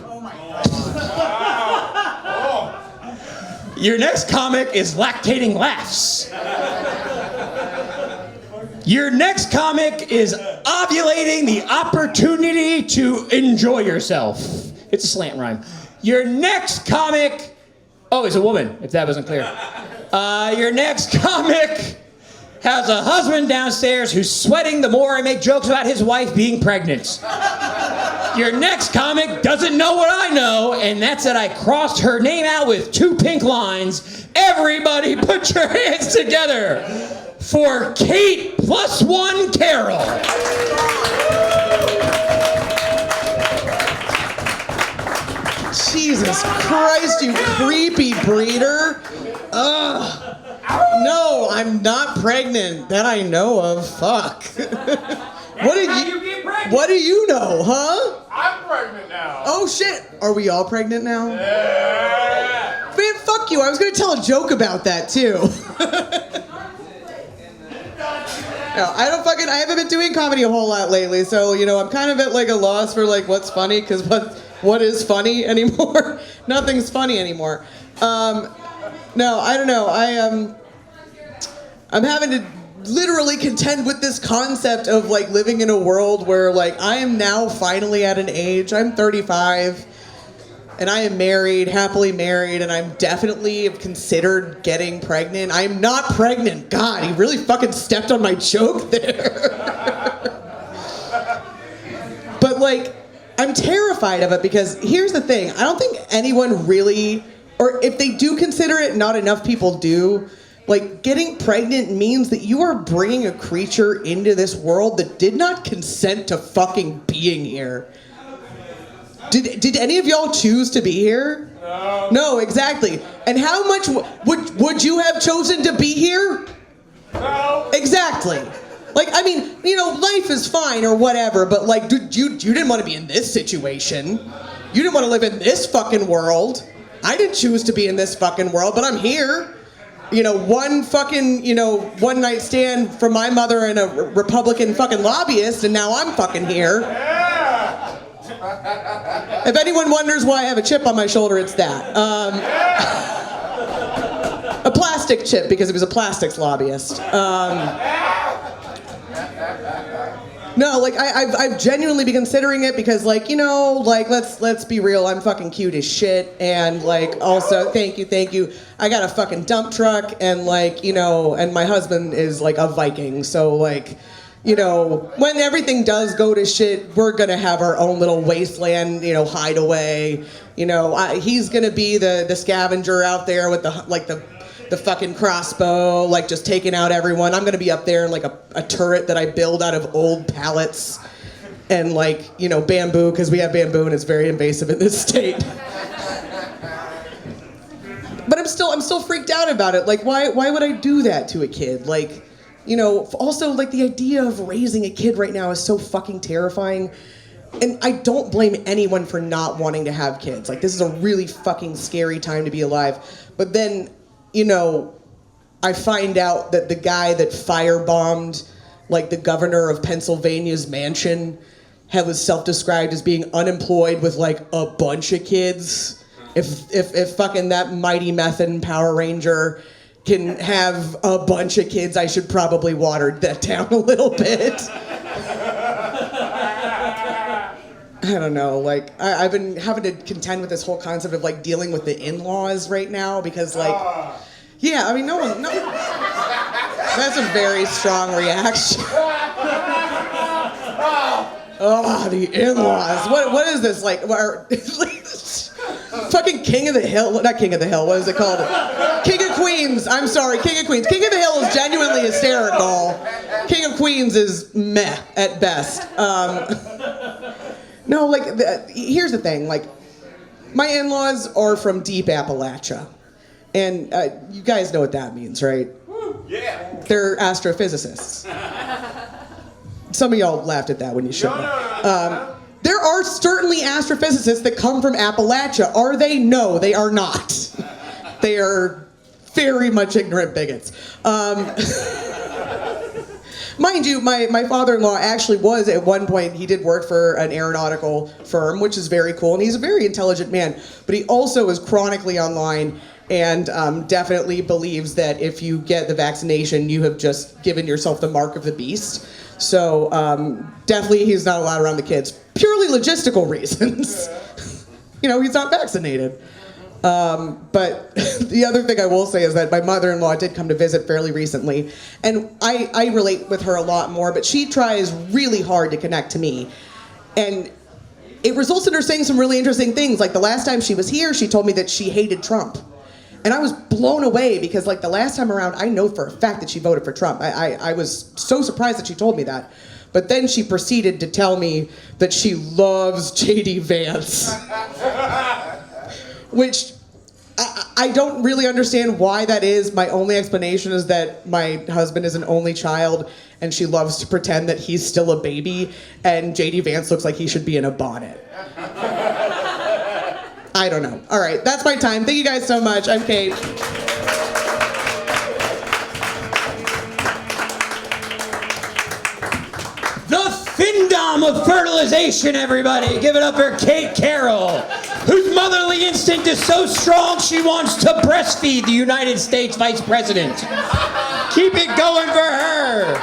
Your next comic is lactating laughs. Your next comic is ovulating the opportunity to enjoy yourself. It's a slant rhyme. Your next comic, oh, is a woman, if that wasn't clear. Your next comic has a husband downstairs who's sweating the more I make jokes about his wife being pregnant. Your next comic doesn't know what I know, and that's that I crossed her name out with 2 pink lines. Everybody put your hands together for Kate +1 Carroll. Jesus Christ, you creepy breeder. Ugh. No, I'm not pregnant. That I know of. Fuck. What do you know, huh? I'm pregnant now. Oh shit. Are we all pregnant now? Yeah. Man, fuck you. I was gonna tell a joke about that too. No, I haven't been doing comedy a whole lot lately, so I'm kind of at like a loss for like what's funny, because what is funny anymore? Nothing's funny anymore. No, I don't know. I'm having to literally contend with this concept of like living in a world where like I am now finally at an age, I'm 35, and I am married, happily married, and I'm definitely have considered getting pregnant. I'm not pregnant. God, he really fucking stepped on my joke there. But like, I'm terrified of it, because here's the thing. I don't think anyone really, or if they do consider it, not enough people do. Like, getting pregnant means that you are bringing a creature into this world that did not consent to fucking being here. Did any of y'all choose to be here? No. No, exactly. And how much would you have chosen to be here? No. Exactly. Like, I mean, life is fine or whatever, but like, you didn't want to be in this situation. You didn't want to live in this fucking world. I didn't choose to be in this fucking world, but I'm here. One fucking, one night stand from my mother and a Republican fucking lobbyist, and now I'm fucking here. Yeah. If anyone wonders why I have a chip on my shoulder, it's that. A plastic chip, because he was a plastics lobbyist. No, like I've genuinely been considering it, because like, let's be real, I'm fucking cute as shit, and like also thank you. I got a fucking dump truck, and like, and my husband is like a Viking, so like, when everything does go to shit, we're gonna have our own little wasteland, hideaway. He's gonna be the scavenger out there with the fucking crossbow, like just taking out everyone. I'm gonna be up there in like a turret that I build out of old pallets and like, bamboo, because we have bamboo and it's very invasive in this state. But I'm still freaked out about it. Like, why would I do that to a kid? Like, also like the idea of raising a kid right now is so fucking terrifying. And I don't blame anyone for not wanting to have kids. Like, this is a really fucking scary time to be alive. But then, I find out that the guy that firebombed, like, the governor of Pennsylvania's mansion was self-described as being unemployed with, like, a bunch of kids. If fucking that Mighty Methin Power Ranger can have a bunch of kids, I should probably water that down a little bit. I don't know, like, I've been having to contend with this whole concept of, like, dealing with the in-laws right now, because, like, yeah, I mean, no, that's a very strong reaction. Oh, the in-laws. What is this, like, fucking King of the Hill, not King of the Hill, what is it called? King of Queens, I'm sorry, King of Queens. King of the Hill is genuinely hysterical. King of Queens is meh at best. No, like, here's the thing, like, my in-laws are from deep Appalachia. And you guys know what that means, right? Yeah. They're astrophysicists. Some of y'all laughed at that when you shouldn't. No. There are certainly astrophysicists that come from Appalachia. Are they? No, they are not. They are very much ignorant bigots. Mind you, my father-in-law actually was, at one point, he did work for an aeronautical firm, which is very cool, and he's a very intelligent man, but he also is chronically online and definitely believes that if you get the vaccination, you have just given yourself the mark of the beast. So definitely he's not allowed around the kids. Purely logistical reasons. You know, he's not vaccinated. But the other thing I will say is that my mother-in-law did come to visit fairly recently, and I relate with her a lot more, but she tries really hard to connect to me. And it results in her saying some really interesting things. Like the last time she was here, she told me that she hated Trump. And I was blown away because, like, the last time around, I know for a fact that she voted for Trump. I was so surprised that she told me that. But then she proceeded to tell me that she loves J.D. Vance. Which I don't really understand why that is. My only explanation is that my husband is an only child and she loves to pretend that he's still a baby and J.D. Vance looks like he should be in a bonnet. I don't know. All right, that's my time. Thank you guys so much. I'm Kate. The Findom of fertilization, everybody. Give it up for Kate Carroll, whose motherly instinct is so strong she wants to breastfeed the United States Vice President. Keep it going for her.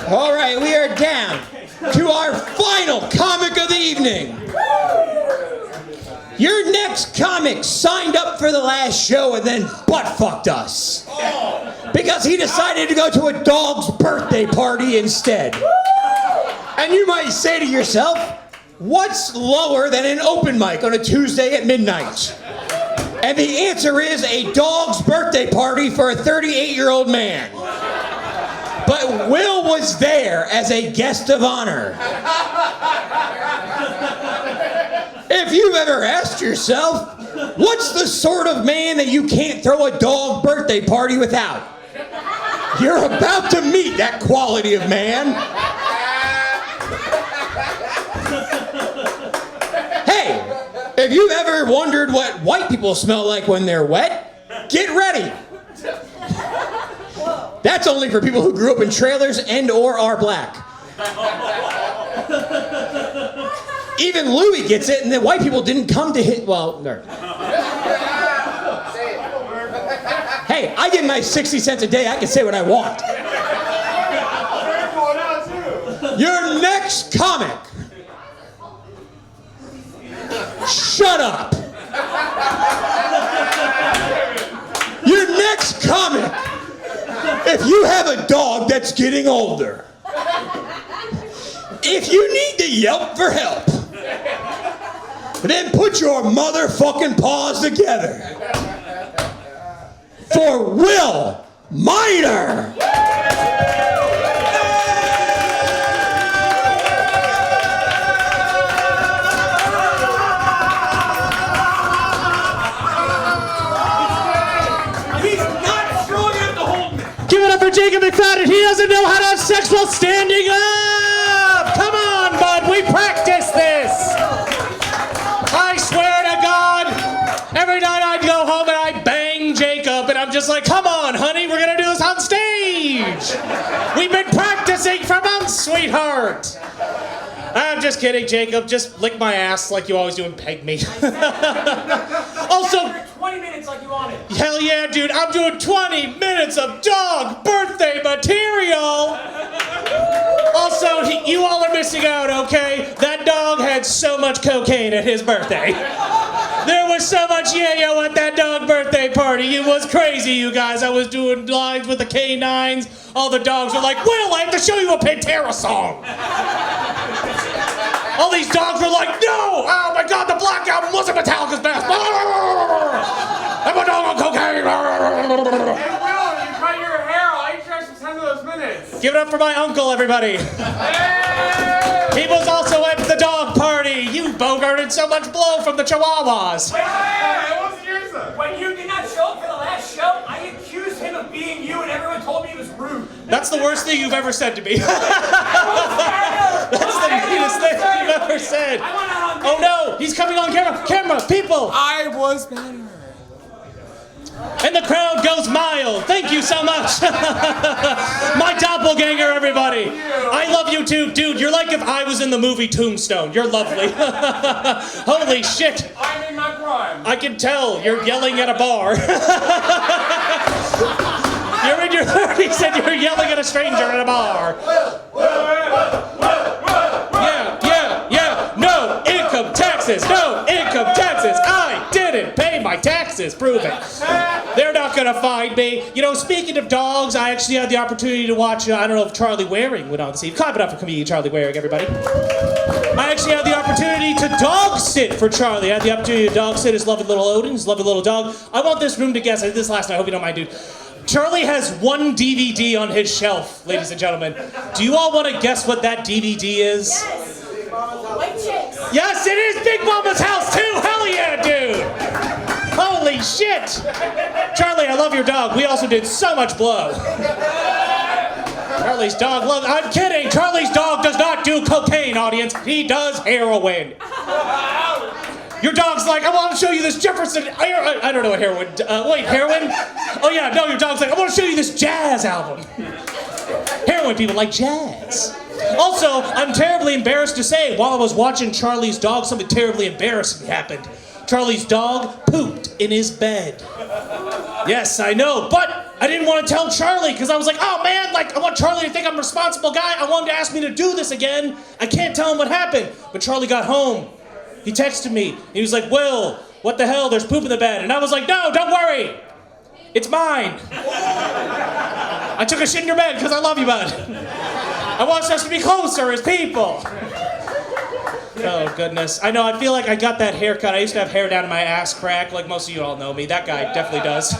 All right, we are down to our final comic of the evening. Your next comic signed up for the last show and then butt-fucked us. Because he decided to go to a dog's birthday party instead. And you might say to yourself, what's lower than an open mic on a Tuesday at midnight? And the answer is a dog's birthday party for a 38-year-old man. But Will was there as a guest of honor. If you've ever asked yourself, what's the sort of man that you can't throw a dog birthday party without? You're about to meet that quality of man. Hey, if you've ever wondered what white people smell like when they're wet, get ready. That's only for people who grew up in trailers and or are black. Even Louie gets it, and the white people didn't come to hit. Well, no. Hey, I get my 60 cents a day. I can say what I want. Your next comic. Shut up. Your next comic. If you have a dog that's getting older, if you need to yelp for help, then put your motherfucking paws together for Will Miner. He's not strong enough to hold me. Give it up for Jacob McFadden. He doesn't know how to have sex while standing up. Come on, bud. We practice this. I swear to God, every night I'd go home and I'd bang Jacob, and I'm just like, come on, honey, we're gonna do this on stage. We've been practicing for months, sweetheart. I'm just kidding, Jacob. Just lick my ass like you always do and peg me. Also, 20 minutes like you wanted. hell yeah, dude. I'm doing 20 minutes of dog birthday material. Also, you all are missing out, okay? That dog had so much cocaine at his birthday. There was so much yayo at that dog birthday party. It was crazy, you guys. I was doing lines with the K9s. All the dogs were like, Will, I have to show you a Pantera song. All these dogs were like, no! Oh my god, the Black Album wasn't Metallica's best. I'm a dog on cocaine. Hey, Will, you cut your hair. I'll eat trash for 10 of those minutes. Give it up for my uncle, everybody. He was also at the dog party. You bogarted so much blow from the Chihuahuas. Hey, it wasn't yours though. When you did not show up for the last show, I accused him of being you, and everyone told me he was rude. That's the worst thing you've ever said to me. That's the meanest thing you've ever said. Oh no, he's coming on camera. Camera, people. I was better. And the crowd goes mild. Thank you so much. My doppelganger, everybody. I love you too, dude. You're like if I was in the movie Tombstone. You're lovely. Holy shit. I'm in my prime. I can tell you're yelling at a bar. You're in your 30s and you're yelling at a stranger at a bar. Yeah. No income taxes. No income taxes. I didn't pay my taxes. Prove it. They're not gonna find me. You know, speaking of dogs, I actually had the opportunity to watch, I don't know if Charlie Waring went on this evening. Clap it up for comedian Charlie Waring, everybody. I actually had the opportunity to dog sit for Charlie. I had the opportunity to dog sit his lovely little Odin, his lovely little dog. I want this room to guess. I did this last night. I hope you don't mind, dude. Charlie has one DVD on his shelf, ladies and gentlemen. Do you all want to guess what that DVD is? Yes. White Chicks. Yes, it is Big Mama's house too. Hell yeah, dude. Holy shit. Charlie, I love your dog. We also did so much blow. Charlie's dog loves... I'm kidding. Charlie's dog does not do cocaine, audience. He does heroin. Your dog's like, I want to show you this Jefferson... I don't know what heroin... wait, heroin? Oh yeah, no, your dog's like, I want to show you this jazz album. Heroin people like jazz. Also, I'm terribly embarrassed to say, while I was watching Charlie's dog, something terribly embarrassing happened. Charlie's dog pooped in his bed. Yes, I know, but I didn't want to tell Charlie because I was like, oh man, like I want Charlie to think I'm a responsible guy. I want him to ask me to do this again. I can't tell him what happened. But Charlie got home. He texted me. He was like, Will, what the hell? There's poop in the bed. And I was like, no, don't worry. It's mine. I took a shit in your bed because I love you, bud. I want us to be closer as people. Oh, goodness. I know, I feel like I got that haircut. I used to have hair down to my ass crack, like most of you all know me. That guy definitely does.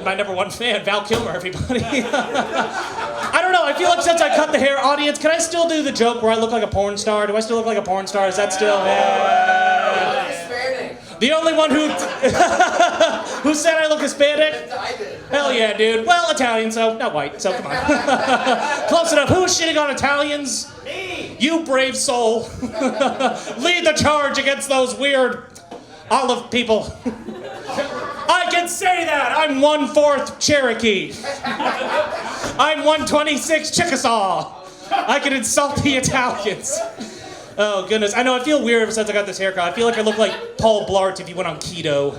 My number one fan, Val Kilmer, everybody. I don't know, I feel like since I cut the hair, audience, can I still do the joke where I look like a porn star? Do I still look like a porn star? Is that still... The only one who who said I look Hispanic? I did. Hell yeah, dude. Well, Italian, so not white, so come on. Close enough. Who's shitting on Italians? Me. You brave soul. Lead the charge against those weird olive people. I can say that. I'm 1/4 Cherokee. I'm 1/26 Chickasaw. I can insult the Italians. Oh, goodness. I know, I feel weird ever since I got this haircut. I feel like I look like Paul Blart if he went on keto.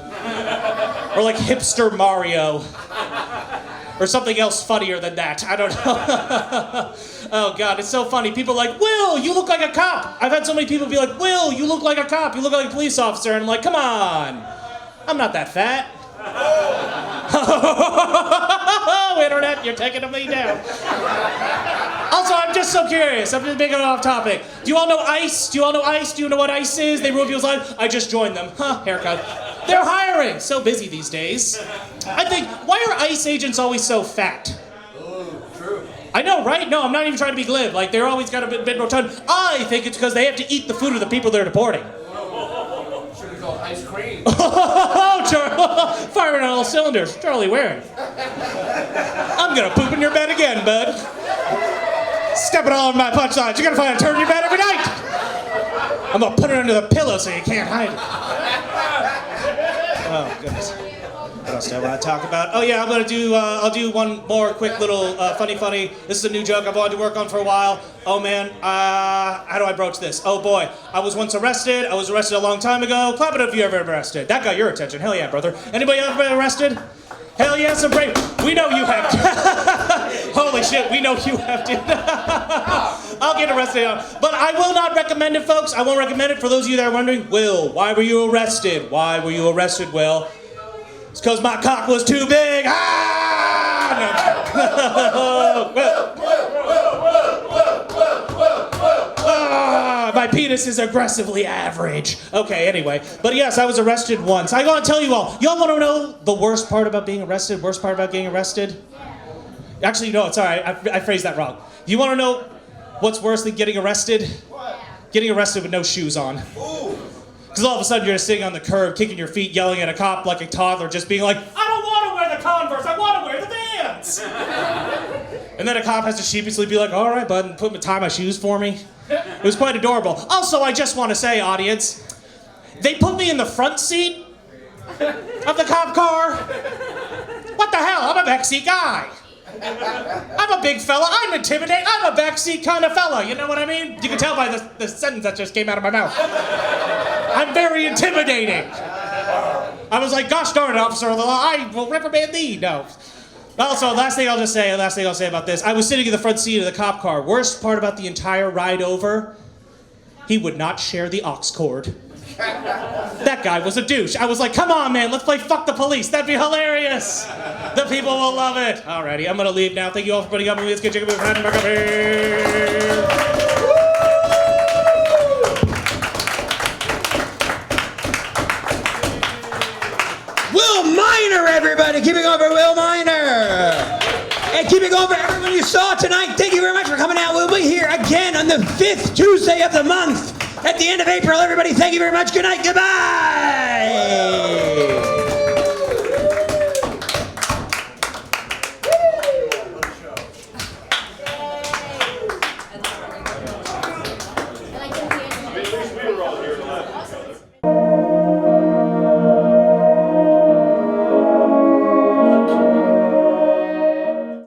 Or like hipster Mario. Or something else funnier than that. I don't know. Oh, God, it's so funny. People are like, Will, you look like a cop. I've had so many people be like, Will, you look like a cop. You look like a police officer. And I'm like, come on. I'm not that fat. Oh, internet, you're taking me down. Also, I'm just so curious. I'm just making it off topic. Do you all know ICE? Do you all know ICE? Do you know what ICE is? They ruin people's lives. I just joined them. Haircut. They're hiring. So busy these days. I think, why are ICE agents always so fat? True. I know, right? No, I'm not even trying to be glib. Like, they're always got a bit rotund. I think it's because they have to eat the food of the people they're deporting. Should have called ice cream. Oh, Charlie. Firing on all cylinders. Charlie Waring. I'm gonna poop in your bed again, bud. Stepping all over my punchlines. You're gonna find a turd in your bed every night. I'm gonna put it under the pillow so you can't hide it. Oh, goodness. else do I want to talk about? Oh yeah, I'll do one more quick little funny. This is a new joke I've wanted to work on for a while. Oh man, how do I broach this? Oh boy, I was once arrested. I was arrested a long time ago. Clap it up if you ever been arrested. That got your attention. Hell yeah, brother. Anybody ever been arrested? Hell yeah, some brave. We know you have. Holy shit, we know you have to. I'll get arrested. But I will not recommend it, folks. I won't recommend it for those of you that are wondering, Will, why were you arrested? Why were you arrested, Will? It's because my cock was too big. My penis is aggressively average. Okay, anyway. But yes, I was arrested once. I gotta tell you all. Y'all want to know the worst part about being arrested? Worst part about getting arrested? Actually, no, it's all right. I phrased that wrong. You want to know what's worse than getting arrested? Getting arrested with no shoes on. Because all of a sudden you're just sitting on the curb, kicking your feet, yelling at a cop like a toddler, just being like, I don't want to wear the Converse, I want to wear the Vans. And then a cop has to sheepishly be like, all right, bud, and tie my shoes for me. It was quite adorable. Also, I just want to say, audience, they put me in the front seat of the cop car. What the hell? I'm a backseat guy. I'm a big fella. I'm intimidating. I'm a backseat kind of fella. You know what I mean? You can tell by the sentence that just came out of my mouth. I'm very intimidating. I was like, gosh darn it, officer of the law, I will reprimand thee. No. Also, last thing I'll say about this. I was sitting in the front seat of the cop car. Worst part about the entire ride over, he would not share the aux cord. That guy was a douche. I was like, come on, man, let's play Fuck the Police. That'd be hilarious. The people will love it. Alrighty, I'm gonna leave now. Thank you all for putting up with me. Let's get Jacob McFadden back up here. Will Minor, everybody! Keeping over Will Minor! And keeping over everyone you saw tonight, thank you very much for coming out. We'll be here again on the 5th Tuesday of the month at the end of April. Everybody, thank you very much. Good night. Goodbye!